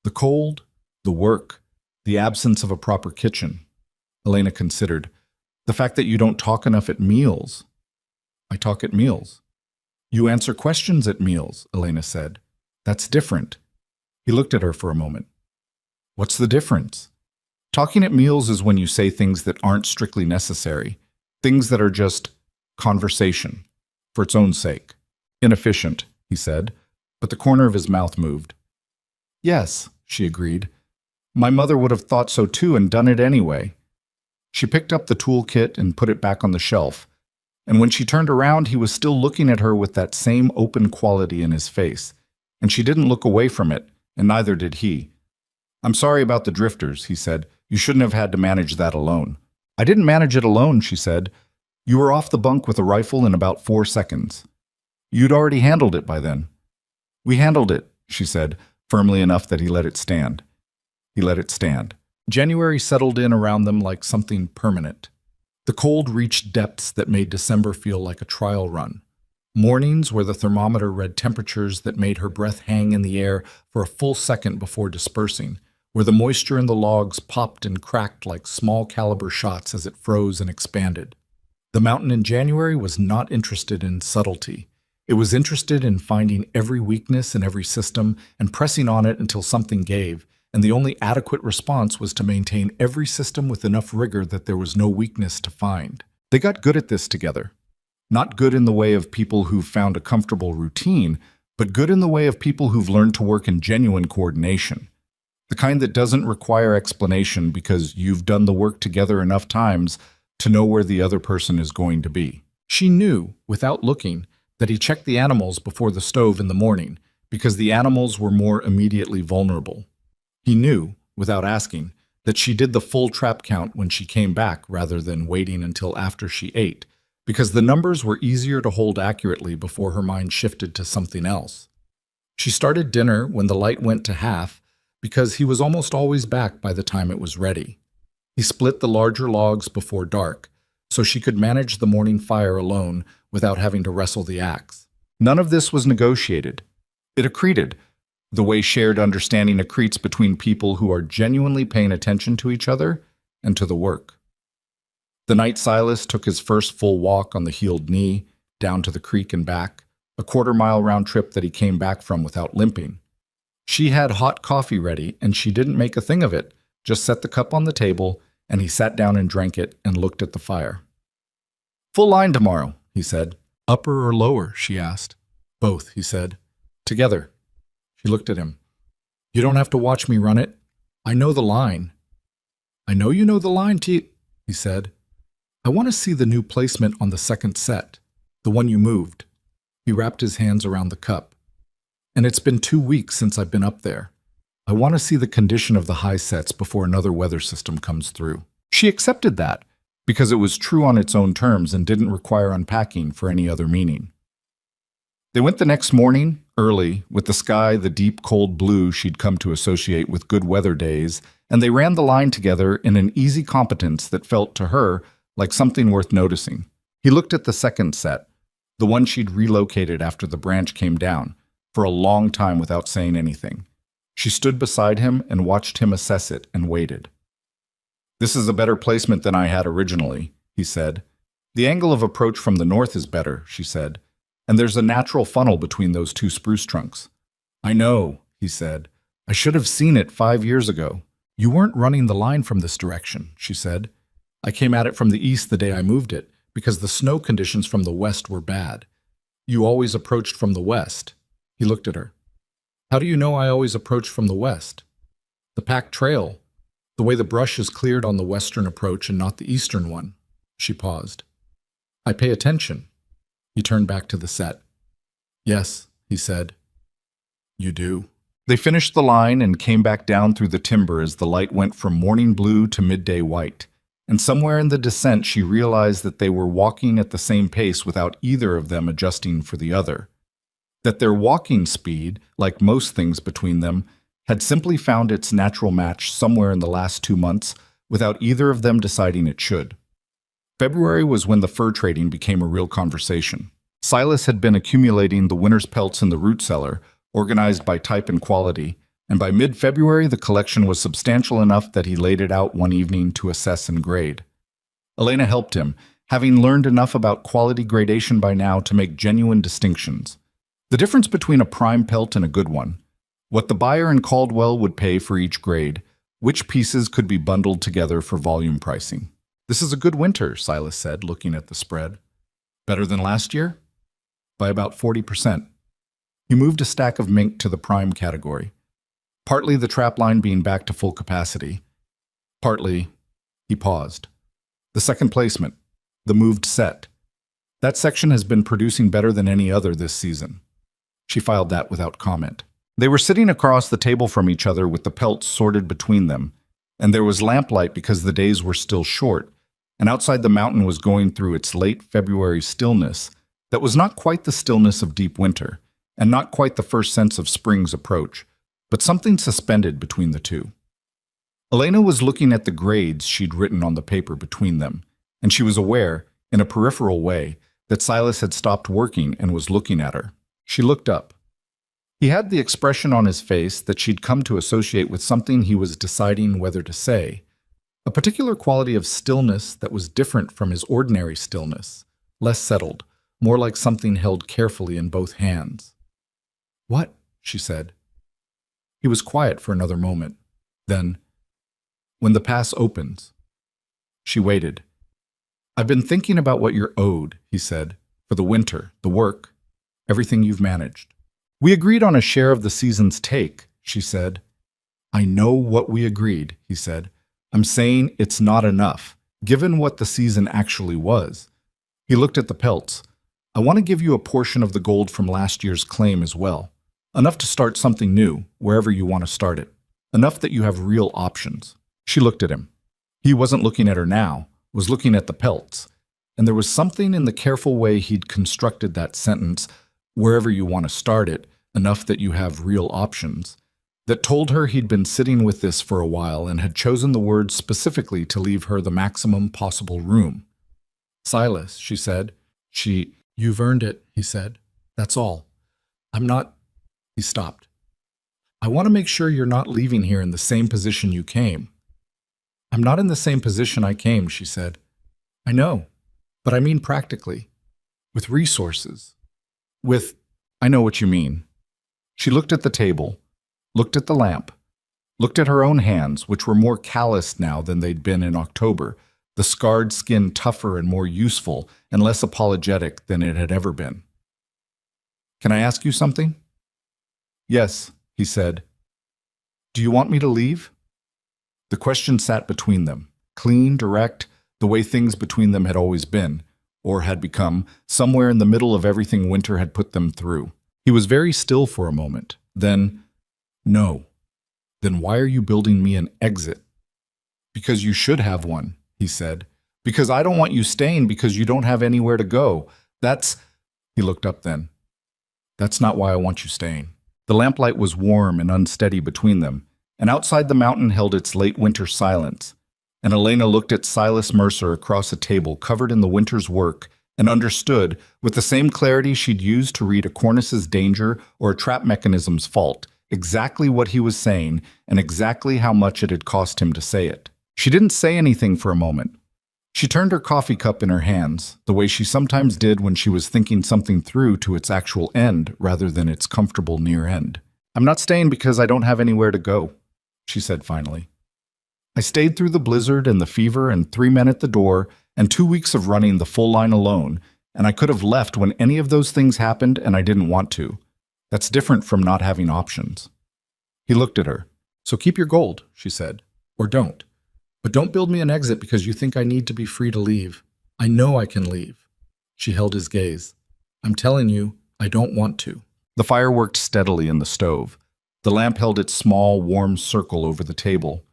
The cold, the work, the absence of a proper kitchen. Elena considered. The fact that you don't talk enough at meals. I talk at meals. You answer questions at meals, Elena said. That's different. He looked at her for a moment. What's the difference? Talking at meals is when you say things that aren't strictly necessary, things that are just conversation, for its own sake. Inefficient, he said, but the corner of his mouth moved. Yes, she agreed. My mother would have thought so too and done it anyway. She picked up the toolkit and put it back on the shelf, and when she turned around, he was still looking at her with that same open quality in his face, and she didn't look away from it, and neither did he. I'm sorry about the drifters, he said. You shouldn't have had to manage that alone. I didn't manage it alone, she said. You were off the bunk with a rifle in about 4 seconds. You'd already handled it by then. We handled it, she said, firmly enough that he let it stand. He let it stand. January settled in around them like something permanent. The cold reached depths that made December feel like a trial run. Mornings where the thermometer read temperatures that made her breath hang in the air for a full second before dispersing, where the moisture in the logs popped and cracked like small caliber shots as it froze and expanded. The mountain in January was not interested in subtlety. It was interested in finding every weakness in every system and pressing on it until something gave, and the only adequate response was to maintain every system with enough rigor that there was no weakness to find. They got good at this together. Not good in the way of people who've found a comfortable routine, but good in the way of people who've learned to work in genuine coordination. The kind that doesn't require explanation because you've done the work together enough times to know where the other person is going to be. She knew, without looking, that he checked the animals before the stove in the morning because the animals were more immediately vulnerable. He knew, without asking, that she did the full trap count when she came back rather than waiting until after she ate, because the numbers were easier to hold accurately before her mind shifted to something else. She started dinner when the light went to half because he was almost always back by the time it was ready. He split the larger logs before dark, so she could manage the morning fire alone without having to wrestle the axe. None of this was negotiated. It accreted, the way shared understanding accretes between people who are genuinely paying attention to each other and to the work. The night Silas took his first full walk on the healed knee, down to the creek and back, a quarter-mile round trip that he came back from without limping. She had hot coffee ready, and she didn't make a thing of it, just set the cup on the table, and he sat down and drank it and looked at the fire. "Full line tomorrow," he said. "Upper or lower?" she asked. "Both," he said. "Together." She looked at him. "You don't have to watch me run it. I know the line." "I know you know the line, he said. "I want to see the new placement on the second set, the one you moved." He wrapped his hands around the cup. "And it's been 2 weeks since I've been up there. I want to see the condition of the high sets before another weather system comes through." She accepted that, because it was true on its own terms and didn't require unpacking for any other meaning. They went the next morning, early, with the sky the deep cold blue she'd come to associate with good weather days, and they ran the line together in an easy competence that felt to her like something worth noticing. He looked at the second set, the one she'd relocated after the branch came down, for a long time without saying anything. She stood beside him and watched him assess it and waited. "This is a better placement than I had originally," he said. "The angle of approach from the north is better," she said, "and there's a natural funnel between those 2 spruce trunks." "I know," he said. "I should have seen it 5 years ago." "You weren't running the line from this direction," she said. "I came at it from the east the day I moved it, because the snow conditions from the west were bad. You always approached from the west." He looked at her. "How do you know I always approach from the west?" "The packed trail. The way the brush is cleared on the western approach and not the eastern one." She paused. "I pay attention." He turned back to the set. "Yes," he said. "You do." They finished the line and came back down through the timber as the light went from morning blue to midday white. And somewhere in the descent she realized that they were walking at the same pace without either of them adjusting for the other. That their walking speed, like most things between them, had simply found its natural match somewhere in the last 2 months without either of them deciding it should. February was when the fur trading became a real conversation. Silas had been accumulating the winter's pelts in the root cellar, organized by type and quality, and by mid-February the collection was substantial enough that he laid it out one evening to assess and grade. Elena helped him, having learned enough about quality gradation by now to make genuine distinctions. The difference between a prime pelt and a good one, what the buyer in Caldwell would pay for each grade, which pieces could be bundled together for volume pricing. "This is a good winter," Silas said, looking at the spread. "Better than last year?" "By about 40%. He moved a stack of mink to the prime category. Partly the trap line being back to full capacity. Partly, he paused. The second placement, the moved set. That section has been producing better than any other this season. She filed that without comment. They were sitting across the table from each other with the pelts sorted between them, and there was lamplight because the days were still short, and outside the mountain was going through its late February stillness that was not quite the stillness of deep winter, and not quite the first sense of spring's approach, but something suspended between the two. Elena was looking at the grades she'd written on the paper between them, and she was aware, in a peripheral way, that Silas had stopped working and was looking at her. She looked up. He had the expression on his face that she'd come to associate with something he was deciding whether to say, a particular quality of stillness that was different from his ordinary stillness, less settled, more like something held carefully in both hands. "What?" she said. He was quiet for another moment. Then, "When the pass opens." She waited. "I've been thinking about what you're owed," he said, "for the winter, the work, everything you've managed." "We agreed on a share of the season's take," she said. "I know what we agreed," he said. "I'm saying it's not enough, given what the season actually was." He looked at the pelts. "I want to give you a portion of the gold from last year's claim as well. Enough to start something new, wherever you want to start it. Enough that you have real options." She looked at him. He wasn't looking at her now, was looking at the pelts. And there was something in the careful way he'd constructed that sentence, "wherever you want to start it, enough that you have real options," that told her he'd been sitting with this for a while and had chosen the words specifically to leave her the maximum possible room. "Silas," she said. "You've earned it," he said. "That's all. I'm not—" He stopped. "I want to make sure you're not leaving here in the same position you came." "I'm not in the same position I came," she said. "I know, but I mean practically. With resources. I know what you mean." She looked at the table, looked at the lamp, looked at her own hands, which were more calloused now than they'd been in October, the scarred skin tougher and more useful and less apologetic than it had ever been. "Can I ask you something?" "Yes," he said. "Do you want me to leave?" The question sat between them, clean, direct, the way things between them had always been, or had become, somewhere in the middle of everything winter had put them through. He was very still for a moment. Then, "No." "Then why are you building me an exit?" "Because you should have one," he said. "Because I don't want you staying because you don't have anywhere to go. That's—" He looked up then. "That's not why I want you staying." The lamplight was warm and unsteady between them, and outside the mountain held its late winter silence. And Elena looked at Silas Mercer across a table covered in the winter's work and understood, with the same clarity she'd used to read a cornice's danger or a trap mechanism's fault, exactly what he was saying and exactly how much it had cost him to say it. She didn't say anything for a moment. She turned her coffee cup in her hands, the way she sometimes did when she was thinking something through to its actual end rather than its comfortable near end. "I'm not staying because I don't have anywhere to go," she said finally. "I stayed through the blizzard and the fever and 3 men at the door and 2 weeks of running the full line alone, and I could have left when any of those things happened and I didn't want to. That's different from not having options." He looked at her. "So keep your gold," she said, "or don't. But don't build me an exit because you think I need to be free to leave. I know I can leave." She held his gaze. "I'm telling you, I don't want to." The fire worked steadily in the stove. The lamp held its small, warm circle over the table.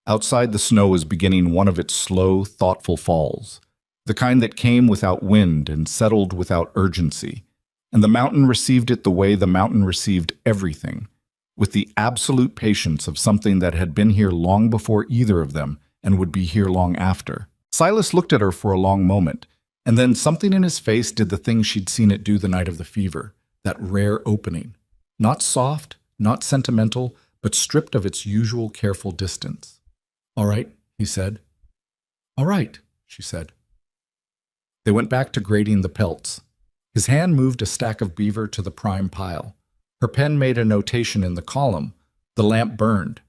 Outside, the snow was beginning one of its slow, thoughtful falls, the kind that came without wind and settled without urgency. And the mountain received it the way the mountain received everything, with the absolute patience of something that had been here long before either of them and would be here long after. Silas looked at her for a long moment, and then something in his face did the thing she'd seen it do the night of the fever, that rare opening. Not soft, not sentimental, but stripped of its usual careful distance. "All right," he said. "All right," she said. They went back to grading the pelts. His hand moved a stack of beaver to the prime pile. Her pen made a notation in the column. The lamp burned.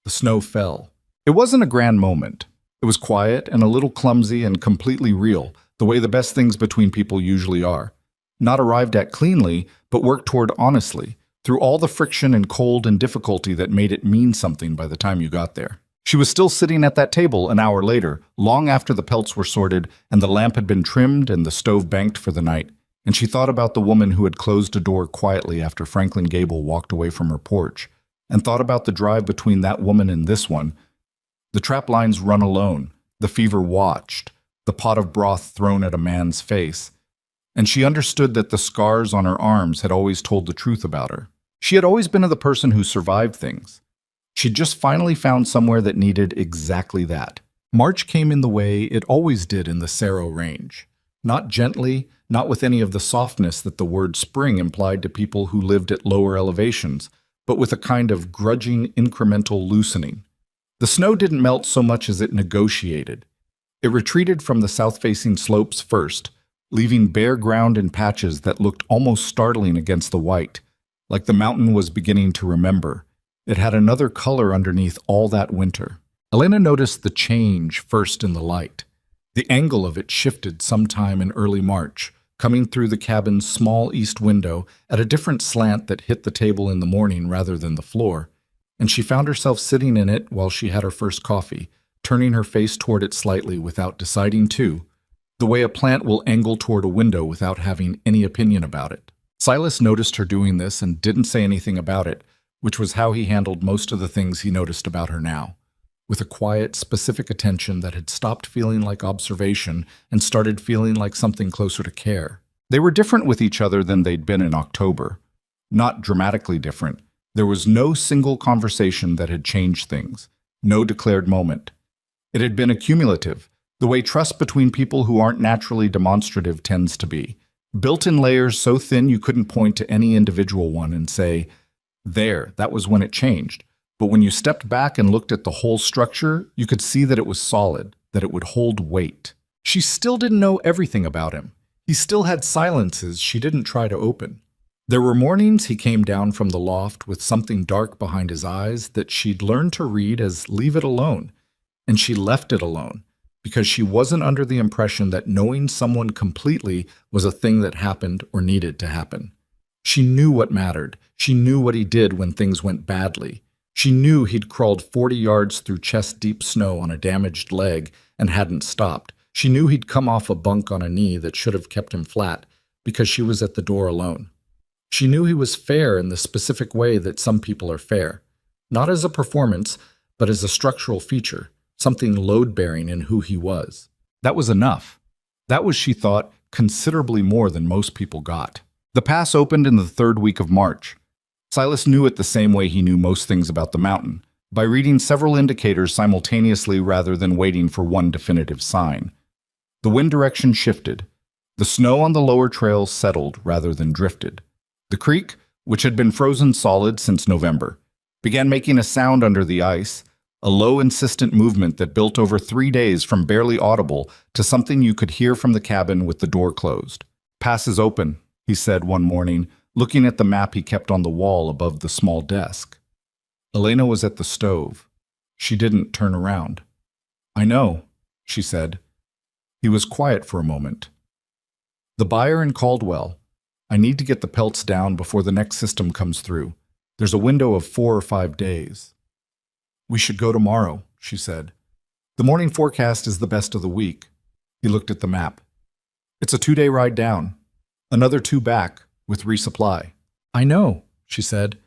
The snow fell. It wasn't a grand moment. It was quiet and a little clumsy and completely real, the way the best things between people usually are. Not arrived at cleanly, but worked toward honestly, through all the friction and cold and difficulty that made it mean something by the time you got there. She was still sitting at that table an hour later, long after the pelts were sorted and the lamp had been trimmed and the stove banked for the night, and she thought about the woman who had closed a door quietly after Franklin Gable walked away from her porch, and thought about the drive between that woman and this one. The trap lines run alone, the fever watched, the pot of broth thrown at a man's face, and she understood that the scars on her arms had always told the truth about her. She had always been the person who survived things. She'd just finally found somewhere that needed exactly that. March came in the way it always did in the Cerro Range. Not gently, not with any of the softness that the word spring implied to people who lived at lower elevations, but with a kind of grudging incremental loosening. The snow didn't melt so much as it negotiated. It retreated from the south-facing slopes first, leaving bare ground in patches that looked almost startling against the white, like the mountain was beginning to remember. It had another color underneath all that winter. Elena noticed the change first in the light. The angle of it shifted sometime in early March, coming through the cabin's small east window at a different slant that hit the table in the morning rather than the floor, and she found herself sitting in it while she had her first coffee, turning her face toward it slightly without deciding to, the way a plant will angle toward a window without having any opinion about it. Silas noticed her doing this and didn't say anything about it, which was how he handled most of the things he noticed about her now, with a quiet, specific attention that had stopped feeling like observation and started feeling like something closer to care. They were different with each other than they'd been in October. Not dramatically different. There was no single conversation that had changed things, no declared moment. It had been accumulative, the way trust between people who aren't naturally demonstrative tends to be, built in layers so thin you couldn't point to any individual one and say, there, that was when it changed. But when you stepped back and looked at the whole structure, you could see that it was solid, that it would hold weight. She still didn't know everything about him. He still had silences she didn't try to open. There were mornings he came down from the loft with something dark behind his eyes that she'd learned to read as leave it alone. And she left it alone, because she wasn't under the impression that knowing someone completely was a thing that happened or needed to happen. She knew what mattered. She knew what he did when things went badly. She knew he'd crawled 40 yards through chest-deep snow on a damaged leg and hadn't stopped. She knew he'd come off a bunk on a knee that should have kept him flat because she was at the door alone. She knew he was fair in the specific way that some people are fair, not as a performance, but as a structural feature, something load-bearing in who he was. That was enough. That was, she thought, considerably more than most people got. The pass opened in the third week of March. Silas knew it the same way he knew most things about the mountain, by reading several indicators simultaneously rather than waiting for one definitive sign. The wind direction shifted. The snow on the lower trails settled rather than drifted. The creek, which had been frozen solid since November, began making a sound under the ice, a low, insistent movement that built over 3 days from barely audible to something you could hear from the cabin with the door closed. "Pass is open," he said one morning, looking at the map he kept on the wall above the small desk. Elena was at the stove. She didn't turn around. "I know," she said. He was quiet for a moment. "The buyer in Caldwell. I need to get the pelts down before the next system comes through. There's a window of 4 or 5 days." "We should go tomorrow," she said. "The morning forecast is the best of the week." He looked at the map. "It's a 2-day ride down. Another 2 back, with resupply." "I know," she said.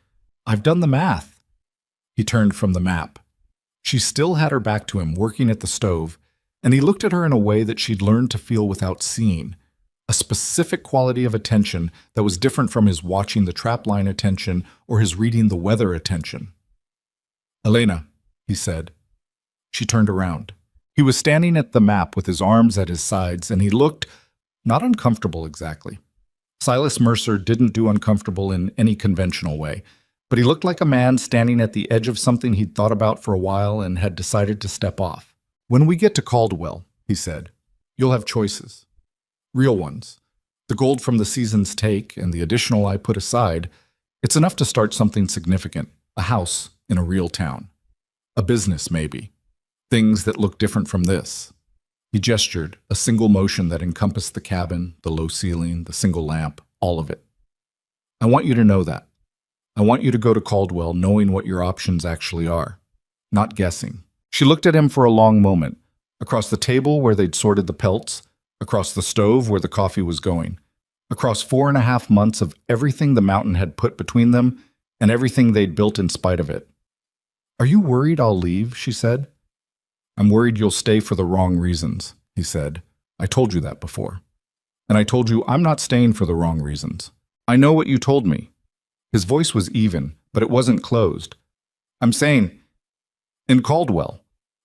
"I've done the math." He turned from the map. She still had her back to him, working at the stove, and he looked at her in a way that she'd learned to feel without seeing, a specific quality of attention that was different from his watching the trapline attention or his reading the weather attention. "Elena," he said. She turned around. He was standing at the map with his arms at his sides, and he looked not uncomfortable exactly. Silas Mercer didn't do uncomfortable in any conventional way, but he looked like a man standing at the edge of something he'd thought about for a while and had decided to step off. "When we get to Caldwell," he said, "you'll have choices. Real ones. The gold from the season's take and the additional I put aside, it's enough to start something significant, a house in a real town. A business, maybe. Things that look different from this." He gestured, a single motion that encompassed the cabin, the low ceiling, the single lamp, all of it. "I want you to know that. I want you to go to Caldwell knowing what your options actually are, not guessing." She looked at him for a long moment, across the table where they'd sorted the pelts, across the stove where the coffee was going, across 4.5 months of everything the mountain had put between them and everything they'd built in spite of it. "Are you worried I'll leave?" she said. "I'm worried you'll stay for the wrong reasons," he said. I told you that before. And I told you I'm not staying for the wrong reasons. I know what you told me. His voice was even, but it wasn't closed. I'm saying, in Caldwell,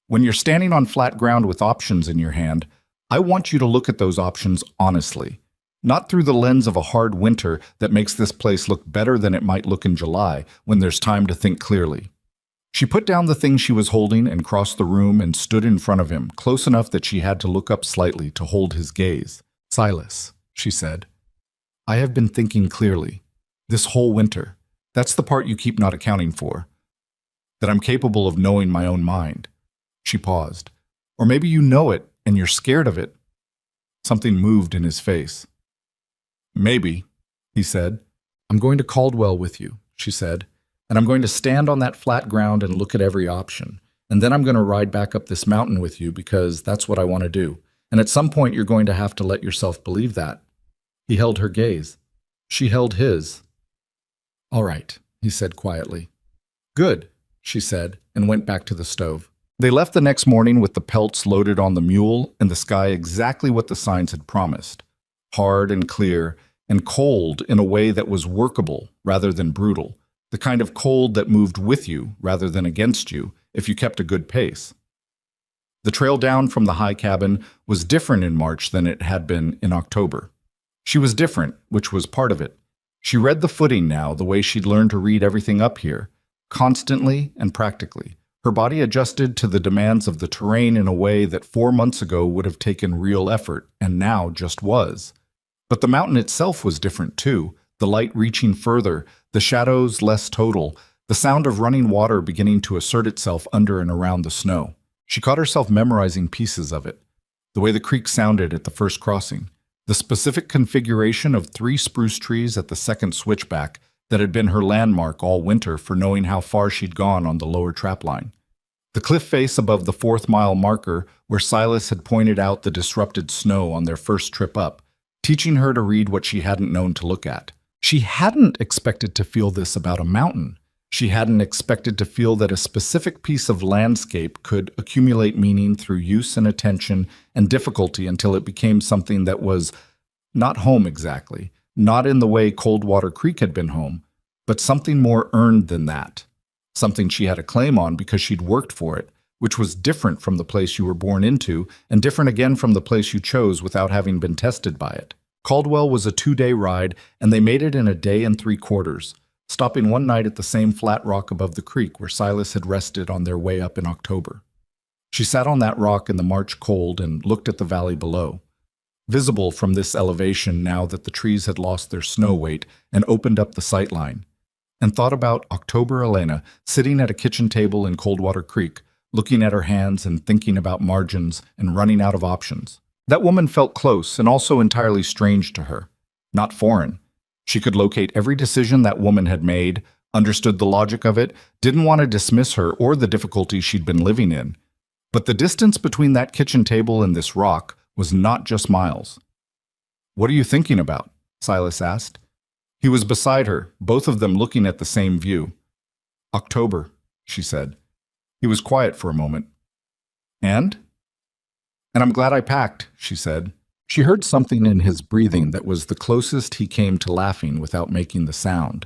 when you're standing on flat ground with options in your hand, I want you to look at those options honestly, not through the lens of a hard winter that makes this place look better than it might look in July when there's time to think clearly. She put down the thing she was holding and crossed the room and stood in front of him, close enough that she had to look up slightly to hold his gaze. Silas, she said, I have been thinking clearly. This whole winter. That's the part you keep not accounting for. That I'm capable of knowing my own mind. She paused. Or maybe you know it and you're scared of it. Something moved in his face. Maybe, he said. I'm going to Caldwell with you, she said, and I'm going to stand on that flat ground and look at every option. And then I'm going to ride back up this mountain with you because that's what I want to do. And at some point you're going to have to let yourself believe that. He held her gaze. She held his. All right, he said quietly. Good, she said, and went back to the stove. They left the next morning with the pelts loaded on the mule and the sky exactly what the signs had promised. Hard and clear, and cold in a way that was workable rather than brutal. The kind of cold that moved with you rather than against you if you kept a good pace. The trail down from the high cabin was different in March than it had been in October. She was different, which was part of it. She read the footing now the way she'd learned to read everything up here, constantly and practically. Her body adjusted to the demands of the terrain in a way that 4 months ago would have taken real effort, and now just was. But the mountain itself was different too, the light reaching further, the shadows less total, the sound of running water beginning to assert itself under and around the snow. She caught herself memorizing pieces of it. The way the creek sounded at the first crossing, the specific configuration of 3 spruce trees at the second switchback that had been her landmark all winter for knowing how far she'd gone on the lower trapline. The cliff face above the 4th-mile marker where Silas had pointed out the disrupted snow on their first trip up, teaching her to read what she hadn't known to look at. She hadn't expected to feel this about a mountain. She hadn't expected to feel that a specific piece of landscape could accumulate meaning through use and attention and difficulty until it became something that was not home exactly, not in the way Coldwater Creek had been home, but something more earned than that. Something she had a claim on because she'd worked for it, which was different from the place you were born into and different again from the place you chose without having been tested by it. Caldwell was a 2-day ride, and they made it in a day and 3/4, stopping one night at the same flat rock above the creek where Silas had rested on their way up in October. She sat on that rock in the March cold and looked at the valley below. Visible from this elevation now that the trees had lost their snow weight and opened up the sightline, and thought about October Elena sitting at a kitchen table in Coldwater Creek, looking at her hands and thinking about margins and running out of options. That woman felt close and also entirely strange to her, not foreign. She could locate every decision that woman had made, understood the logic of it, didn't want to dismiss her or the difficulty she'd been living in. But the distance between that kitchen table and this rock was not just miles. "What are you thinking about?" Silas asked. He was beside her, both of them looking at the same view. "October," she said. He was quiet for a moment. "And?" "And I'm glad I packed," she said. She heard something in his breathing that was the closest he came to laughing without making the sound.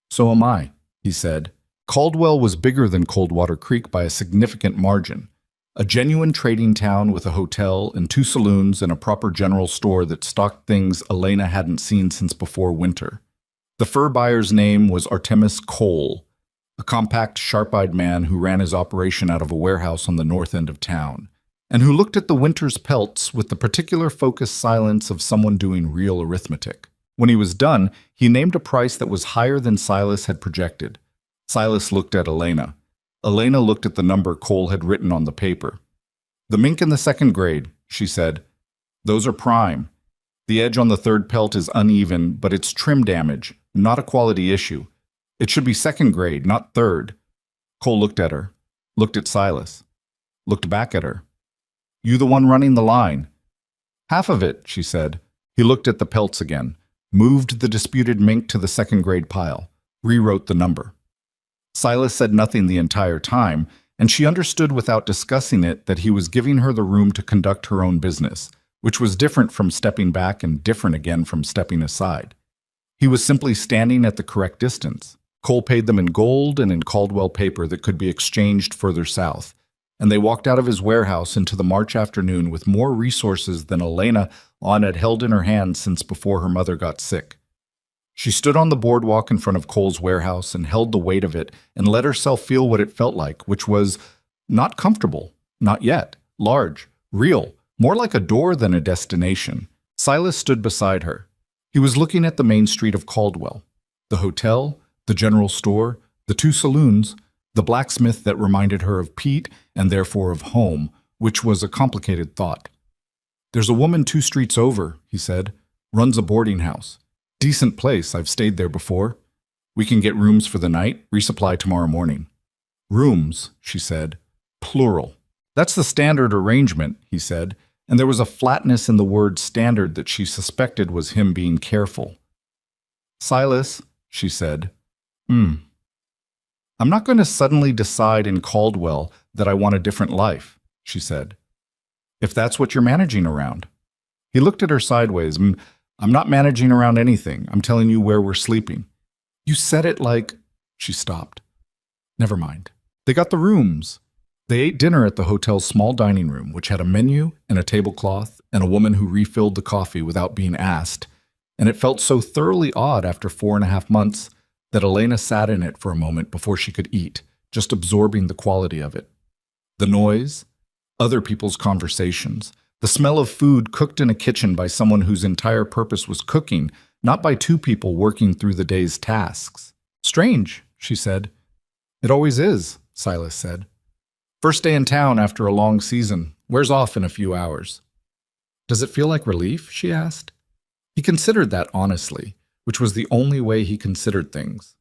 "So am I," he said. Caldwell was bigger than Coldwater Creek by a significant margin. A genuine trading town with a hotel and 2 saloons and a proper general store that stocked things Elena hadn't seen since before winter. The fur buyer's name was Artemis Cole, a compact, sharp-eyed man who ran his operation out of a warehouse on the north end of town, and who looked at the winter's pelts with the particular focused silence of someone doing real arithmetic. When he was done, he named a price that was higher than Silas had projected. Silas looked at Elena. Elena looked at the number Cole had written on the paper. "The mink in the 2nd grade," she said. "Those are prime. The edge on the 3rd pelt is uneven, but it's trim damage, not a quality issue. It should be 2nd grade, not 3rd. Cole looked at her, looked at Silas, looked back at her. "You the one running the line?" "Half of it," she said. He looked at the pelts again, moved the disputed mink to the 2nd grade pile, rewrote the number. Silas said nothing the entire time, and she understood without discussing it that he was giving her the room to conduct her own business, which was different from stepping back and different again from stepping aside. He was simply standing at the correct distance. Cole paid them in gold and in Caldwell paper that could be exchanged further south, and they walked out of his warehouse into the March afternoon with more resources than Elena had held in her hands since before her mother got sick. She stood on the boardwalk in front of Cole's warehouse and held the weight of it and let herself feel what it felt like, which was not comfortable, not yet, large, real, more like a door than a destination. Silas stood beside her. He was looking at the main street of Caldwell, the hotel, the general store, the two saloons, the blacksmith that reminded her of Pete and therefore of home, which was a complicated thought. "There's a woman 2 streets over," he said, "runs a boarding house. Decent place, I've stayed there before. We can get rooms for the night, resupply tomorrow morning." "Rooms," she said, "plural." "That's the standard arrangement," he said, and there was a flatness in the word standard that she suspected was him being careful. "Silas," she said, "I'm not going to suddenly decide in Caldwell that I want a different life," she said. "If that's what you're managing around." He looked at her sideways. "I'm not managing around anything. I'm telling you where we're sleeping." "You said it like—" She stopped. "Never mind." They got the rooms. They ate dinner at the hotel's small dining room, which had a menu and a tablecloth and a woman who refilled the coffee without being asked, and it felt so thoroughly odd after 4.5 months that Elena sat in it for a moment before she could eat, just absorbing the quality of it. The noise, other people's conversations, the smell of food cooked in a kitchen by someone whose entire purpose was cooking, not by 2 people working through the day's tasks. "Strange," she said. "It always is," Silas said. "First day in town after a long season. Wears off in a few hours." "Does it feel like relief?" she asked. He considered that honestly, which was the only way he considered things.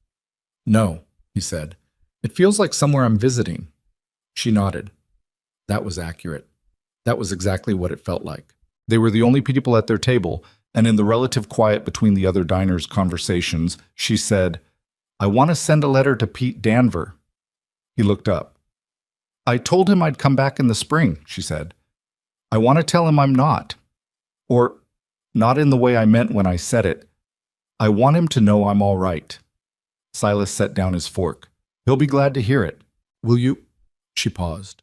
"No," he said. "It feels like somewhere I'm visiting." She nodded. That was accurate. That was exactly what it felt like. They were the only people at their table, and in the relative quiet between the other diners' conversations, she said, "I want to send a letter to Pete Danver." He looked up. "I told him I'd come back in the spring," she said. "I want to tell him I'm not. Or, not in the way I meant when I said it. I want him to know I'm all right." Silas set down his fork. "He'll be glad to hear it. Will you—" She paused.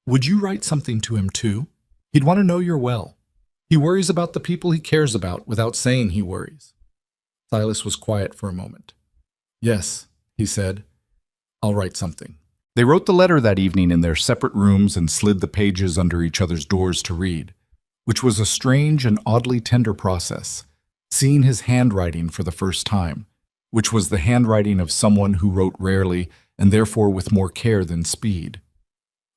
"Would you write something to him too? He'd want to know you're well. He worries about the people he cares about without saying he worries." Silas was quiet for a moment. "Yes," he said. "I'll write something." They wrote the letter that evening in their separate rooms and slid the pages under each other's doors to read, which was a strange and oddly tender process, seeing his handwriting for the first time, which was the handwriting of someone who wrote rarely and therefore with more care than speed.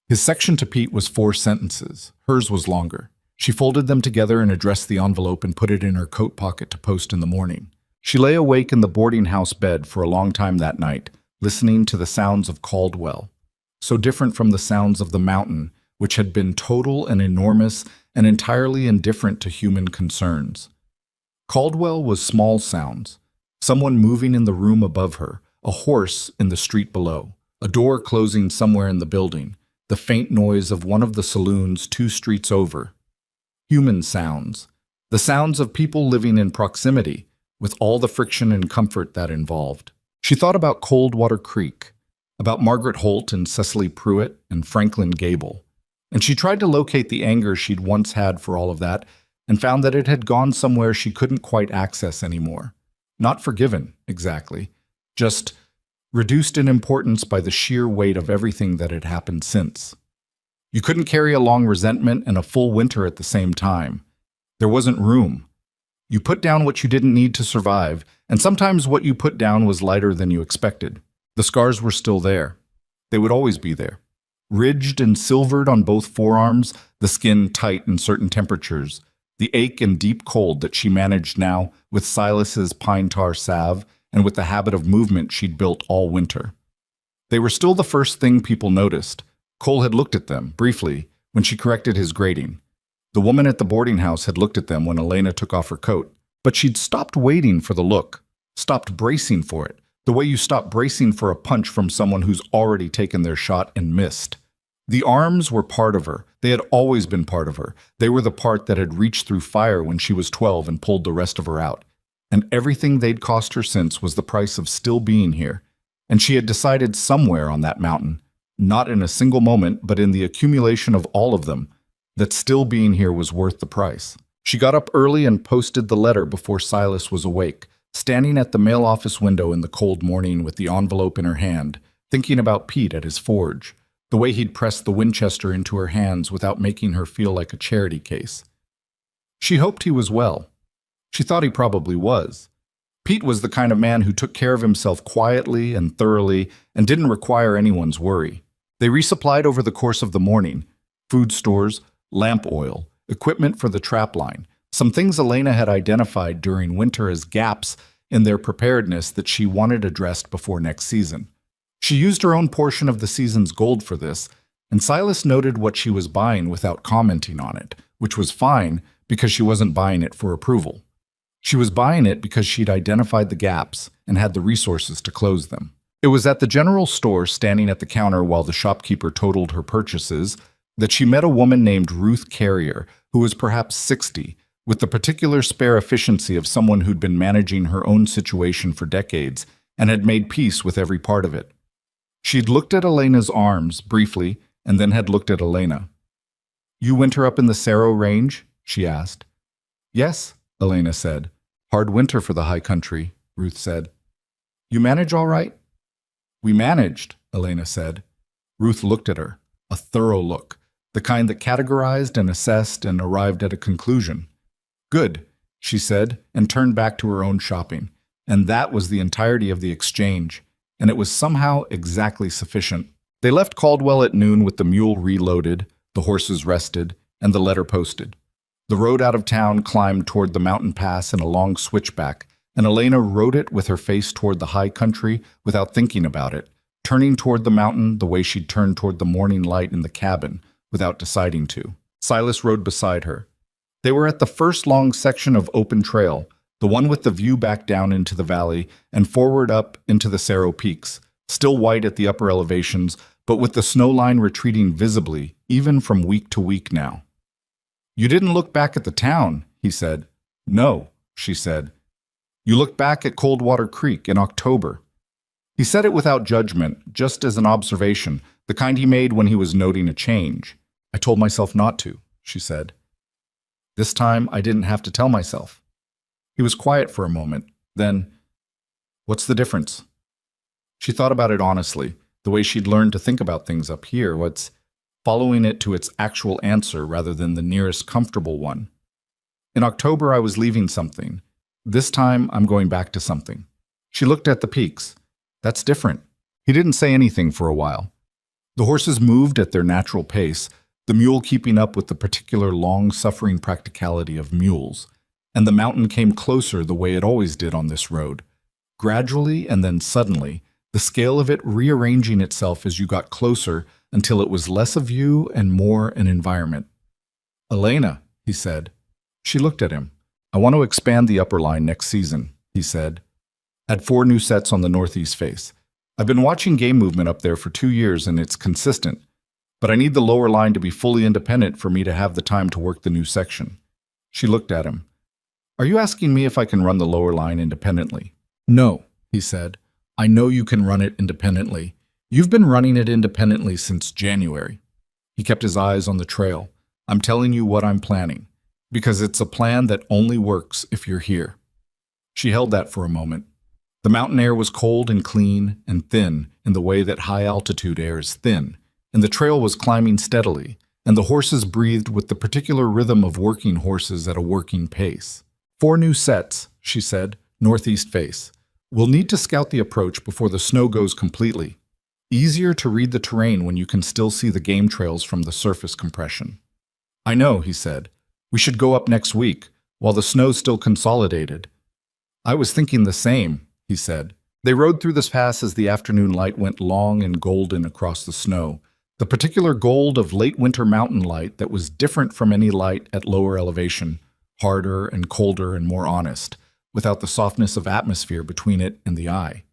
His section to Pete was 4 sentences. Hers was longer. She folded them together and addressed the envelope and put it in her coat pocket to post in the morning. She lay awake in the boarding house bed for a long time that night, listening to the sounds of Caldwell, so different from the sounds of the mountain, which had been total and enormous and entirely indifferent to human concerns. Caldwell was small sounds, someone moving in the room above her, a horse in the street below, a door closing somewhere in the building, the faint noise of one of the saloons 2 streets over. Human sounds, the sounds of people living in proximity, with all the friction and comfort that involved. She thought about Coldwater Creek, about Margaret Holt and Cecily Pruitt and Franklin Gable, and she tried to locate the anger she'd once had for all of that and found that it had gone somewhere she couldn't quite access anymore. Not forgiven, exactly, just reduced in importance by the sheer weight of everything that had happened since. You couldn't carry a long resentment and a full winter at the same time. There wasn't room. You put down what you didn't need to survive, and sometimes what you put down was lighter than you expected. The scars were still there. They would always be there. Ridged and silvered on both forearms, the skin tight in certain temperatures, the ache and deep cold that she managed now with Silas's pine tar salve and with the habit of movement she'd built all winter. They were still the first thing people noticed. Cole had looked at them, briefly, when she corrected his grading. The woman at the boarding house had looked at them when Elena took off her coat, but she'd stopped waiting for the look, stopped bracing for it, the way you stop bracing for a punch from someone who's already taken their shot and missed. The arms were part of her. They had always been part of her. They were the part that had reached through fire when she was 12 and pulled the rest of her out. And everything they'd cost her since was the price of still being here. And she had decided somewhere on that mountain, not in a single moment, but in the accumulation of all of them, that still being here was worth the price. She got up early and posted the letter before Silas was awake, standing at the mail office window in the cold morning with the envelope in her hand, thinking about Pete at his forge, the way he'd pressed the Winchester into her hands without making her feel like a charity case. She hoped he was well. She thought he probably was. Pete was the kind of man who took care of himself quietly and thoroughly and didn't require anyone's worry. They resupplied over the course of the morning: food stores, lamp oil, equipment for the trap line, some things Elena had identified during winter as gaps in their preparedness that she wanted addressed before next season. She used her own portion of the season's gold for this, and Silas noted what she was buying without commenting on it, which was fine because she wasn't buying it for approval. She was buying it because she'd identified the gaps and had the resources to close them. It was at the general store, standing at the counter while the shopkeeper totaled her purchases, that she met a woman named Ruth Carrier, who was perhaps 60, with the particular spare efficiency of someone who'd been managing her own situation for decades and had made peace with every part of it. She'd looked at Elena's arms briefly and then had looked at Elena. "You winter up in the Cerro Range?" she asked. "Yes," Elena said. "Hard winter for the high country," Ruth said. "You manage all right?" "We managed," Elena said. Ruth looked at her, a thorough look, the kind that categorized and assessed and arrived at a conclusion. "Good," she said, and turned back to her own shopping. And that was the entirety of the exchange, and it was somehow exactly sufficient. They left Caldwell at noon with the mule reloaded, the horses rested, and the letter posted. The road out of town climbed toward the mountain pass in a long switchback, and Elena rode it with her face toward the high country without thinking about it, turning toward the mountain the way she'd turned toward the morning light in the cabin without deciding to. Silas rode beside her. They were at the first long section of open trail, the one with the view back down into the valley and forward up into the Cerro peaks, still white at the upper elevations, but with the snow line retreating visibly, even from week to week now. "You didn't look back at the town," he said. "No," she said. "You looked back at Coldwater Creek in October." He said it without judgment, just as an observation, the kind he made when he was noting a change. "I told myself not to," she said. "This time I didn't have to tell myself." He was quiet for a moment. Then, "What's the difference?" She thought about it honestly, the way she'd learned to think about things up here, what's following it to its actual answer rather than the nearest comfortable one. "In October I was leaving something. This time I'm going back to something." She looked at the peaks. "That's different." He didn't say anything for a while. The horses moved at their natural pace, the mule keeping up with the particular long-suffering practicality of mules, and the mountain came closer the way it always did on this road, gradually and then suddenly, the scale of it rearranging itself as you got closer until it was less a view and more an environment. "Elena," he said. She looked at him. "I want to expand the upper line next season," he said. "Add 4 new sets on the northeast face. I've been watching game movement up there for 2 years and it's consistent, but I need the lower line to be fully independent for me to have the time to work the new section." She looked at him. "Are you asking me if I can run the lower line independently?" "No," he said. "I know you can run it independently. You've been running it independently since January." He kept his eyes on the trail. "I'm telling you what I'm planning, because it's a plan that only works if you're here." She held that for a moment. The mountain air was cold and clean and thin in the way that high-altitude air is thin, and the trail was climbing steadily, and the horses breathed with the particular rhythm of working horses at a working pace. 4 new sets," she said, "northeast face. We'll need to scout the approach before the snow goes completely. Easier to read the terrain when you can still see the game trails from the surface compression." "I know," he said. "We should go up next week, while the snow's still consolidated." "I was thinking the same," he said. They rode through this pass as the afternoon light went long and golden across the snow, the particular gold of late winter mountain light that was different from any light at lower elevation, harder and colder and more honest, without the softness of atmosphere between it and the eye.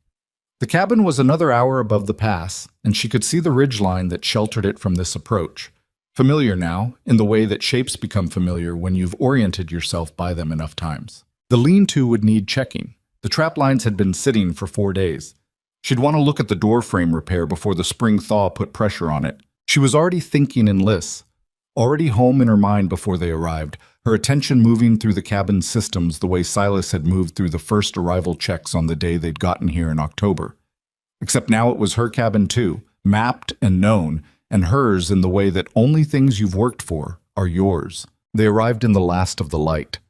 The cabin was another hour above the pass, and she could see the ridgeline that sheltered it from this approach. Familiar now, in the way that shapes become familiar when you've oriented yourself by them enough times. The lean-to would need checking. The trap lines had been sitting for 4 days. She'd want to look at the door frame repair before the spring thaw put pressure on it. She was already thinking in lists, already home in her mind before they arrived, her attention moving through the cabin's systems the way Silas had moved through the first arrival checks on the day they'd gotten here in October. Except now it was her cabin too, mapped and known, and hers in the way that only things you've worked for are yours. They arrived in the last of the light.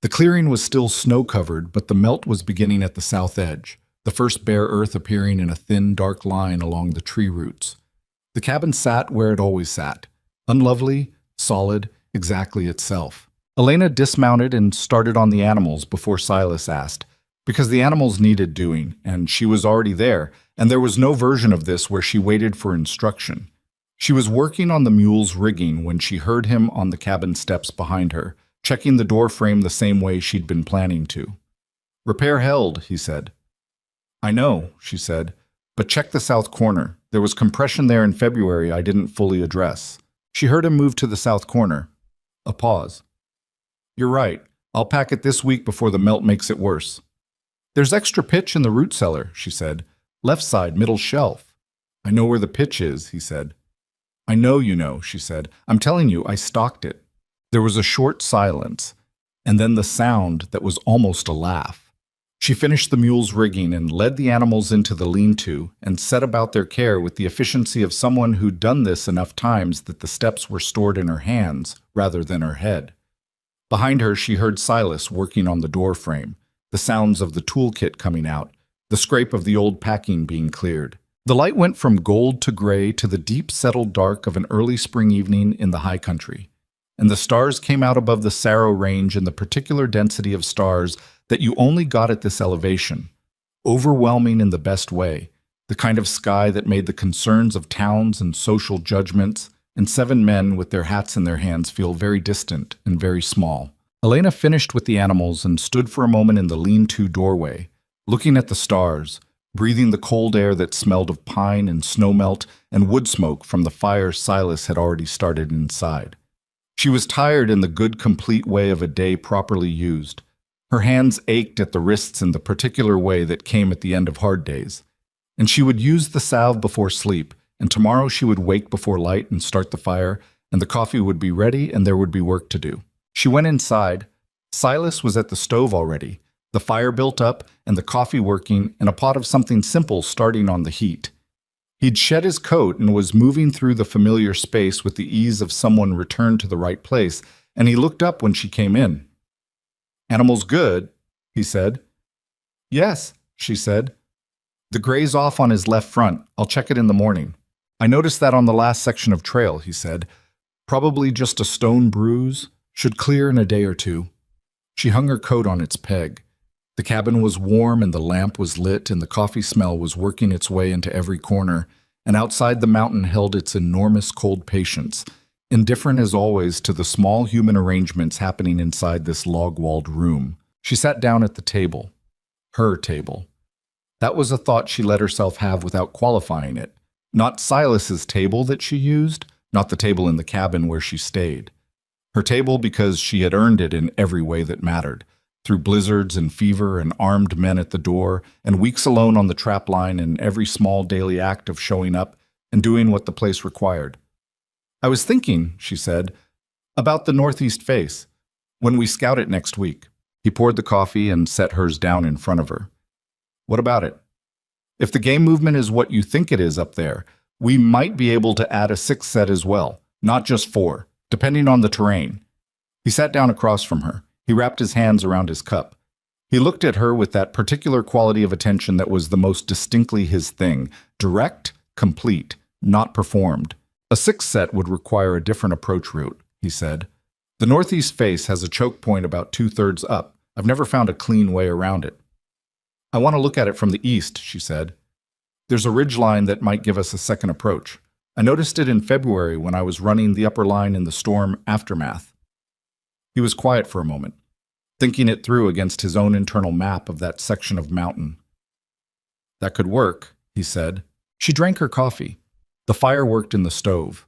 The clearing was still snow-covered, but the melt was beginning at the south edge, the first bare earth appearing in a thin, dark line along the tree roots. The cabin sat where it always sat, unlovely, solid, exactly itself. Elena dismounted and started on the animals before Silas asked, because the animals needed doing, and she was already there, and there was no version of this where she waited for instruction. She was working on the mule's rigging when she heard him on the cabin steps behind her, checking the door frame the same way she'd been planning to. "Repair held," he said. "I know," she said, "but check the south corner. There was compression there in February I didn't fully address." She heard him move to the south corner. A pause. "You're right. I'll pack it this week before the melt makes it worse." "There's extra pitch in the root cellar," she said. "Left side, middle shelf." "I know where the pitch is," he said. "I know you know," she said. "I'm telling you, I stocked it." There was a short silence, and then the sound that was almost a laugh. She finished the mule's rigging and led the animals into the lean-to and set about their care with the efficiency of someone who'd done this enough times that the steps were stored in her hands rather than her head. Behind her, she heard Silas working on the door frame, the sounds of the toolkit coming out, the scrape of the old packing being cleared. The light went from gold to gray to the deep settled dark of an early spring evening in the high country, and the stars came out above the Sarrow Range in the particular density of stars that you only got at this elevation, overwhelming in the best way, the kind of sky that made the concerns of towns and social judgments and 7 men with their hats in their hands feel very distant and very small. Elena finished with the animals and stood for a moment in the lean-to doorway, looking at the stars, breathing the cold air that smelled of pine and snowmelt and wood smoke from the fire Silas had already started inside. She was tired in the good, complete way of a day properly used. Her hands ached at the wrists in the particular way that came at the end of hard days. And she would use the salve before sleep, and tomorrow she would wake before light and start the fire, and the coffee would be ready and there would be work to do. She went inside. Silas was at the stove already, the fire built up and the coffee working and a pot of something simple starting on the heat. He'd shed his coat and was moving through the familiar space with the ease of someone returned to the right place, and he looked up when she came in. "Animals good?" he said. "Yes," she said. "The gray's off on his left front. I'll check it in the morning." "I noticed that on the last section of trail," he said. "Probably just a stone bruise. Should clear in a day or 2. She hung her coat on its peg. The cabin was warm and the lamp was lit and the coffee smell was working its way into every corner, and outside the mountain held its enormous cold patience, indifferent as always to the small human arrangements happening inside this log-walled room. She sat down at the table. Her table. That was a thought she let herself have without qualifying it. Not Silas's table that she used, not the table in the cabin where she stayed. Her table because she had earned it in every way that mattered, through blizzards and fever and armed men at the door, and weeks alone on the trap line and every small daily act of showing up and doing what the place required. "I was thinking," she said, "about the northeast face, when we scout it next week." He poured the coffee and set hers down in front of her. "What about it? If the game movement is what you think it is up there, we might be able to add a 6th set as well, not just 4, depending on the terrain." He sat down across from her. He wrapped his hands around his cup. He looked at her with that particular quality of attention that was the most distinctly his thing, direct, complete, not performed. "A 6th set would require a different approach route," he said. "The northeast face has a choke point about 2/3 up. I've never found a clean way around it." "I want to look at it from the east," she said. "There's a ridge line that might give us a second approach. I noticed it in February when I was running the upper line in the storm aftermath." He was quiet for a moment, thinking it through against his own internal map of that section of mountain. That could work, he said. She drank her coffee. The fire worked in the stove.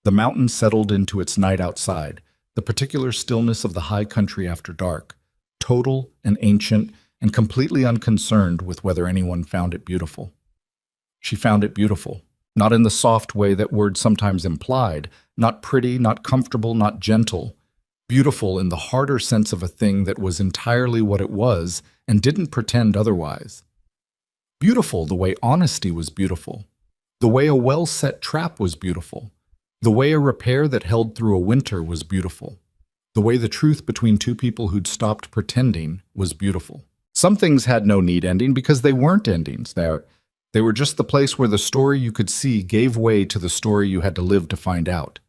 The mountain settled into its night outside, the particular stillness of the high country after dark, total and ancient and completely unconcerned with whether anyone found it beautiful. She found it beautiful, not in the soft way that word sometimes implied, not pretty, not comfortable, not gentle, beautiful in the harder sense of a thing that was entirely what it was and didn't pretend otherwise. Beautiful the way honesty was beautiful, the way a well-set trap was beautiful, the way a repair that held through a winter was beautiful, the way the truth between two people who'd stopped pretending was beautiful. Some things had no need ending because they weren't endings. They were just the place where the story you could see gave way to the story you had to live to find out.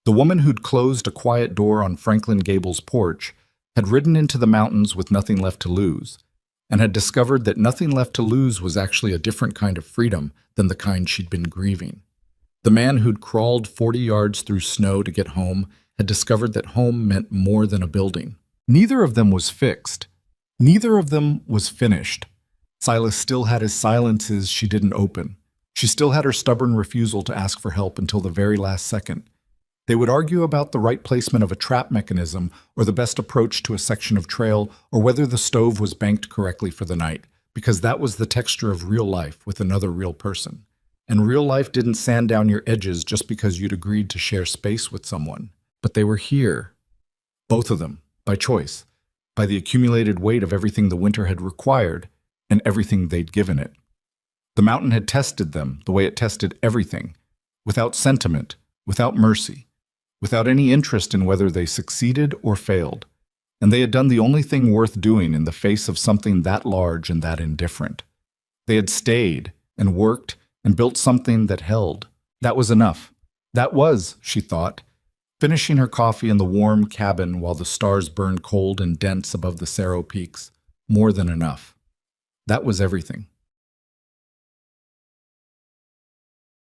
The woman who'd closed a quiet door on Franklin Gable's porch had ridden into the mountains with nothing left to lose, and had discovered that nothing left to lose was actually a different kind of freedom than the kind she'd been grieving. The man who'd crawled 40 yards through snow to get home had discovered that home meant more than a building. Neither of them was fixed. Neither of them was finished. Silas still had his silences she didn't open. She still had her stubborn refusal to ask for help until the very last second. They would argue about the right placement of a trap mechanism or the best approach to a section of trail or whether the stove was banked correctly for the night, because that was the texture of real life with another real person. And real life didn't sand down your edges just because you'd agreed to share space with someone. But they were here. Both of them, by choice, by the accumulated weight of everything the winter had required and everything they'd given it. The mountain had tested them the way it tested everything, without sentiment, without mercy, without any interest in whether they succeeded or failed. And they had done the only thing worth doing in the face of something that large and that indifferent. They had stayed and worked and built something that held. That was enough. That was, she thought, finishing her coffee in the warm cabin while the stars burned cold and dense above the Cerro peaks, more than enough. That was everything.